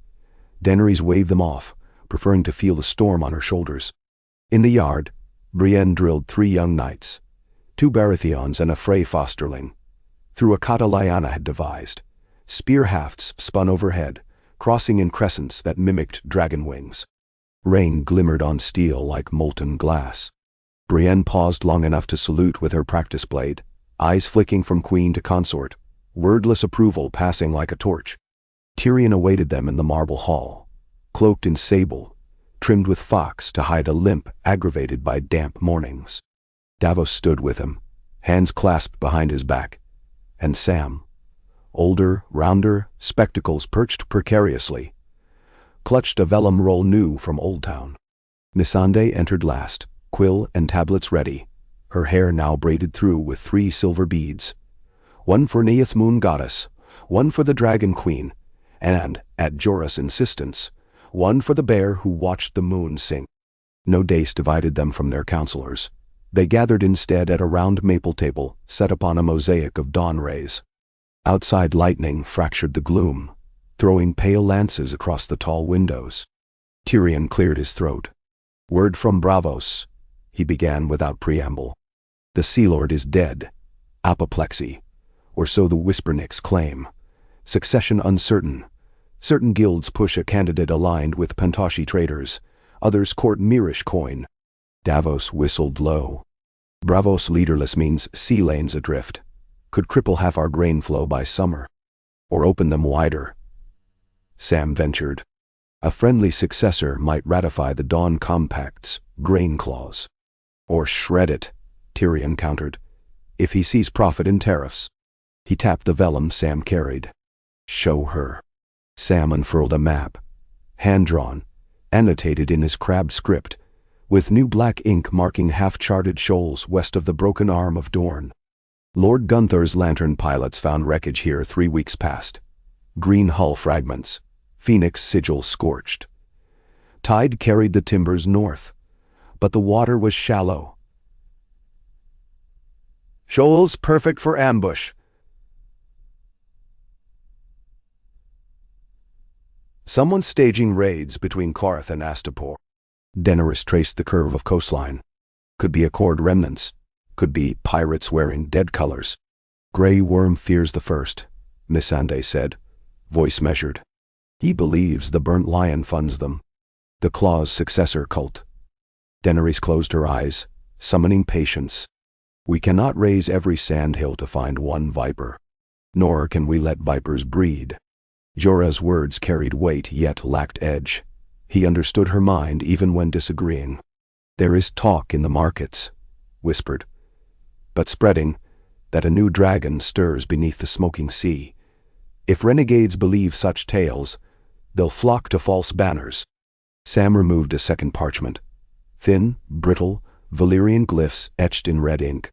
Daenerys waved them off, preferring to feel the storm on her shoulders. In the yard, Brienne drilled 3 young knights, 2 Baratheons and a Frey fosterling, through a kata Lyanna had devised, Spear hafts spun overhead, crossing in crescents that mimicked dragon wings. Rain glimmered on steel like molten glass. Brienne paused long enough to salute with her practice blade, eyes flicking from queen to consort, wordless approval passing like a torch. Tyrion awaited them in the marble hall, cloaked in sable, trimmed with fox to hide a limp aggravated by damp mornings. Davos stood with him, hands clasped behind his back, and Sam, older, rounder, spectacles perched precariously, clutched a vellum roll new from Old Town. Missandei entered last, quill and tablets ready, her hair now braided through with 3 silver beads, one for Neith's moon goddess, one for the dragon queen, and, at Jorah's insistence, one for the bear who watched the moon sink. No dace divided them from their counselors. They gathered instead at a round maple table set upon a mosaic of dawn rays. Outside lightning fractured the gloom, throwing pale lances across the tall windows. Tyrion cleared his throat. "Word from Braavos," he began without preamble. "The Sea Lord is dead. Apoplexy, or so the Whispernicks claim. Succession uncertain. Certain guilds push a candidate aligned with Pantoshi traders. Others court Mirish coin." Davos whistled low. "Braavos leaderless means sea lanes adrift. Could cripple half our grain flow by summer. Or open them wider." Sam ventured. "A friendly successor might ratify the Dawn Compact's grain clause." "Or shred it," Tyrion countered, "if he sees profit in tariffs." He tapped the vellum Sam carried. "Show her." Sam unfurled a map, hand-drawn, annotated in his crabbed script, with new black ink marking half-charted shoals west of the broken arm of Dorne. Lord Gunther's lantern pilots found wreckage here 3 weeks past. Green hull fragments, Phoenix sigil scorched. Tide carried the timbers north, but the water was shallow. "Shoals perfect for ambush." "Someone staging raids between Qarth and Astapor." Daenerys traced the curve of coastline. "Could be Accord remnants. Could be pirates wearing dead colors." "Grey Worm fears the first," Missandei said, voice measured. "He believes the Burnt Lion funds them. The Claw's successor cult." Daenerys closed her eyes, summoning patience. "We cannot raise every sandhill to find one viper. Nor can we let vipers breed." Jorah's words carried weight yet lacked edge. He understood her mind even when disagreeing. "There is talk in the markets," whispered, "but spreading, that a new dragon stirs beneath the smoking sea. If renegades believe such tales, they'll flock to false banners." Sam removed a second parchment. Thin, brittle, Valyrian glyphs etched in red ink.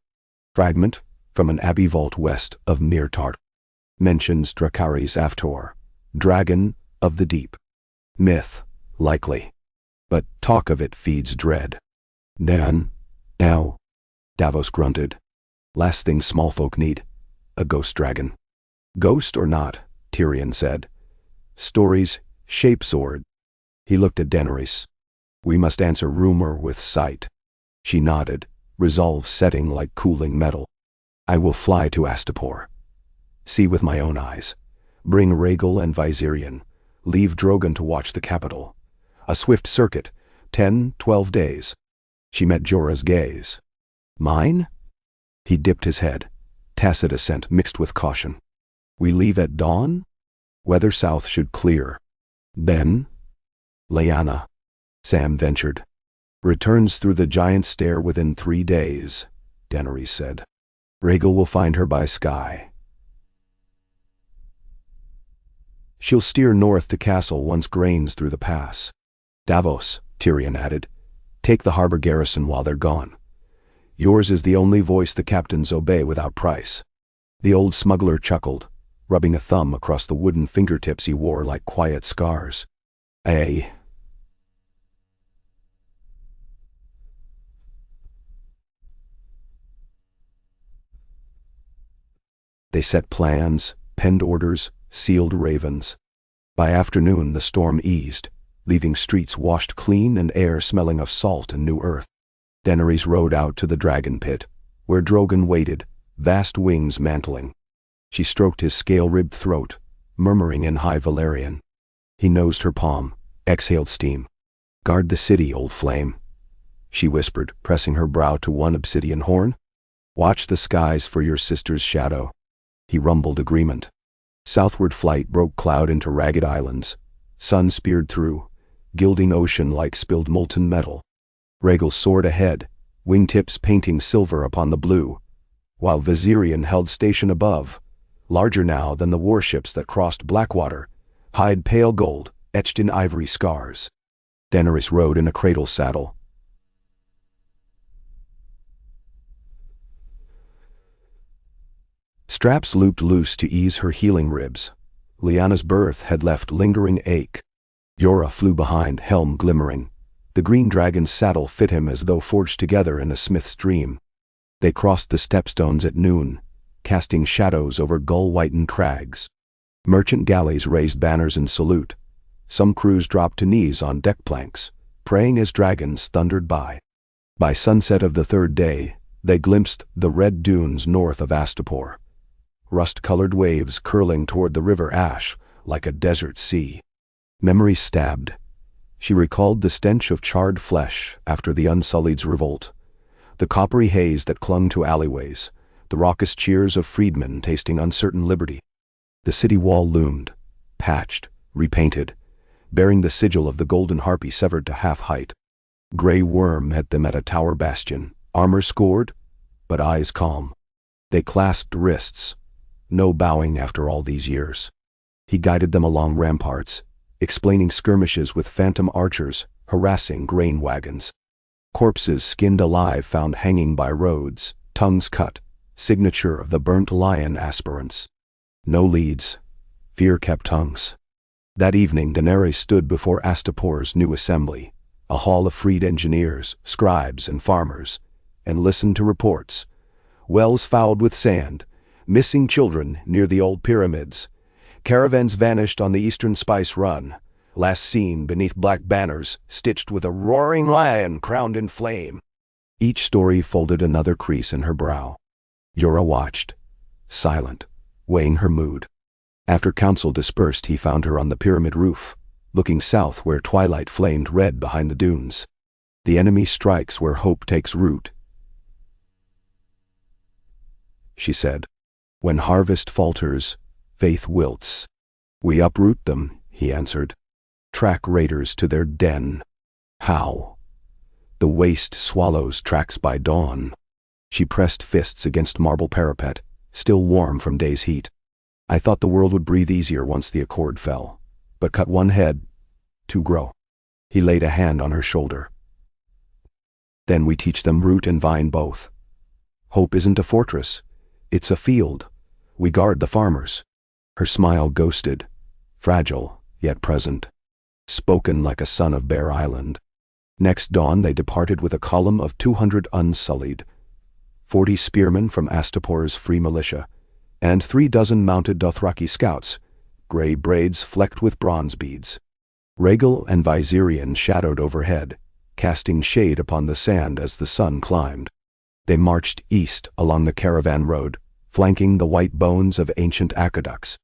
Fragment from an abbey vault west of Mirtart. Mentions Dracarys Aftor, dragon of the deep. Myth, likely. But talk of it feeds dread. Now, Davos grunted. "Last thing small folk need, a ghost dragon." "Ghost or not," Tyrion said. "Stories shape sword." He looked at Daenerys. "We must answer rumor with sight." She nodded, resolve setting like cooling metal. "I will fly to Astapor. See with my own eyes. Bring Rhaegal and Viserion. Leave Drogon to watch the capital. A swift circuit, 10-12 days." She met Jorah's gaze. "Mine?" He dipped his head, tacit assent mixed with caution. "We leave at dawn? Weather south should clear. Then?" "Lyanna," Sam ventured. "Returns through the giant stair within 3 days," Daenerys said. "Rhaegal will find her by sky. She'll steer north to castle once grains through the pass." "Davos," Tyrion added, "take the harbor garrison while they're gone. Yours is the only voice the captains obey without price." The old smuggler chuckled, rubbing a thumb across the wooden fingertips he wore like quiet scars. "Aye." They set plans, penned orders, sealed ravens. By afternoon the storm eased, leaving streets washed clean and air smelling of salt and new earth. Daenerys rode out to the dragon pit, where Drogon waited, vast wings mantling. She stroked his scale-ribbed throat, murmuring in high Valyrian. He nosed her palm, exhaled steam. "Guard the city, old flame," she whispered, pressing her brow to one obsidian horn. "Watch the skies for your sister's shadow." He rumbled agreement. Southward flight broke cloud into ragged islands. Sun speared through, gilding ocean like spilled molten metal. Rhaegal soared ahead, wingtips painting silver upon the blue, while Viserion held station above, larger now than the warships that crossed Blackwater, hide pale gold, etched in ivory scars. Daenerys rode in a cradle saddle. Straps looped loose to ease her healing ribs. Lyanna's birth had left lingering ache. Jorah flew behind, helm glimmering. The green dragon's saddle fit him as though forged together in a smith's dream. They crossed the stepstones at noon, casting shadows over gull-whitened crags. Merchant galleys raised banners in salute. Some crews dropped to knees on deck planks, praying as dragons thundered by. By sunset of the third day, they glimpsed the red dunes north of Astapor. Rust-colored waves curling toward the river ash like a desert sea. Memory stabbed. She recalled the stench of charred flesh after the Unsullied's revolt, the coppery haze that clung to alleyways, the raucous cheers of freedmen tasting uncertain liberty. The city wall loomed, patched, repainted, bearing the sigil of the golden harpy severed to half-height. Grey Worm met them at a tower bastion, armor scored, but eyes calm. They clasped wrists, no bowing after all these years. He guided them along ramparts, explaining skirmishes with phantom archers harassing grain wagons. Corpses skinned alive found hanging by roads, tongues cut, signature of the burnt lion aspirants. No leads, fear-kept tongues. That evening Daenerys stood before Astapor's new assembly, a hall of freed engineers, scribes, and farmers, and listened to reports. Wells fouled with sand, missing children near the old pyramids. Caravans vanished on the eastern spice run, last seen beneath black banners stitched with a roaring lion crowned in flame. Each story folded another crease in her brow. Jorah watched, silent, weighing her mood. After council dispersed, he found her on the pyramid roof, looking south where twilight flamed red behind the dunes. "The enemy strikes where hope takes root," she said. "When harvest falters, faith wilts. We uproot them," he answered. "Track raiders to their den." "How?" "The waste swallows tracks by dawn." She pressed fists against marble parapet, still warm from day's heat. "I thought the world would breathe easier once the accord fell. But cut one head, two grow." He laid a hand on her shoulder. "Then we teach them root and vine both. Hope isn't a fortress, it's a field. We guard the farmers." Her smile ghosted, fragile yet present, spoken like a son of Bear Island. Next dawn they departed with a column of 200 Unsullied, 40 spearmen from Astapor's free militia, and 36 mounted Dothraki scouts, gray braids flecked with bronze beads. Rhaegal and Viserion shadowed overhead, casting shade upon the sand as the sun climbed. They marched east along the caravan road, flanking the white bones of ancient aqueducts.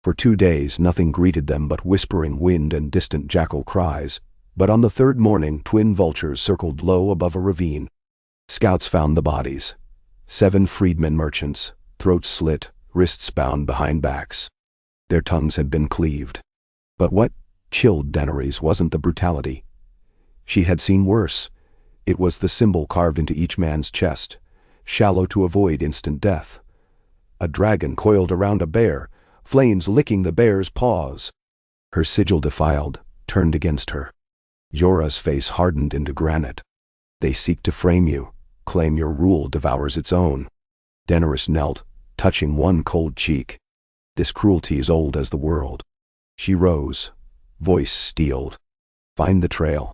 For 2 days nothing greeted them but whispering wind and distant jackal cries, but on the third morning twin vultures circled low above a ravine. Scouts found the bodies. 7 freedmen merchants, throats slit, wrists bound behind backs. Their tongues had been cleaved. But what chilled Daenerys wasn't the brutality. She had seen worse. It was the symbol carved into each man's chest, shallow to avoid instant death. A dragon coiled around a bear, flames licking the bear's paws. Her sigil defiled, turned against her. Jorah's face hardened into granite. "They seek to frame you, claim your rule devours its own." Daenerys knelt, touching one cold cheek. "This cruelty is old as the world." She rose, voice steeled. "Find the trail."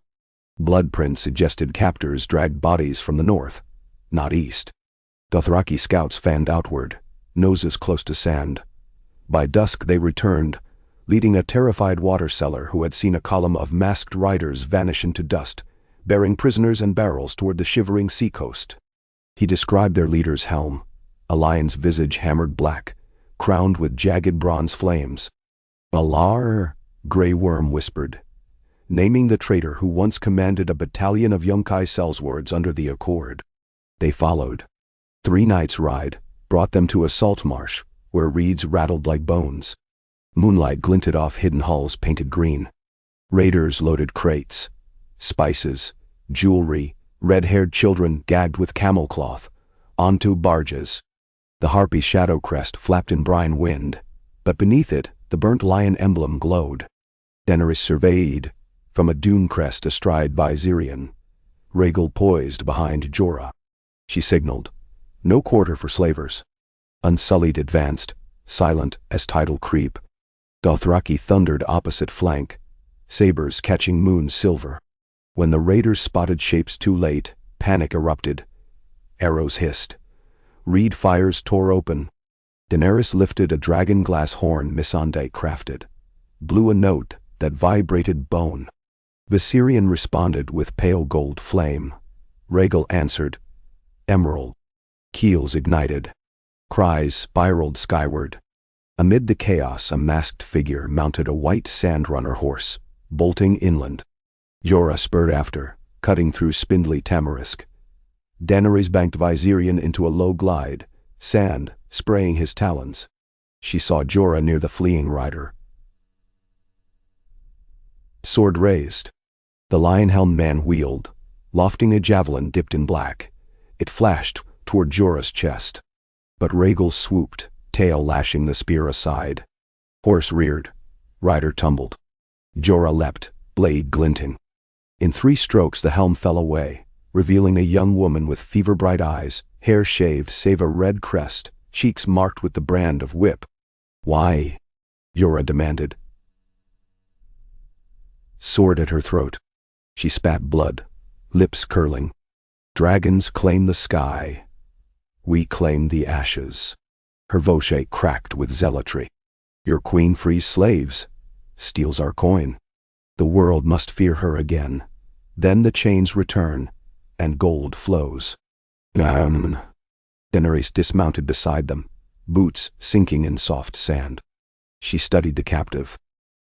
Bloodprints suggested captors dragged bodies from the north, not east. Dothraki scouts fanned outward, noses close to sand. By dusk they returned, leading a terrified water seller who had seen a column of masked riders vanish into dust, bearing prisoners and barrels toward the shivering seacoast. He described their leader's helm, a lion's visage hammered black, crowned with jagged bronze flames. Alar, Grey Worm whispered, naming the traitor who once commanded a battalion of Yunkai sellswords under the Accord. They followed. 3 nights' ride brought them to a salt marsh, where reeds rattled like bones. Moonlight glinted off hidden hulls painted green. Raiders loaded crates. Spices, jewelry, red-haired children gagged with camel cloth, onto barges. The harpy shadow crest flapped in brine wind, but beneath it the burnt lion emblem glowed. Daenerys surveyed, from a dune crest astride Viserion, Rhaegal poised behind Jorah. She signaled, no quarter for slavers. Unsullied advanced, silent as tidal creep. Dothraki thundered opposite flank, sabers catching moon silver. When the raiders spotted shapes too late, panic erupted. Arrows hissed. Reed fires tore open. Daenerys lifted a dragon glass horn Missandei crafted, blew a note that vibrated bone. Viserion responded with pale gold flame. Rhaegal answered, emerald. Keels ignited. Cries spiraled skyward. Amid the chaos, a masked figure mounted a white sandrunner horse, bolting inland. Jorah spurred after, cutting through spindly tamarisk. Daenerys banked Viserion into a low glide, sand spraying his talons. She saw Jorah near the fleeing rider. Sword raised. The lion-helmed man wheeled, lofting a javelin dipped in black. It flashed toward Jorah's chest. But Rhaegal swooped, tail lashing the spear aside. Horse reared. Rider tumbled. Jorah leapt, blade glinting. In 3 strokes the helm fell away, revealing a young woman with fever-bright eyes, hair shaved save a red crest, cheeks marked with the brand of whip. Why? Jorah demanded. Sword at her throat. She spat blood, lips curling. Dragons claim the sky. We claim the ashes. Her voce cracked with zealotry. Your queen frees slaves, steals our coin. The world must fear her again. Then the chains return, and gold flows. Daenerys dismounted beside them, boots sinking in soft sand. She studied the captive.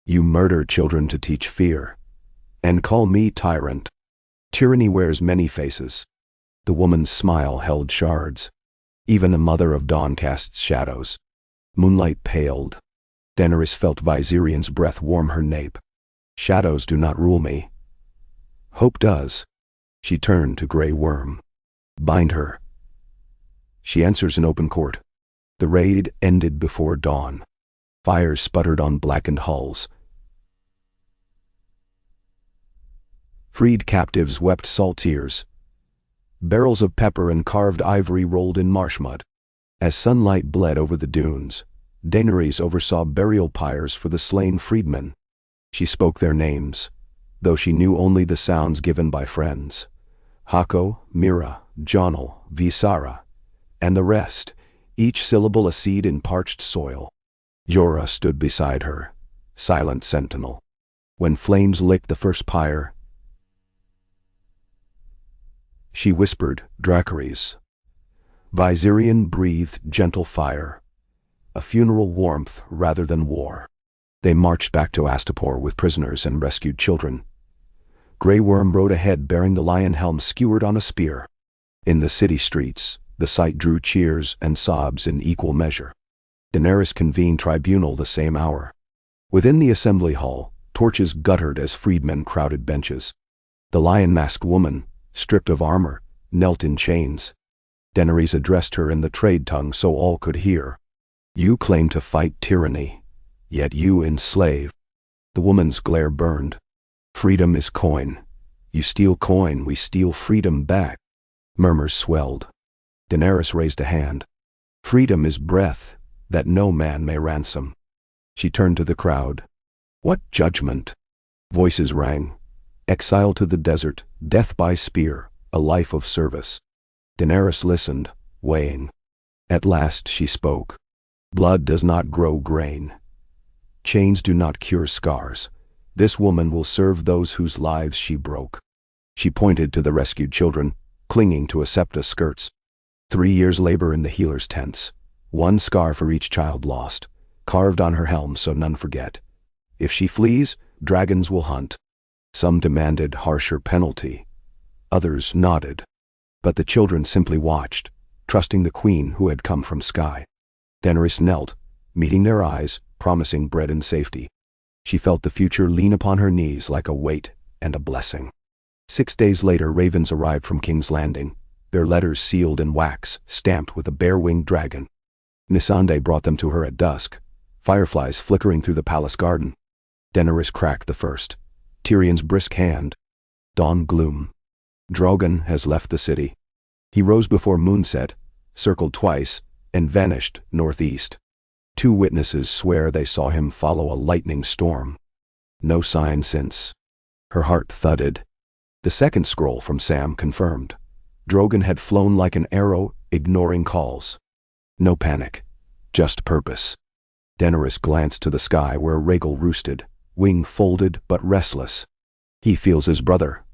You murder children to teach fear, and call me tyrant. Tyranny wears many faces. The woman's smile held shards. Even a mother of dawn casts shadows. Moonlight paled. Daenerys felt Viserion's breath warm her nape. Shadows do not rule me. Hope does. She turned to Grey Worm. Bind her. She answers in open court. The raid ended before dawn. Fires sputtered on blackened hulls. Freed captives wept salt tears. Barrels of pepper and carved ivory rolled in marsh mud. As sunlight bled over the dunes, Daenerys oversaw burial pyres for the slain freedmen. She spoke their names, though she knew only the sounds given by friends. Hako, Mira, Jonal, Visara, and the rest, each syllable a seed in parched soil. Jorah stood beside her, silent sentinel. When flames licked the first pyre, she whispered, Dracarys. Viserion breathed gentle fire, a funeral warmth rather than war. They marched back to Astapor with prisoners and rescued children. Grey Worm rode ahead bearing the lion helm skewered on a spear. In the city streets, the sight drew cheers and sobs in equal measure. Daenerys convened tribunal the same hour. Within the assembly hall, torches guttered as freedmen crowded benches. The lion-masked woman, stripped of armor, knelt in chains. Daenerys addressed her in the trade tongue so all could hear. You claim to fight tyranny, yet you enslave. The woman's glare burned. Freedom is coin. You steal coin, we steal freedom back. Murmurs swelled. Daenerys raised a hand. Freedom is breath that no man may ransom. She turned to the crowd. What judgment? Voices rang. Exile to the desert, death by spear, a life of service. Daenerys listened, weighing. At last she spoke. Blood does not grow grain. Chains do not cure scars. This woman will serve those whose lives she broke. She pointed to the rescued children, clinging to Asepta's skirts. 3 years' labor in the healer's tents. 1 scar for each child lost, carved on her helm so none forget. If she flees, dragons will hunt. Some demanded harsher penalty. Others nodded. But the children simply watched, trusting the queen who had come from sky. Daenerys knelt, meeting their eyes, promising bread and safety. She felt the future lean upon her knees like a weight and a blessing. 6 days later, ravens arrived from King's Landing, their letters sealed in wax, stamped with a bare-winged dragon. Missandei brought them to her at dusk, fireflies flickering through the palace garden. Daenerys cracked the first, Tyrion's brisk hand. Dawn gloom. Drogon has left the city. He rose before moonset, circled twice, and vanished northeast. 2 witnesses swear they saw him follow a lightning storm. No sign since. Her heart thudded. The second scroll from Sam confirmed. Drogon had flown like an arrow, ignoring calls. No panic, just purpose. Daenerys glanced to the sky where Rhaegal roosted, wing folded but restless. He feels his brother,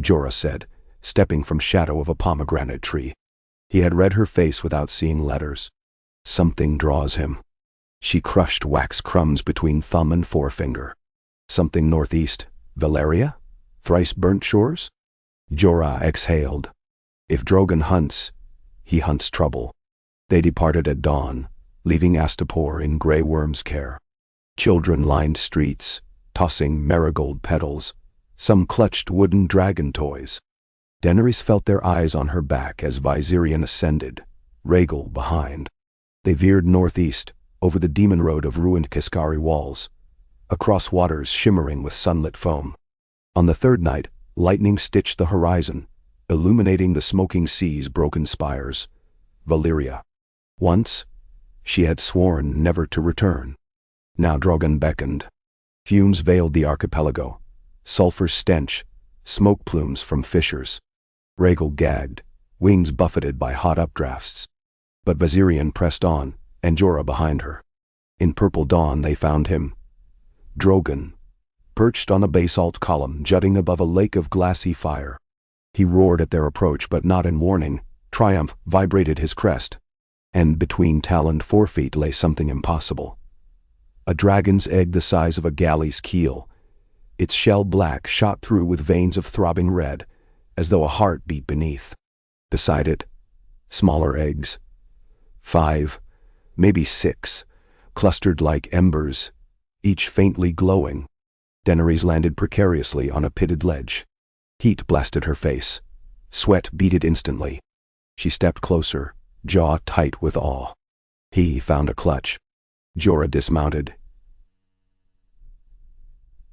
Jorah said, stepping from shadow of a pomegranate tree. He had read her face without seeing letters. Something draws him. She crushed wax crumbs between thumb and forefinger. Something northeast, Valyria? Thrice burnt shores? Jorah exhaled. If Drogon hunts, he hunts trouble. They departed at dawn, leaving Astapor in Grey Worm's care. Children lined streets, tossing marigold petals. Some clutched wooden dragon toys. Daenerys felt their eyes on her back as Viserion ascended, Rhaegal behind. They veered northeast, over the demon road of ruined Kiskari walls, across waters shimmering with sunlit foam. On the third night, lightning stitched the horizon, illuminating the smoking sea's broken spires. Valyria. Once, she had sworn never to return. Now Drogon beckoned. Fumes veiled the archipelago, sulfur stench, smoke plumes from fissures. Rhaegal gagged, wings buffeted by hot updrafts. But Viserion pressed on, and Jorah behind her. In purple dawn they found him. Drogon, perched on a basalt column jutting above a lake of glassy fire. He roared at their approach, but not in warning. Triumph vibrated his crest. And between taloned forefeet lay something impossible. A dragon's egg the size of a galley's keel, its shell black shot through with veins of throbbing red, as though a heart beat beneath. Beside it, smaller eggs. 5, maybe 6, clustered like embers, each faintly glowing. Daenerys landed precariously on a pitted ledge. Heat blasted her face. Sweat beaded instantly. She stepped closer, jaw tight with awe. He found a clutch. Jorah dismounted,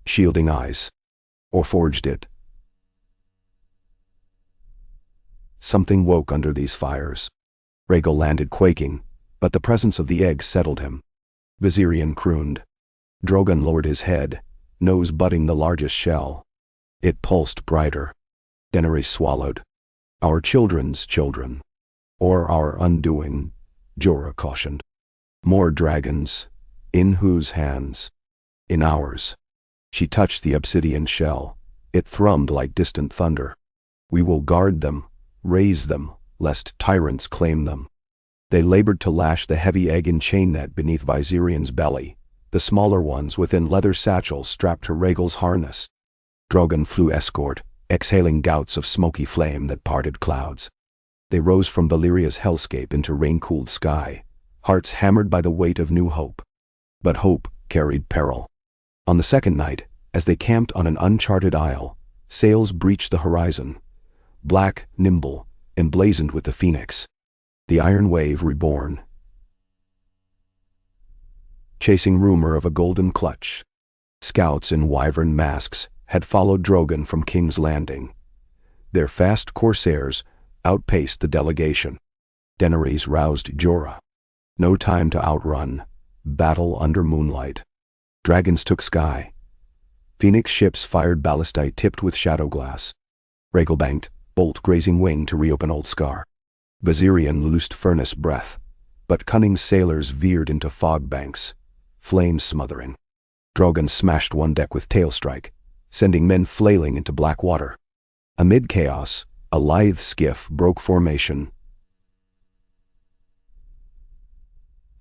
shielding eyes. Or forged it. Something woke under these fires. Rhaegal landed quaking, but the presence of the egg settled him. Viserion crooned. Drogon lowered his head, nose butting the largest shell. It pulsed brighter. Daenerys swallowed. Our children's children. Or our undoing, Jorah cautioned. More dragons. In whose hands? In ours. She touched the obsidian shell. It thrummed like distant thunder. We will guard them, raise them, lest tyrants claim them. They labored to lash the heavy egg in chain net beneath Viserion's belly, the smaller ones within leather satchels strapped to Rhaegal's harness. Drogon flew escort, exhaling gouts of smoky flame that parted clouds. They rose from Valyria's hellscape into rain-cooled sky, hearts hammered by the weight of new hope. But hope carried peril. On the second night, as they camped on an uncharted isle, sails breached the horizon, black, nimble, emblazoned with the phoenix. The iron wave reborn, chasing rumor of a golden clutch. Scouts in wyvern masks had followed Drogon from King's Landing. Their fast corsairs outpaced the delegation. Daenerys roused Jorah. No time to outrun. Battle under moonlight. Dragons took sky. Phoenix ships fired ballistite tipped with shadow glass. Rhaegal banked, bolt grazing wing to reopen old scar. Viserion loosed furnace breath, but cunning sailors veered into fog banks, flames smothering. Drogon smashed one deck with tail strike, sending men flailing into black water. Amid chaos, a lithe skiff broke formation,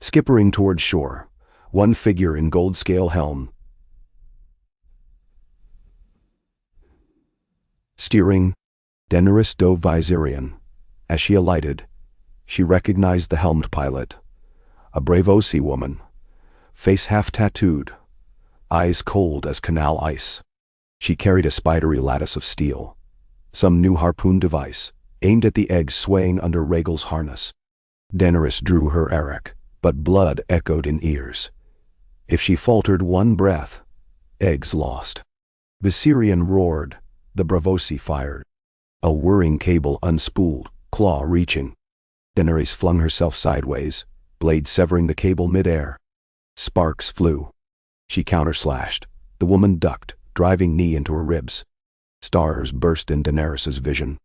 skippering toward shore, one figure in gold-scale helm, Steering, Daenerys dove Viserion. As she alighted, she recognized the helmed pilot, a Braavosi woman, face half-tattooed, eyes cold as canal ice. She carried a spidery lattice of steel, some new harpoon device, aimed at the eggs swaying under Rhaegal's harness. Daenerys drew her arak, but blood echoed in ears. If she faltered one breath, eggs lost. Viserion roared, the Braavosi fired. A whirring cable unspooled, claw reaching. Daenerys flung herself sideways, blade severing the cable mid-air. Sparks flew. She counter-slashed. The woman ducked, driving knee into her ribs. Stars burst in Daenerys' vision.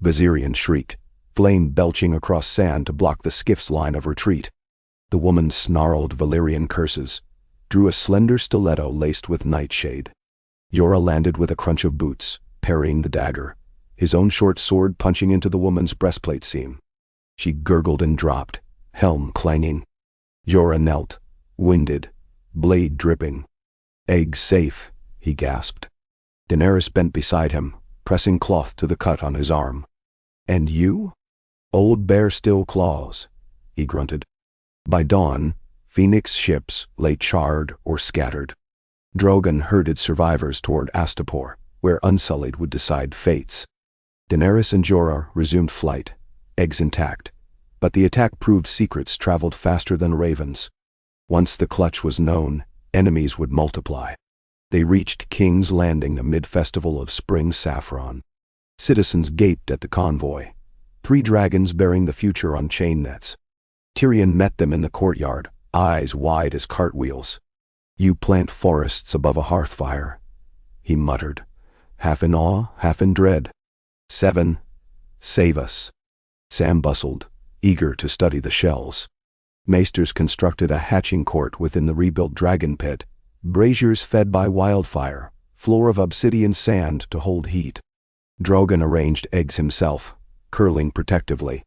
Viserion shrieked, flame belching across sand to block the skiff's line of retreat. The woman snarled Valyrian curses, drew a slender stiletto laced with nightshade. Jorah landed with a crunch of boots, parrying the dagger, his own short sword punching into the woman's breastplate seam. She gurgled and dropped, helm clanging. Jorah knelt, winded, blade dripping. "Egg safe," he gasped. Daenerys bent beside him, pressing cloth to the cut on his arm. "And you?" "Old bear still claws," he grunted. By dawn, Phoenix ships lay charred or scattered. Drogon herded survivors toward Astapor, where Unsullied would decide fates. Daenerys and Jorah resumed flight, eggs intact, but the attack proved secrets traveled faster than ravens. Once the clutch was known, enemies would multiply. They reached King's Landing amid festival of spring saffron. Citizens gaped at the convoy, 3 dragons bearing the future on chain nets. Tyrion met them in the courtyard, eyes wide as cartwheels. "You plant forests above a hearth fire," he muttered, half in awe, half in dread. 7. Save us. Sam bustled, eager to study the shells. Maesters constructed a hatching court within the rebuilt dragon pit, braziers fed by wildfire, floor of obsidian sand to hold heat. Drogon arranged eggs himself, curling protectively.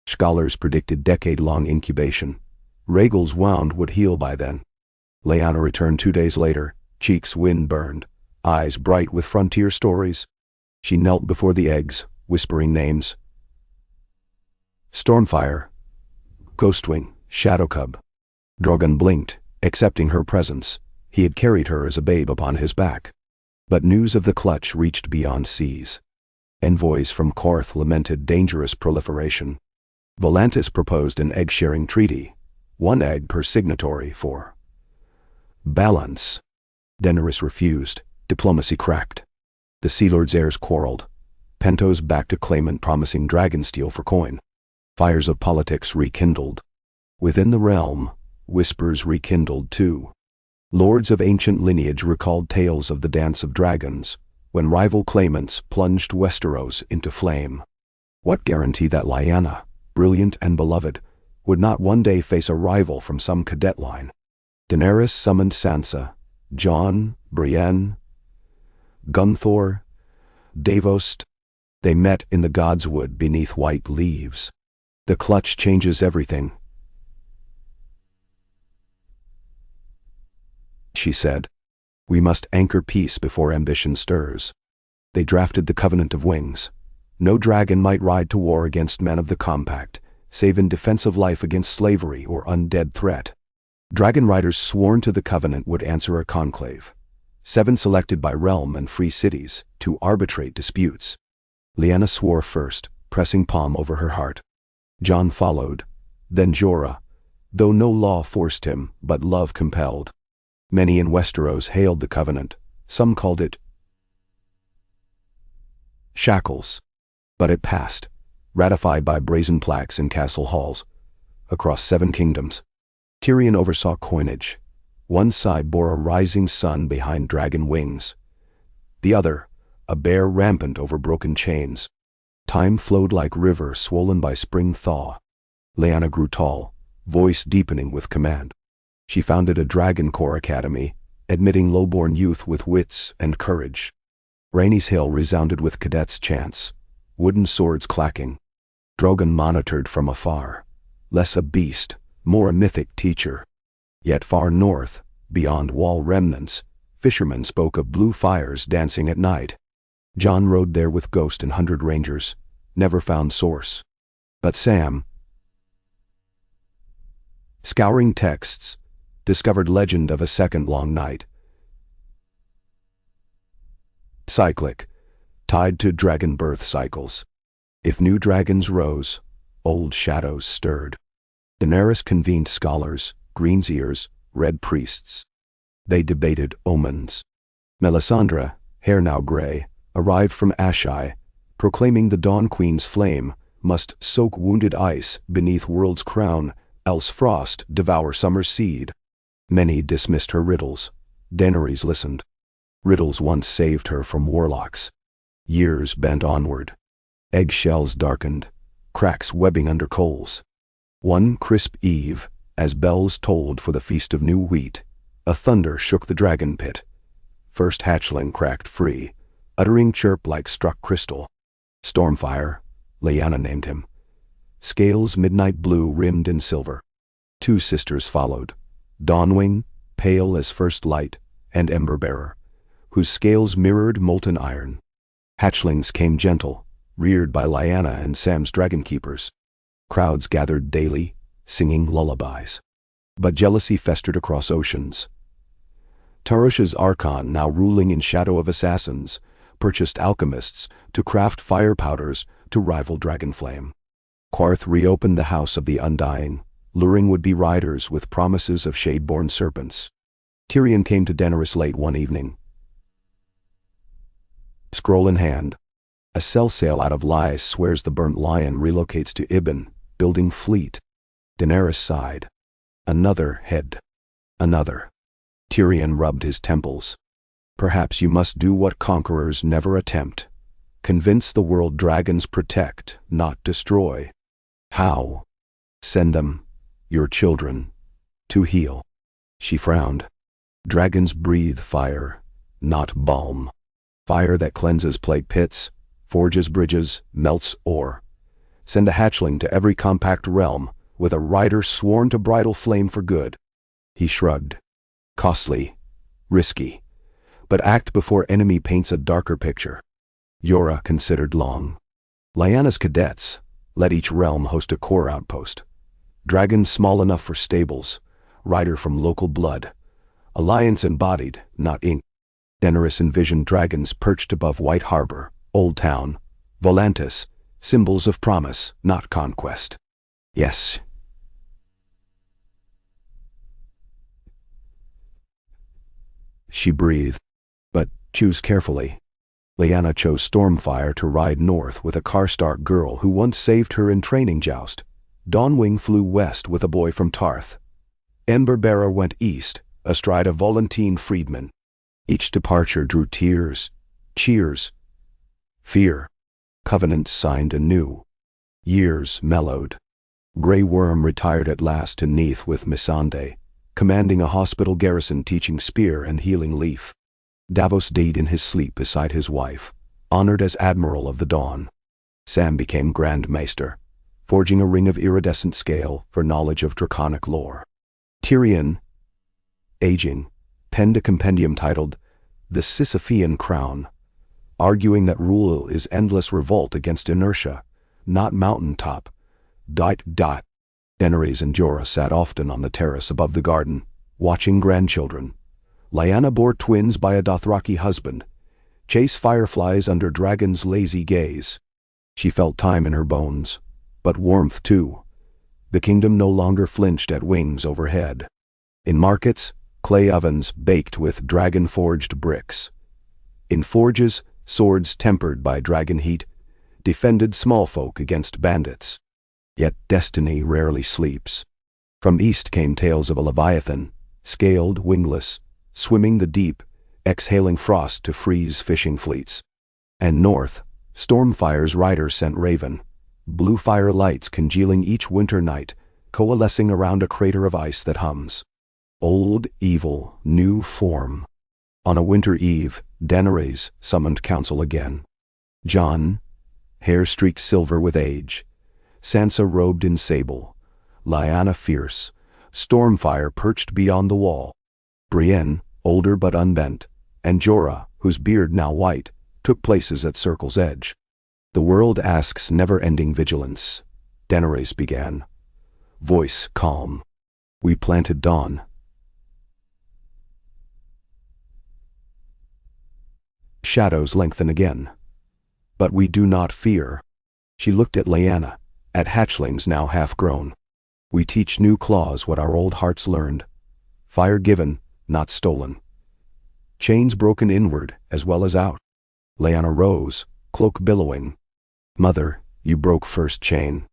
Scholars predicted decade-long incubation. Rhaegal's wound would heal by then. Lyanna returned 2 days later, cheeks wind-burned, eyes bright with frontier stories. She knelt before the eggs, whispering names. Stormfire, Ghostwing, Shadowcub. Drogon blinked, accepting her presence. He had carried her as a babe upon his back. But news of the clutch reached beyond seas. Envoys from Qarth lamented dangerous proliferation. Volantis proposed an egg-sharing treaty, 1 egg per signatory for balance. Daenerys refused, diplomacy cracked. The Sea Lord's heirs quarreled. Pentos backed a claimant promising dragonsteel for coin. Fires of politics rekindled. Within the realm, whispers rekindled too. Lords of ancient lineage recalled tales of the dance of dragons, when rival claimants plunged Westeros into flame. What guarantee that Lyanna, brilliant and beloved, would not one day face a rival from some cadet line? Daenerys summoned Sansa, Jon, Brienne, Gunthor, Davos. They met in the Godswood beneath white leaves. "The clutch changes everything," she said. "We must anchor peace before ambition stirs." They drafted the Covenant of Wings. No dragon might ride to war against men of the Compact, save in defense of life against slavery or undead threat. Dragon riders sworn to the Covenant would answer a conclave, 7 selected by realm and free cities, to arbitrate disputes. Lyanna swore first, pressing palm over her heart. Jon followed, then Jorah, though no law forced him, but love compelled. Many in Westeros hailed the Covenant. Some called it shackles. But it passed, ratified by brazen plaques in castle halls, across 7 kingdoms. Tyrion oversaw coinage. One side bore a rising sun behind dragon wings. The other, a bear rampant over broken chains. Time flowed like river swollen by spring thaw. Lyanna grew tall, voice deepening with command. She founded a Dragon Corps Academy, admitting lowborn youth with wits and courage. Rhaenys Hill resounded with cadets' chants, wooden swords clacking. Drogon monitored from afar, less a beast, more a mythic teacher. Yet far north, beyond wall remnants, fishermen spoke of blue fires dancing at night. Jon rode there with Ghost and 100 rangers, never found source. But Sam, scouring texts, discovered legend of a second long night. Cyclic, tied to dragon birth cycles. If new dragons rose, old shadows stirred. Daenerys convened scholars, green's ears, red priests. They debated omens. Melisandre, hair now gray, arrived from Asshai, proclaiming the Dawn Queen's flame must soak wounded ice beneath world's crown, else frost devour summer's seed. Many dismissed her riddles. Daenerys listened. Riddles once saved her from warlocks. Years bent onward. Eggshells darkened, cracks webbing under coals. One crisp eve, as bells tolled for the feast of new wheat, a thunder shook the dragon pit. First hatchling cracked free, uttering chirp like struck crystal. Stormfire, Lyanna named him. Scales midnight blue rimmed in silver. Two sisters followed, Dawnwing, pale as first light, and Emberbearer, whose scales mirrored molten iron. Hatchlings came gentle, reared by Lyanna and Sam's dragonkeepers. Crowds gathered daily, singing lullabies. But jealousy festered across oceans. Tarusha's Archon, now ruling in shadow of assassins, purchased alchemists to craft fire powders to rival Dragonflame. Qarth reopened the House of the Undying, luring would-be riders with promises of shade-born serpents. Tyrion came to Daenerys late one evening. Scroll in hand. A cell sail out of lies swears the burnt lion relocates to Ibn, building fleet. Daenerys sighed. Another head. Another. Tyrion rubbed his temples. Perhaps you must do what conquerors never attempt. Convince the world dragons protect, not destroy. How? Send them, your children, to heal. She frowned. Dragons breathe fire, not balm. Fire that cleanses plague pits, forges bridges, melts ore. Send a hatchling to every compact realm, with a rider sworn to bridle flame for good. He shrugged. Costly, risky, but act before enemy paints a darker picture. Jorah considered long. Lyanna's cadets, let each realm host a core outpost. Dragons small enough for stables, rider from local blood. Alliance embodied, not ink. Daenerys envisioned dragons perched above White Harbor, Old Town, Volantis, symbols of promise, not conquest. Yes. She breathed. But choose carefully. Lyanna chose Stormfire to ride north with a Karstark girl who once saved her in training joust. Dawnwing flew west with a boy from Tarth. Emberbearer went east, astride a Volantene freedman. Each departure drew tears, cheers, fear. Covenants signed anew. Years mellowed. Grey Worm retired at last to Neath with Missandei, commanding a hospital garrison teaching spear and healing leaf. Davos died in his sleep beside his wife, honored as Admiral of the Dawn. Sam became Grand Maester, forging a ring of iridescent scale for knowledge of draconic lore. Tyrion, aging, penned a compendium titled The Sisyphean Crown, arguing that rule is endless revolt against inertia, not mountaintop. Daenerys and Jorah sat often on the terrace above the garden, watching grandchildren. Lyanna bore twins by a Dothraki husband, chase fireflies under dragon's lazy gaze. She felt time in her bones, but warmth too. The kingdom no longer flinched at wings overhead. In markets, clay ovens baked with dragon-forged bricks. In forges, swords tempered by dragon heat defended small folk against bandits. Yet destiny rarely sleeps. From east came tales of a leviathan, scaled, wingless, swimming the deep, exhaling frost to freeze fishing fleets. And north, Stormfire's rider sent raven, blue fire lights congealing each winter night, coalescing around a crater of ice that hums. Old evil, new form. On a winter eve, Daenerys summoned council again. Jon, hair streaked silver with age. Sansa robed in sable. Lyanna fierce. Stormfire perched beyond the wall. Brienne, older but unbent. And Jorah, whose beard now white, took places at Circle's edge. The world asks never-ending vigilance. Daenerys began. Voice calm. We planted dawn. Shadows lengthen again. But we do not fear. She looked at Lyanna, at hatchlings now half-grown. We teach new claws what our old hearts learned. Fire given, not stolen. Chains broken inward as well as out. Lyanna rose, cloak billowing. Mother, you broke first chain.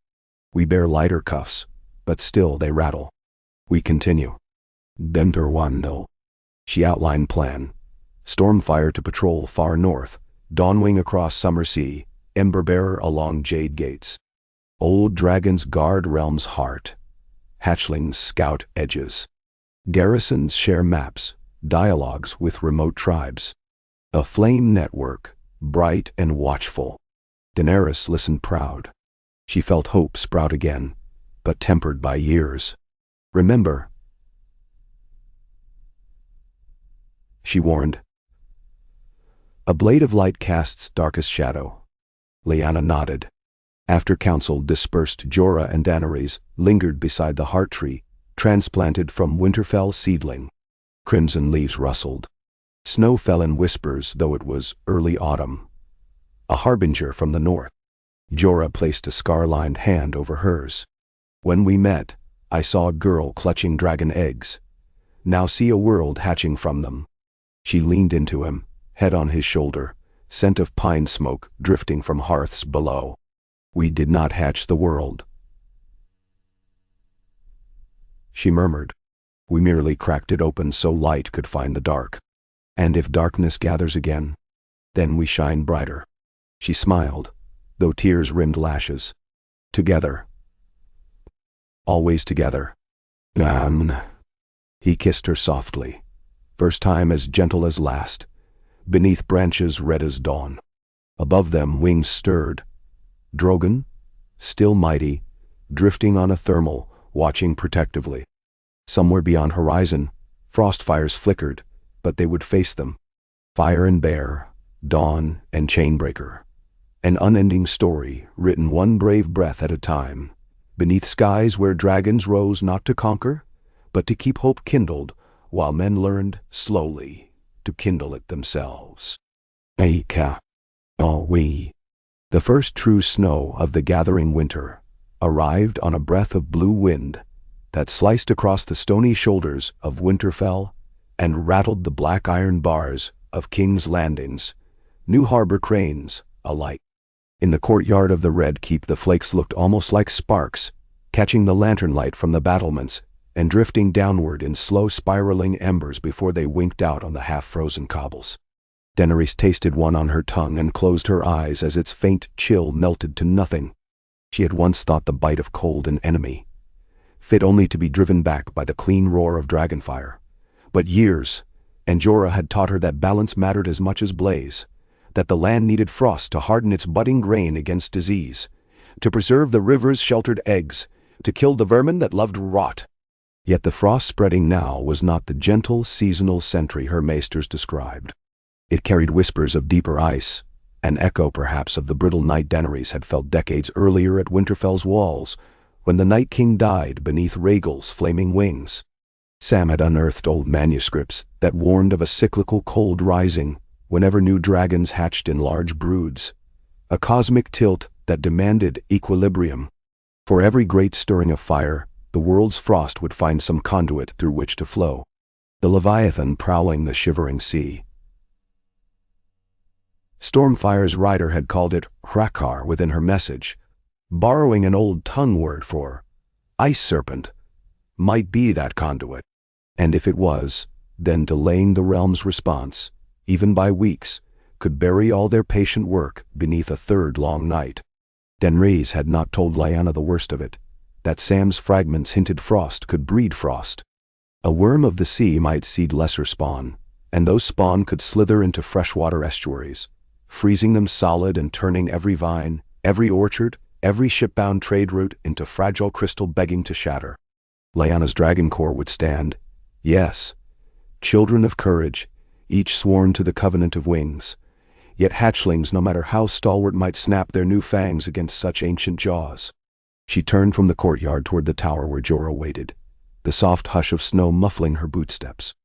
We bear lighter cuffs, but still they rattle. We continue. Denter one no. She outlined plan. Stormfire to patrol far north, Dawnwing across Summer Sea, Emberbearer along Jade Gates. Old dragons guard realm's heart. Hatchlings scout edges. Garrisons share maps, dialogues with remote tribes. A flame network, bright and watchful. Daenerys listened proud. She felt hope sprout again, but tempered by years. Remember, she warned. A blade of light casts darkest shadow. Lyanna nodded. After council dispersed, Jorah and Daenerys lingered beside the heart tree, transplanted from Winterfell seedling. Crimson leaves rustled. Snow fell in whispers, though it was early autumn. A harbinger from the north. Jorah placed a scar-lined hand over hers. When we met, I saw a girl clutching dragon eggs. Now see a world hatching from them. She leaned into him, head on his shoulder, scent of pine smoke drifting from hearths below. We did not hatch the world, she murmured. We merely cracked it open so light could find the dark. And if darkness gathers again, then we shine brighter. She smiled, though tears rimmed lashes. Together. Always together. He kissed her softly, first time as gentle as last, beneath branches red as dawn. Above them wings stirred. Drogon, still mighty, drifting on a thermal, watching protectively. Somewhere beyond horizon, frost fires flickered, but they would face them. Fire and bear, dawn and chainbreaker. An unending story, written one brave breath at a time, beneath skies where dragons rose not to conquer, but to keep hope kindled, while men learned, slowly, to kindle it themselves. Aika. Oh, we. The first true snow of the gathering winter arrived on a breath of blue wind that sliced across the stony shoulders of Winterfell and rattled the black iron bars of King's Landings, New Harbor cranes alike. In the courtyard of the Red Keep, the flakes looked almost like sparks, catching the lantern light from the battlements and drifting downward in slow spiraling embers before they winked out on the half-frozen cobbles. Daenerys tasted one on her tongue and closed her eyes as its faint chill melted to nothing. She had once thought the bite of cold an enemy, fit only to be driven back by the clean roar of dragonfire. But years, and Jorah had taught her that balance mattered as much as blaze, that the land needed frost to harden its budding grain against disease, to preserve the river's sheltered eggs, to kill the vermin that loved rot. Yet the frost spreading now was not the gentle seasonal sentry her maesters described. It carried whispers of deeper ice, an echo perhaps of the brittle night Daenerys had felt decades earlier at Winterfell's walls, when the Night King died beneath Rhaegal's flaming wings. Sam had unearthed old manuscripts that warned of a cyclical cold rising whenever new dragons hatched in large broods, a cosmic tilt that demanded equilibrium. For every great stirring of fire, the world's frost would find some conduit through which to flow. The Leviathan prowling the shivering sea. Stormfire's rider had called it Hrakar within her message, borrowing an old tongue word for ice serpent, might be that conduit. And if it was, then delaying the realm's response, even by weeks, could bury all their patient work beneath a third long night. Daenerys had not told Lyanna the worst of it, that Sam's fragments hinted frost could breed frost. A worm of the sea might seed lesser spawn, and those spawn could slither into freshwater estuaries, freezing them solid and turning every vine, every orchard, every shipbound trade route into fragile crystal begging to shatter. Lyanna's dragon core would stand, yes, children of courage, each sworn to the covenant of wings, Yet hatchlings, no matter how stalwart, might snap their new fangs against such ancient jaws. She turned from the courtyard toward the tower where Jorah waited, the soft hush of snow muffling her bootsteps.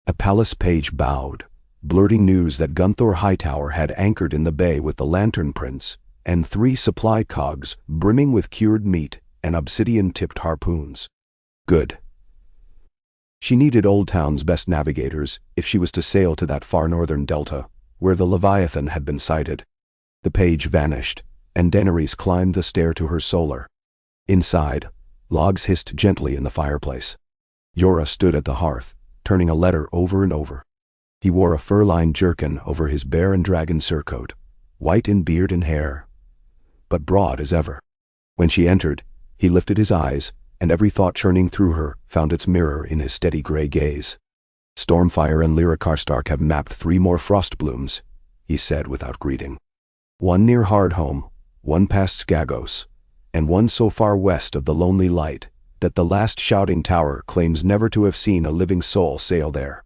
A palace page bowed, blurting news that Gunthor Hightower had anchored in the bay with the Lantern Prince and 3 supply cogs brimming with cured meat and obsidian-tipped harpoons. Good. She needed Old Town's best navigators if she was to sail to that far northern delta, where the Leviathan had been sighted. The page vanished, and Daenerys climbed the stair to her solar. Inside, logs hissed gently in the fireplace. Jorah stood at the hearth, turning a letter over and over. He wore a fur-lined jerkin over his bear and dragon surcoat, white in beard and hair, but broad as ever. When she entered, he lifted his eyes, and every thought churning through her found its mirror in his steady gray gaze. "Stormfire and Lyra Karstark have mapped 3 more frost blooms," he said without greeting. "One near Hardhome, one past Skagos, and one so far west of the Lonely Light that the last Shouting Tower claims never to have seen a living soul sail there.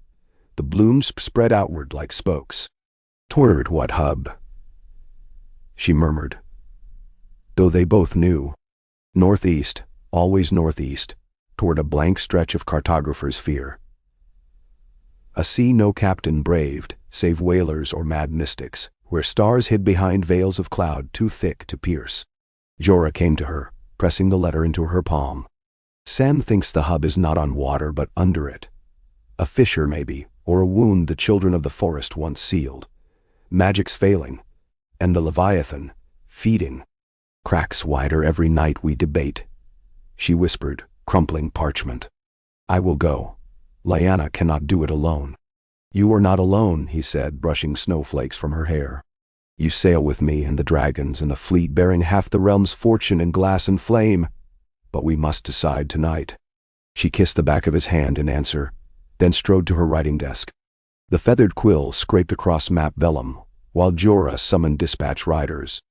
The blooms spread outward like spokes." "Toward what hub?" she murmured, though they both knew. Northeast, always northeast, toward a blank stretch of cartographer's fear. A sea no captain braved, save whalers or mad mystics, where stars hid behind veils of cloud too thick to pierce. Jorah came to her, pressing the letter into her palm. "Sam thinks the hub is not on water but under it. A fissure maybe, or a wound the children of the forest once sealed. Magic's failing, and the Leviathan, feeding. Cracks wider every night we debate," she whispered, crumpling parchment. "I will go. Lyanna cannot do it alone." "You are not alone," he said, brushing snowflakes from her hair. "You sail with me and the dragons in a fleet bearing half the realm's fortune in glass and flame. But we must decide tonight." She kissed the back of his hand in answer, then strode to her writing desk. The feathered quill scraped across map vellum, while Jorah summoned dispatch riders.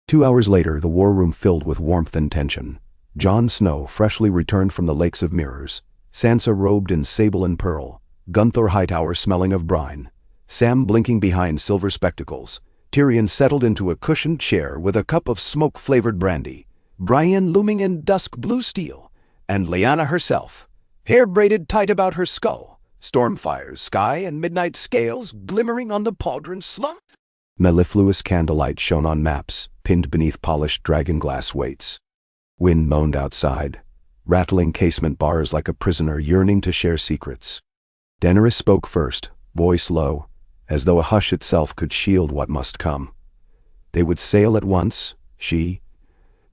2 hours later, the war room filled with warmth and tension. Jon Snow, freshly returned from the Lakes of Mirrors, Sansa robed in sable and pearl, Gunthor Hightower smelling of brine, Sam blinking behind silver spectacles, Tyrion settled into a cushioned chair with a cup of smoke-flavored brandy, Brienne looming in dusk blue steel, and Lyanna herself, hair braided tight about her skull, Stormfire's sky and midnight scales glimmering on the pauldron slump. Mellifluous candlelight shone on maps, pinned beneath polished dragonglass weights. Wind moaned outside, rattling casement bars like a prisoner yearning to share secrets. Daenerys spoke first, voice low, as though a hush itself could shield what must come. They would sail at once, she,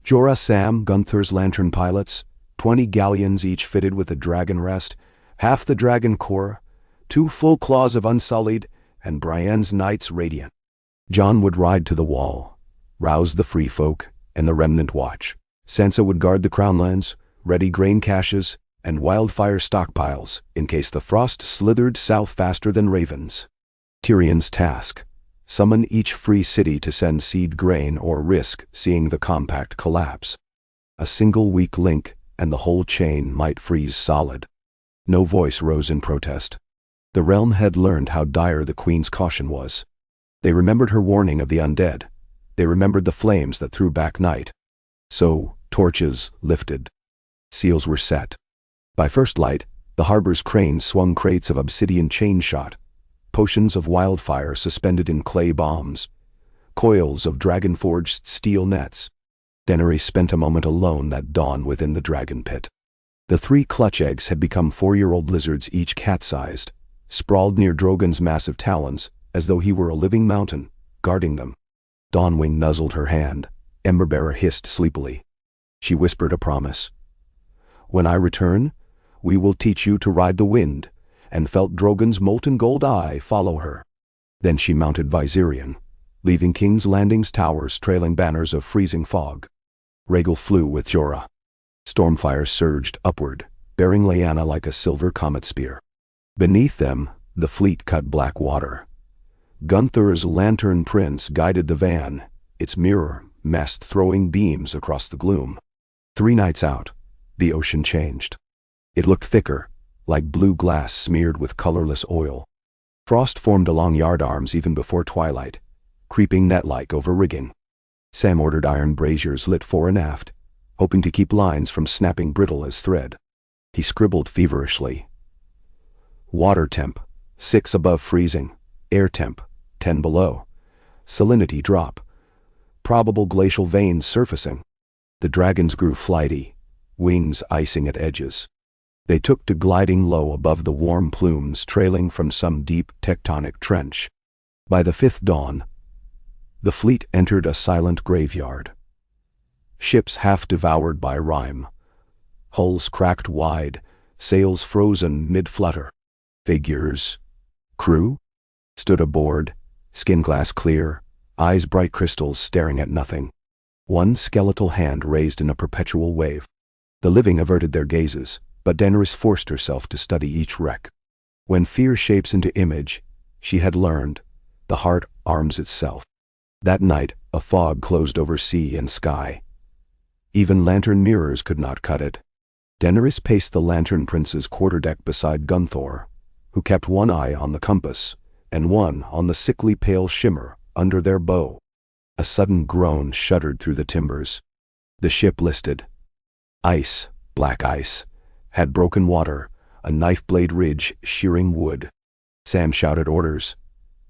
Jorah, Sam, Gunthor's lantern pilots, 20 galleons each fitted with a dragon rest, half the dragon core, 2 full claws of unsullied, and Brienne's knights radiant. Jon would ride to the wall, rouse the free folk and the remnant watch. Sansa would guard the crownlands, ready grain caches and wildfire stockpiles in case the frost slithered south faster than ravens. Tyrion's task: summon each free city to send seed grain or risk seeing the compact collapse. A single weak link and the whole chain might freeze solid. No voice rose in protest. The realm had learned how dire the Queen's caution was. They remembered her warning of the undead. They remembered the flames that threw back night. So, torches lifted. Seals were set. By first light, the harbor's cranes swung crates of obsidian chain shot, potions of wildfire suspended in clay bombs, coils of dragon-forged steel nets. Daenerys spent a moment alone that dawn within the dragon pit. The 3 clutch eggs had become 4-year-old lizards, each cat-sized, sprawled near Drogon's massive talons, as though he were a living mountain, guarding them. Dawnwing nuzzled her hand. Emberbearer hissed sleepily. She whispered a promise. "When I return, we will teach you to ride the wind," and felt Drogon's molten gold eye follow her. Then she mounted Viserion, leaving King's Landing's towers trailing banners of freezing fog. Rhaegal flew with Jorah. Stormfire surged upward, bearing Lyanna like a silver comet spear. Beneath them, the fleet cut black water. Gunthor's Lantern Prince guided the van, its mirror mast throwing beams across the gloom. 3 nights out, the ocean changed. It looked thicker, like blue glass smeared with colorless oil. Frost formed along yardarms even before twilight, creeping net-like over rigging. Sam ordered iron braziers lit fore and aft, hoping to keep lines from snapping brittle as thread. He scribbled feverishly. Water temp, 6 above freezing. Air temp, 10 below. Salinity drop. Probable glacial veins surfacing. The dragons grew flighty, wings icing at edges. They took to gliding low above the warm plumes trailing from some deep tectonic trench. By the 5th dawn, the fleet entered a silent graveyard. Ships half devoured by rime. Hulls cracked wide, sails frozen mid-flutter. Figures, crew, stood aboard, skin glass clear, eyes bright crystals staring at nothing. One skeletal hand raised in a perpetual wave. The living averted their gazes, but Daenerys forced herself to study each wreck. When fear shapes into image, she had learned, the heart arms itself. That night, a fog closed over sea and sky. Even lantern mirrors could not cut it. Daenerys paced the Lantern Prince's quarterdeck beside Gunthor, who kept one eye on the compass, and one on the sickly pale shimmer under their bow. A sudden groan shuddered through the timbers. The ship listed. Ice, black ice, had broken water, a knife-blade ridge shearing wood. Sam shouted orders.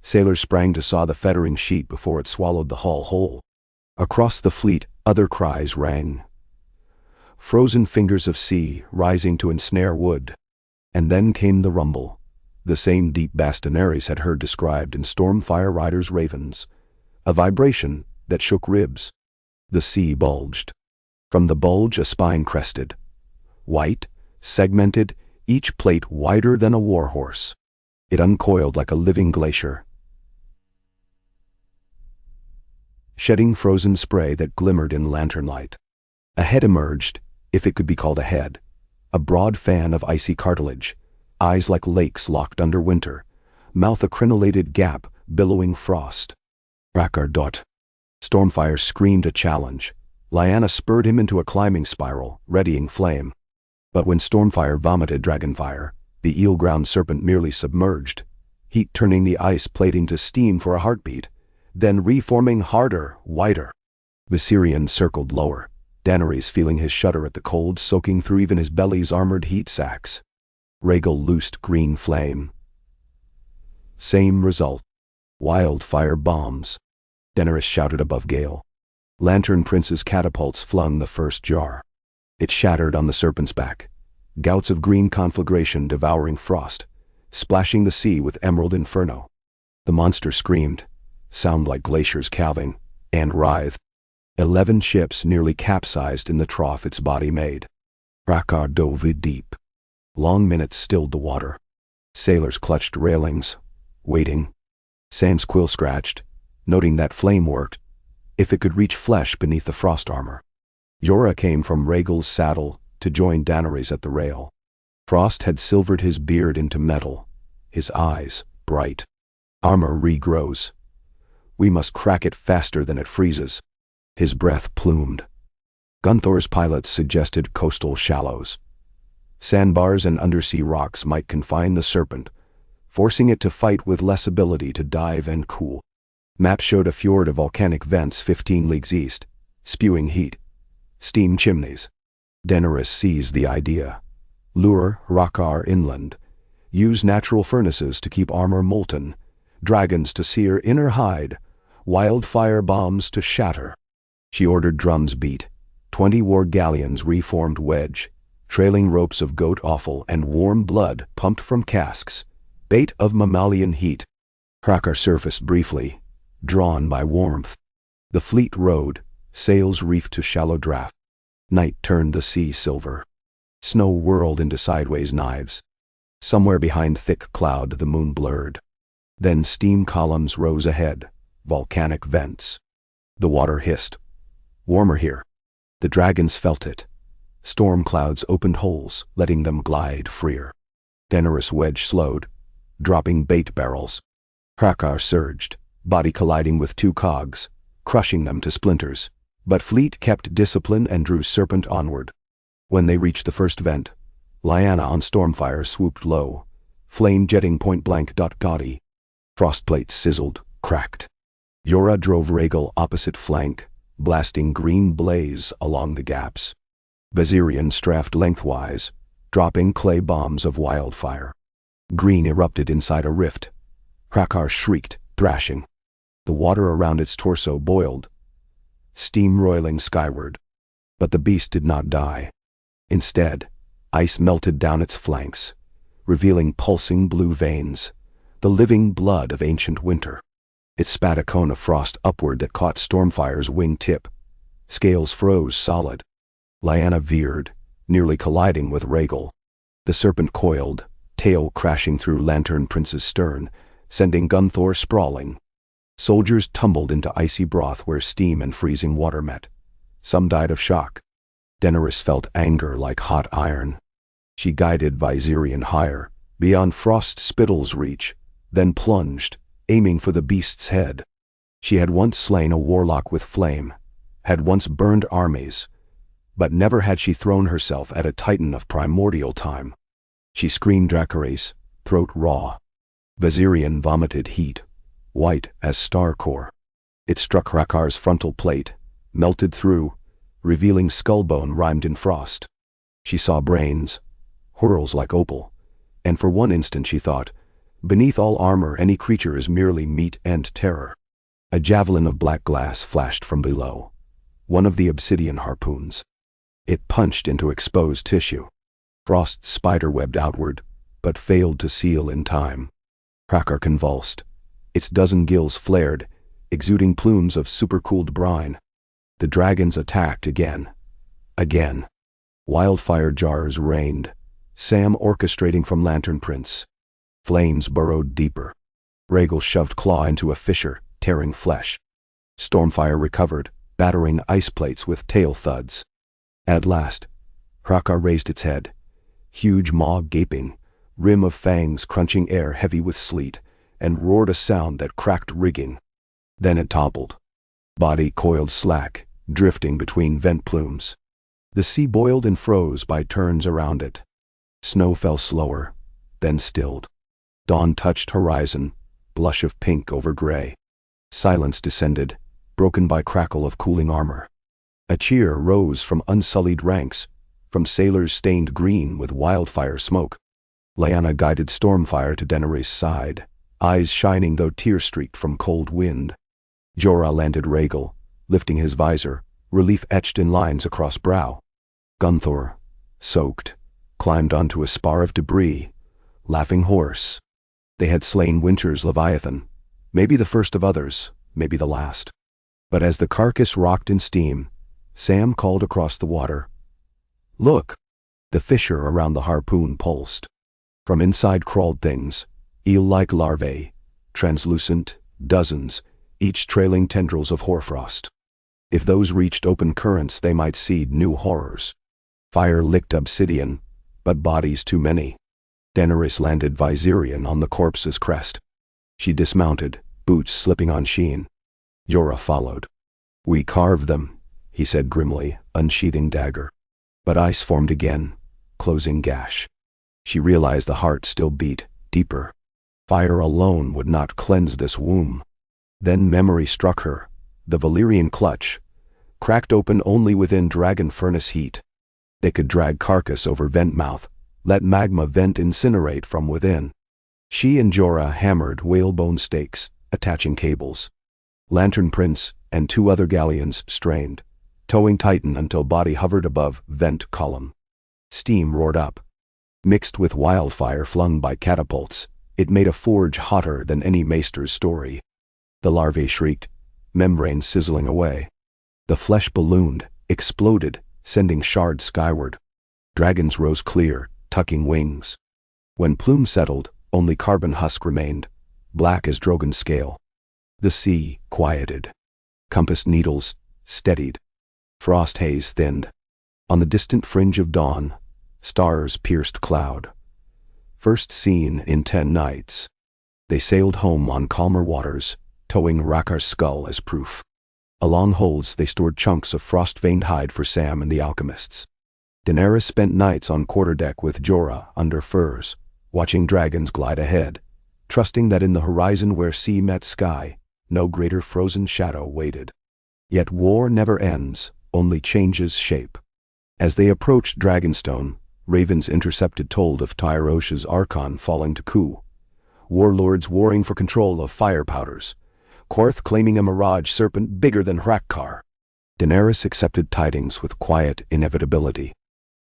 Sailors sprang to saw the fettering sheet before it swallowed the hull whole. Across the fleet, other cries rang. Frozen fingers of sea rising to ensnare wood. And then came the rumble, the same deep bass Daenerys had heard described in Stormfire Riders' ravens, a vibration that shook ribs. The sea bulged. From the bulge a spine crested, white, segmented, each plate wider than a warhorse. It uncoiled like a living glacier, shedding frozen spray that glimmered in lantern light. A head emerged, if it could be called a head, a broad fan of icy cartilage, eyes like lakes locked under winter, mouth a crenellated gap billowing frost. Rhaegar Dot. Stormfire screamed a challenge. Lyanna spurred him into a climbing spiral, readying flame. But when Stormfire vomited dragonfire, the eel-ground serpent merely submerged, heat turning the ice plating to steam for a heartbeat, then reforming harder, wider. Viserion circled lower, Daenerys feeling his shudder at the cold soaking through even his belly's armored heat sacks. Rhaegal loosed green flame. Same result. Wildfire bombs. Daenerys shouted above gale. Lantern Prince's catapults flung the first jar. It shattered on the serpent's back, gouts of green conflagration devouring frost, splashing the sea with emerald inferno. The monster screamed, sound like glaciers calving, and writhed. 11 ships nearly capsized in the trough its body made. Rhaegar dove deep. Long minutes stilled the water. Sailors clutched railings, waiting. Sam's quill scratched, noting that flame worked, if it could reach flesh beneath the frost armor. Jorah came from Rhaegal's saddle to join Daenerys at the rail. Frost had silvered his beard into metal, his eyes bright. Armor regrows. We must crack it faster than it freezes. His breath plumed. Gunthor's pilots suggested coastal shallows. Sandbars and undersea rocks might confine the serpent, forcing it to fight with less ability to dive and cool. Maps showed a fjord of volcanic vents 15 leagues east, spewing heat. Steam chimneys. Daenerys seized the idea. Lure Rhaegar inland. Use natural furnaces to keep armor molten, dragons to sear inner hide, wildfire bombs to shatter. She ordered drums beat, 20 war galleons reformed wedge, trailing ropes of goat offal and warm blood pumped from casks, bait of mammalian heat. Rhaegar surfaced briefly, drawn by warmth. The fleet rode, sails reefed to shallow draft. Night turned the sea silver. Snow whirled into sideways knives. Somewhere behind thick cloud the moon blurred. Then steam columns rose ahead, volcanic vents. The water hissed. Warmer here. The dragons felt it. Storm clouds opened holes, letting them glide freer. Daenerys' wedge slowed, dropping bait barrels. Rhaegar surged, body colliding with 2 cogs, crushing them to splinters. But fleet kept discipline and drew serpent onward. When they reached the first vent, Lyanna on Stormfire swooped low, flame jetting point-blank. Gaudy. Frostplates sizzled, cracked. Jorah drove Rhaegal opposite flank, blasting green blaze along the gaps. Viserion strafed lengthwise, dropping clay bombs of wildfire. Green erupted inside a rift. Hrakkar shrieked, thrashing. The water around its torso boiled, steam roiling skyward. But the beast did not die. Instead, ice melted down its flanks, revealing pulsing blue veins, the living blood of ancient winter. It spat a cone of frost upward that caught Stormfire's wing tip. Scales froze solid. Lyanna veered, nearly colliding with Rhaegal. The serpent coiled, tail crashing through Lantern Prince's stern, sending Gunthor sprawling. Soldiers tumbled into icy broth where steam and freezing water met. Some died of shock. Daenerys felt anger like hot iron. She guided Viserion higher, beyond Frost's spittle's reach, then plunged, aiming for the beast's head. She had once slain a warlock with flame, had once burned armies, but never had she thrown herself at a titan of primordial time. She screamed Dracarys, throat raw. Viserion vomited heat, white as starcore. It struck Hrakkar's frontal plate, melted through, revealing skullbone rimed in frost. She saw brains, whorls like opal, and for one instant she thought, beneath all armor any creature is merely meat and terror. A javelin of black glass flashed from below, one of the obsidian harpoons. It punched into exposed tissue. Frost spiderwebbed outward, but failed to seal in time. Hrakkar convulsed. Its dozen gills flared, exuding plumes of supercooled brine. The dragons attacked again. Again. Wildfire jars rained, Sam orchestrating from Lantern Prince. Flames burrowed deeper. Rhaegal shoved claw into a fissure, tearing flesh. Stormfire recovered, battering ice plates with tail thuds. At last, Hrakkar raised its head, huge maw gaping, rim of fangs crunching air heavy with sleet, and roared a sound that cracked rigging. Then it toppled. Body coiled slack, drifting between vent plumes. The sea boiled and froze by turns around it. Snow fell slower, then stilled. Dawn touched horizon, blush of pink over gray. Silence descended, broken by crackle of cooling armor. A cheer rose from unsullied ranks, from sailors stained green with wildfire smoke. Lyanna guided Stormfire to Daenerys' side, eyes shining though tear-streaked from cold wind. Jorah landed Rhaegal, lifting his visor, relief etched in lines across brow. Gunthor, soaked, climbed onto a spar of debris, laughing hoarse. They had slain Winter's Leviathan, maybe the first of others, maybe the last. But as the carcass rocked in steam, Sam called across the water, "Look!" The fissure around the harpoon pulsed. From inside crawled things, eel-like larvae, translucent, dozens, each trailing tendrils of hoarfrost. If those reached open currents, they might seed new horrors. Fire licked obsidian, but bodies too many. Daenerys landed Viserion on the corpse's crest. She dismounted, boots slipping on sheen. Jorah followed. "We carved them," he said grimly, unsheathing dagger. But ice formed again, closing gash. She realized the heart still beat, deeper. Fire alone would not cleanse this womb. Then memory struck her, the Valyrian clutch, cracked open only within dragon furnace heat. They could drag carcass over vent mouth, let magma vent incinerate from within. She and Jorah hammered whalebone stakes, attaching cables. Lantern Prince and 2 other galleons strained, towing Titan until body hovered above vent column. Steam roared up. Mixed with wildfire flung by catapults, it made a forge hotter than any maester's story. The larvae shrieked, membrane sizzling away. The flesh ballooned, exploded, sending shards skyward. Dragons rose clear, tucking wings. When plume settled, only carbon husk remained, black as Drogon's scale. The sea quieted. Compass needles steadied. Frost haze thinned. On the distant fringe of dawn, stars pierced cloud. First seen in 10 nights. They sailed home on calmer waters, towing Hrakkar's skull as proof. Along holds they stored chunks of frost-veined hide for Sam and the alchemists. Daenerys spent nights on quarterdeck with Jorah under firs, watching dragons glide ahead, trusting that in the horizon where sea met sky, No greater frozen shadow waited. Yet war never ends, only changes shape. As they approached Dragonstone, ravens intercepted told of Tyrosh's Archon falling to coup. Warlords warring for control of fire powders. Qarth claiming a mirage serpent bigger than Hrakkar. Daenerys accepted tidings with quiet inevitability.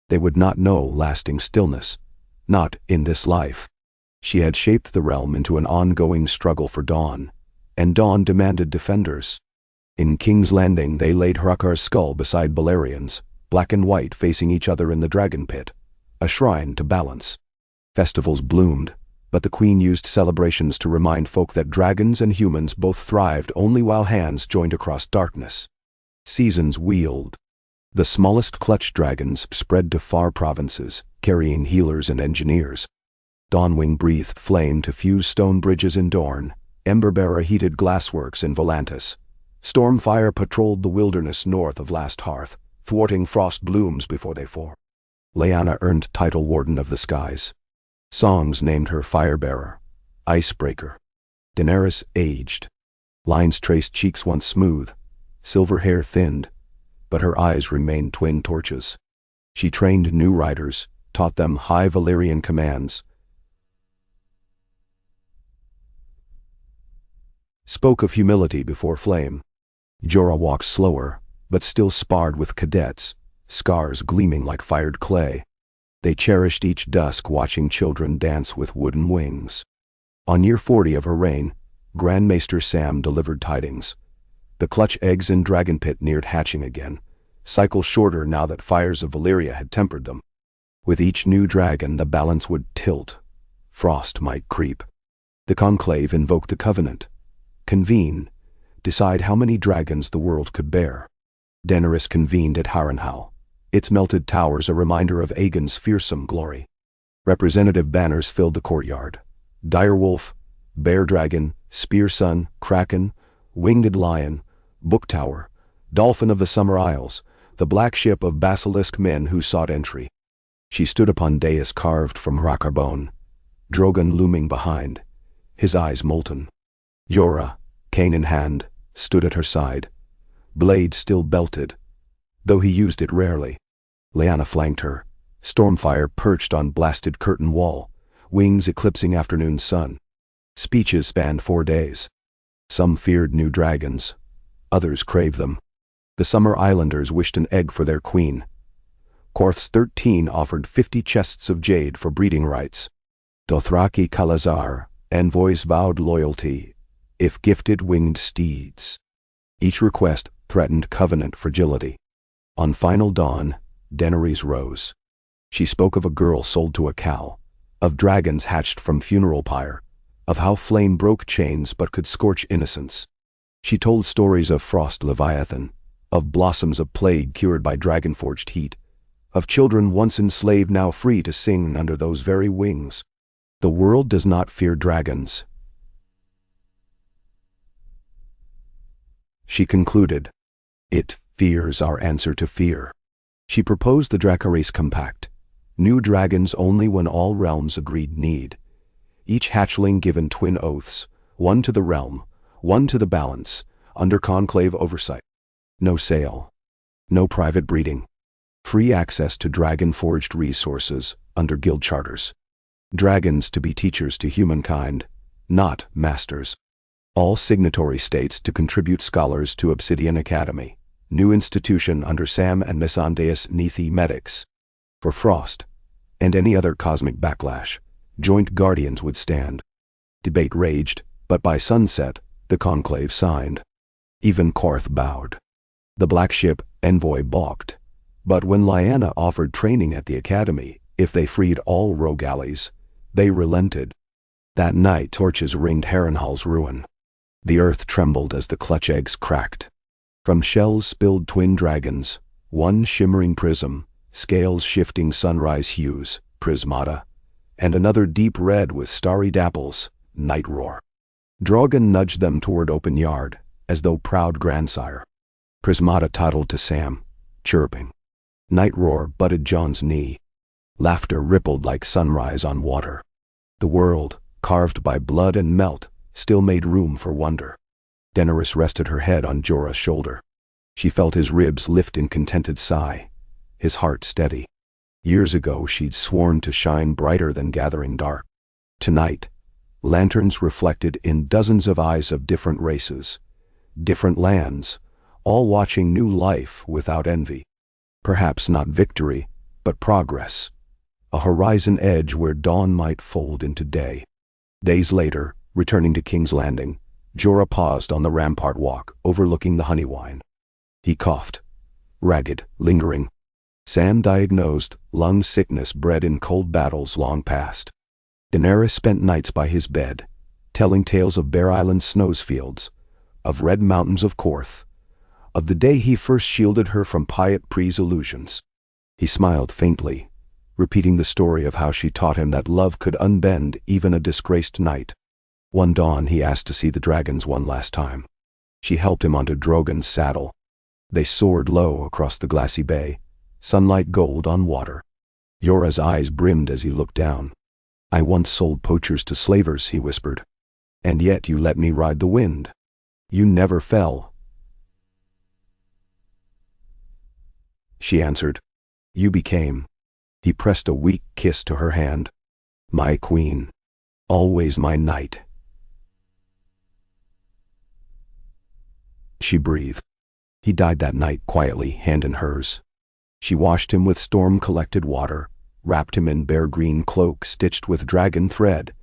They would not know lasting stillness. Not in this life. She had shaped the realm into an ongoing struggle for Dawn, and Dawn demanded defenders. In King's Landing they laid Hrakkar's skull beside Balerian's, black and white facing each other in the dragon pit, a shrine to balance. Festivals bloomed, but the queen used celebrations to remind folk that dragons and humans both thrived only while hands joined across darkness. Seasons wheeled. The smallest clutch dragons spread to far provinces, carrying healers and engineers. Dawnwing breathed flame to fuse stone bridges in Dorne, Emberbearer heated glassworks in Volantis. Stormfire patrolled the wilderness north of Last Hearth, thwarting frost blooms before they formed. Lyanna earned title Warden of the Skies. Songs named her Firebearer, Icebreaker. Daenerys aged. Lines traced cheeks once smooth, silver hair thinned, but her eyes remained twin torches. She trained new riders, taught them high Valyrian commands, spoke of humility before flame. Jorah walked slower, but still sparred with cadets, scars gleaming like fired clay. They cherished each dusk watching children dance with wooden wings. On year 40 of her reign, Grand Maester Sam delivered tidings. The clutch eggs in Dragon Pit neared hatching again, cycles shorter now that fires of Valyria had tempered them. With each new dragon the balance would tilt. Frost might creep. The conclave invoked the covenant. Convene. Decide how many dragons the world could bear. Daenerys convened at Harrenhal, its melted towers a reminder of Aegon's fearsome glory. Representative banners filled the courtyard. Direwolf, Bear Dragon, Spear Sun, Kraken, Winged Lion, Book Tower, Dolphin of the Summer Isles, the black ship of basilisk men who sought entry. She stood upon dais carved from Hrakkar bone, Drogon looming behind, his eyes molten. Jorah, cane in hand, stood at her side, blade still belted, though he used it rarely. Lyanna flanked her, Stormfire perched on blasted curtain wall, wings eclipsing afternoon sun. Speeches spanned 4 days. Some feared new dragons, others craved them. The Summer Islanders wished an egg for their queen. Qarth's 13 offered 50 chests of jade for breeding rights. Dothraki Khalazar, envoys vowed loyalty, if gifted winged steeds. Each request threatened covenant fragility. On final dawn, Daenerys rose. She spoke of a girl sold to a cow, of dragons hatched from funeral pyre, of how flame broke chains but could scorch innocence. She told stories of frost leviathan, of blossoms of plague cured by dragon-forged heat, of children once enslaved now free to sing under those very wings. The world does not fear dragons, she concluded. It fears our answer to fear. She proposed the Dracarys Compact, new dragons only when all realms agreed need. Each hatchling given twin oaths, one to the realm, one to the balance, under conclave oversight. No sale. No private breeding. Free access to dragon-forged resources under guild charters. Dragons to be teachers to humankind, not masters. All signatory states to contribute scholars to Obsidian Academy, new institution under Sam and Missandeius Nethi Medics. For Frost, and any other cosmic backlash, joint guardians would stand. Debate raged, but by sunset, the conclave signed. Even Qarth bowed. The black ship, Envoy, balked. But when Lyanna offered training at the academy, if they freed all rogue allies, they relented. That night torches ringed Harrenhal's ruin. The earth trembled as the clutch eggs cracked. From shells spilled twin dragons, one shimmering prism, scales shifting sunrise hues, prismata, and another deep red with starry dapples, night roar. Drogon nudged them toward open yard, as though proud grandsire. Prismata toddled to Sam, chirping. Night roar butted Jon's knee. Laughter rippled like sunrise on water. The world, carved by blood and melt, still made room for wonder. Daenerys rested her head on Jorah's shoulder. She felt his ribs lift in contented sigh, his heart steady. Years ago she'd sworn to shine brighter than gathering dark. Tonight, lanterns reflected in dozens of eyes of different races, different lands, all watching new life without envy. Perhaps not victory, but progress. A horizon edge where dawn might fold into day. Days later, returning to King's Landing, Jorah paused on the rampart walk overlooking the honey wine. He coughed, ragged, lingering. Sam diagnosed lung sickness bred in cold battles long past. Daenerys spent nights by his bed, telling tales of Bear Island snowfields, of red mountains of Qarth, of the day he first shielded her from Pyat Pre's illusions. He smiled faintly, repeating the story of how she taught him that love could unbend even a disgraced knight. One dawn he asked to see the dragons one last time. She helped him onto Drogon's saddle. They soared low across the glassy bay, sunlight gold on water. Jorah's eyes brimmed as he looked down. "I once sold poachers to slavers," he whispered. "And yet you let me ride the wind. You never fell." She answered, "You became." He pressed a weak kiss to her hand. "My queen. Always my knight." She breathed. He died that night quietly, hand in hers. She washed him with storm-collected water, wrapped him in bear-green cloak stitched with dragon thread,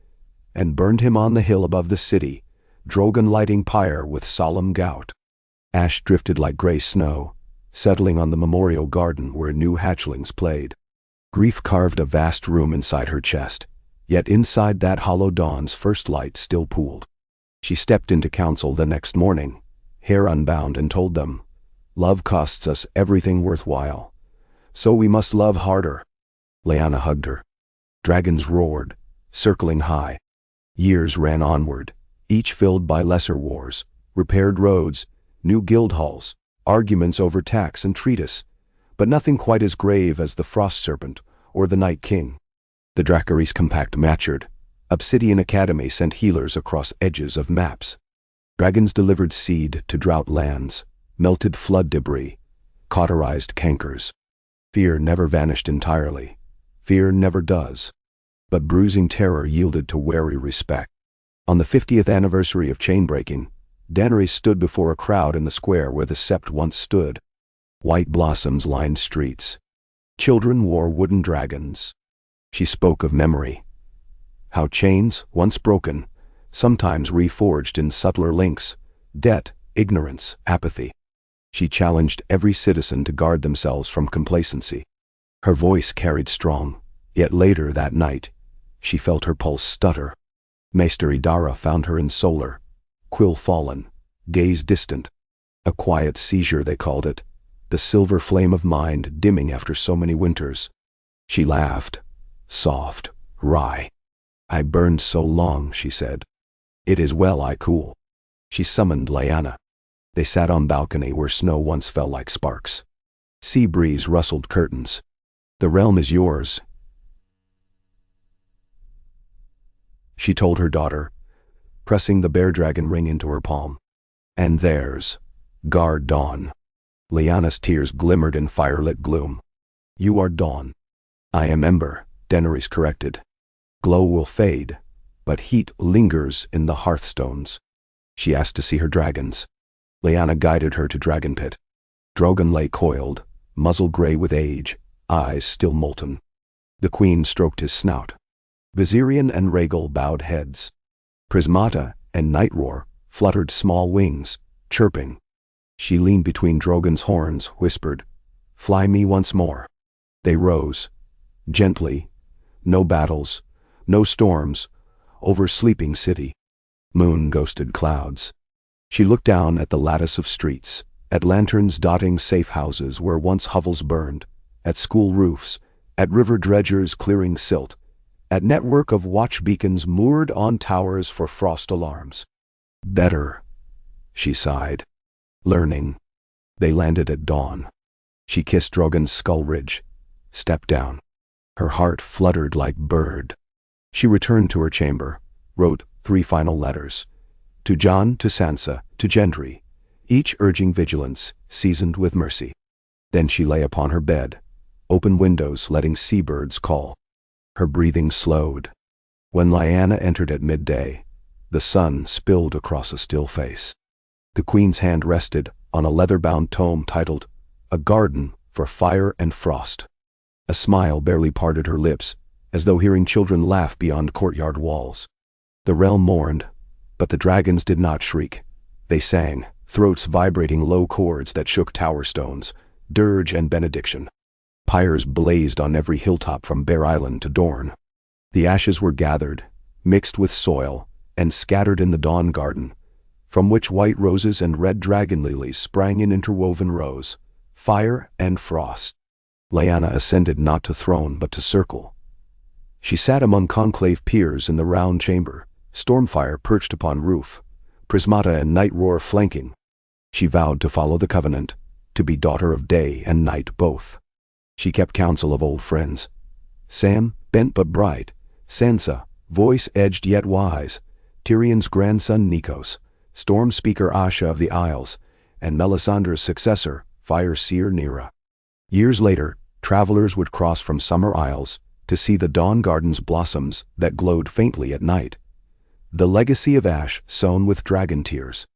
and burned him on the hill above the city, Drogon lighting pyre with solemn gout. Ash drifted like gray snow, settling on the memorial garden where new hatchlings played. Grief carved a vast room inside her chest, yet inside that hollow dawn's first light still pooled. She stepped into council the next morning, hair unbound, and told them, "Love costs us everything worthwhile, so we must love harder." Lyanna hugged her. Dragons roared, circling high. Years ran onward, each filled by lesser wars, repaired roads, new guild halls, arguments over tax and treatise, but nothing quite as grave as the Frost Serpent or the Night King. The Dracarys Compact matured. Obsidian Academy sent healers across edges of maps. Dragons delivered seed to drought lands, melted flood debris, cauterized cankers. Fear never vanished entirely. Fear never does. But bruising terror yielded to wary respect. On the 50th anniversary of chain-breaking, Daenerys stood before a crowd in the square where the sept once stood. White blossoms lined streets. Children wore wooden dragons. She spoke of memory. How chains, once broken, sometimes reforged in subtler links, debt, ignorance, apathy. She challenged every citizen to guard themselves from complacency. Her voice carried strong, yet later that night, she felt her pulse stutter. Maester Idara found her in Solar, quill fallen, gaze distant. A quiet seizure, they called it, the silver flame of mind dimming after so many winters. She laughed, soft, wry. "I burned so long," she said. "It is well I cool." She summoned Lyanna. They sat on balcony where snow once fell like sparks. Sea breeze rustled curtains. "The realm is yours," she told her daughter, pressing the bear dragon ring into her palm. "And theirs. Guard Dawn." Lyanna's tears glimmered in firelit gloom. "You are Dawn." "I am Ember," Daenerys corrected. "Glow will fade, but heat lingers in the hearthstones." She asked to see her dragons. Lyanna guided her to Dragon Pit. Drogon lay coiled, muzzle gray with age, eyes still molten. The queen stroked his snout. Viserion and Rhaegal bowed heads. Prismata and Nightroar fluttered small wings, chirping. She leaned between Drogon's horns, whispered, "Fly me once more." They rose, gently, no battles, no storms, over sleeping city. Moon ghosted clouds. She looked down at the lattice of streets, at lanterns dotting safe houses where once hovels burned, at school roofs, at river dredgers clearing silt, at network of watch beacons moored on towers for frost alarms. "Better," she sighed. "Learning." They landed at dawn. She kissed Drogon's skull ridge, stepped down. Her heart fluttered like bird. She returned to her chamber, wrote 3 final letters, to Jon, to Sansa, to Gendry, each urging vigilance, seasoned with mercy. Then she lay upon her bed, open windows letting seabirds call. Her breathing slowed. When Lyanna entered at midday, the sun spilled across a still face. The queen's hand rested on a leather-bound tome titled, "A Garden for Fire and Frost." A smile barely parted her lips, as though hearing children laugh beyond courtyard walls. The realm mourned, but the dragons did not shriek. They sang, throats vibrating low chords that shook tower stones, dirge and benediction. Pyres blazed on every hilltop from Bear Island to Dorne. The ashes were gathered, mixed with soil, and scattered in the Dawn Garden, from which white roses and red dragon lilies sprang in interwoven rows, fire and frost. Lyanna ascended not to throne but to circle. She sat among conclave peers in the round chamber, Stormfire perched upon roof, Prismata and Night Roar flanking. She vowed to follow the covenant, to be daughter of day and night both. She kept counsel of old friends. Sam, bent but bright, Sansa, voice-edged yet wise, Tyrion's grandson Nikos, storm speaker Asha of the Isles, and Melisandre's successor, fire-seer Nyra. Years later, travelers would cross from Summer Isles to see the Dawn Garden's blossoms that glowed faintly at night. The legacy of ash sown with dragon tears.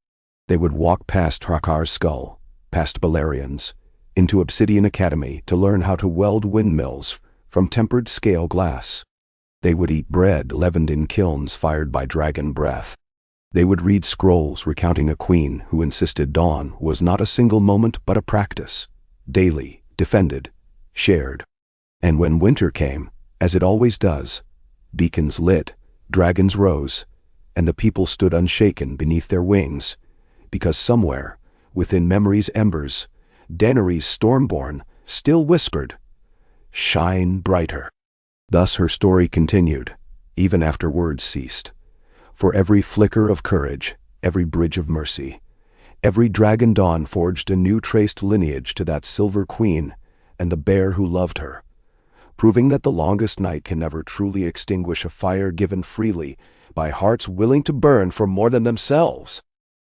They would walk past Hrakar's skull, past Balerions, into Obsidian Academy to learn how to weld windmills from tempered scale glass. They would eat bread leavened in kilns fired by dragon breath. They would read scrolls recounting a queen who insisted dawn was not a single moment but a practice, daily, defended, shared. And when winter came, as it always does, beacons lit, dragons rose, and the people stood unshaken beneath their wings, because somewhere, within memory's embers, Daenerys Stormborn still whispered, "Shine brighter." Thus her story continued, even after words ceased. For every flicker of courage, every bridge of mercy, every dragon dawn forged a new traced lineage to that silver queen and the bear who loved her, proving that the longest night can never truly extinguish a fire given freely by hearts willing to burn for more than themselves.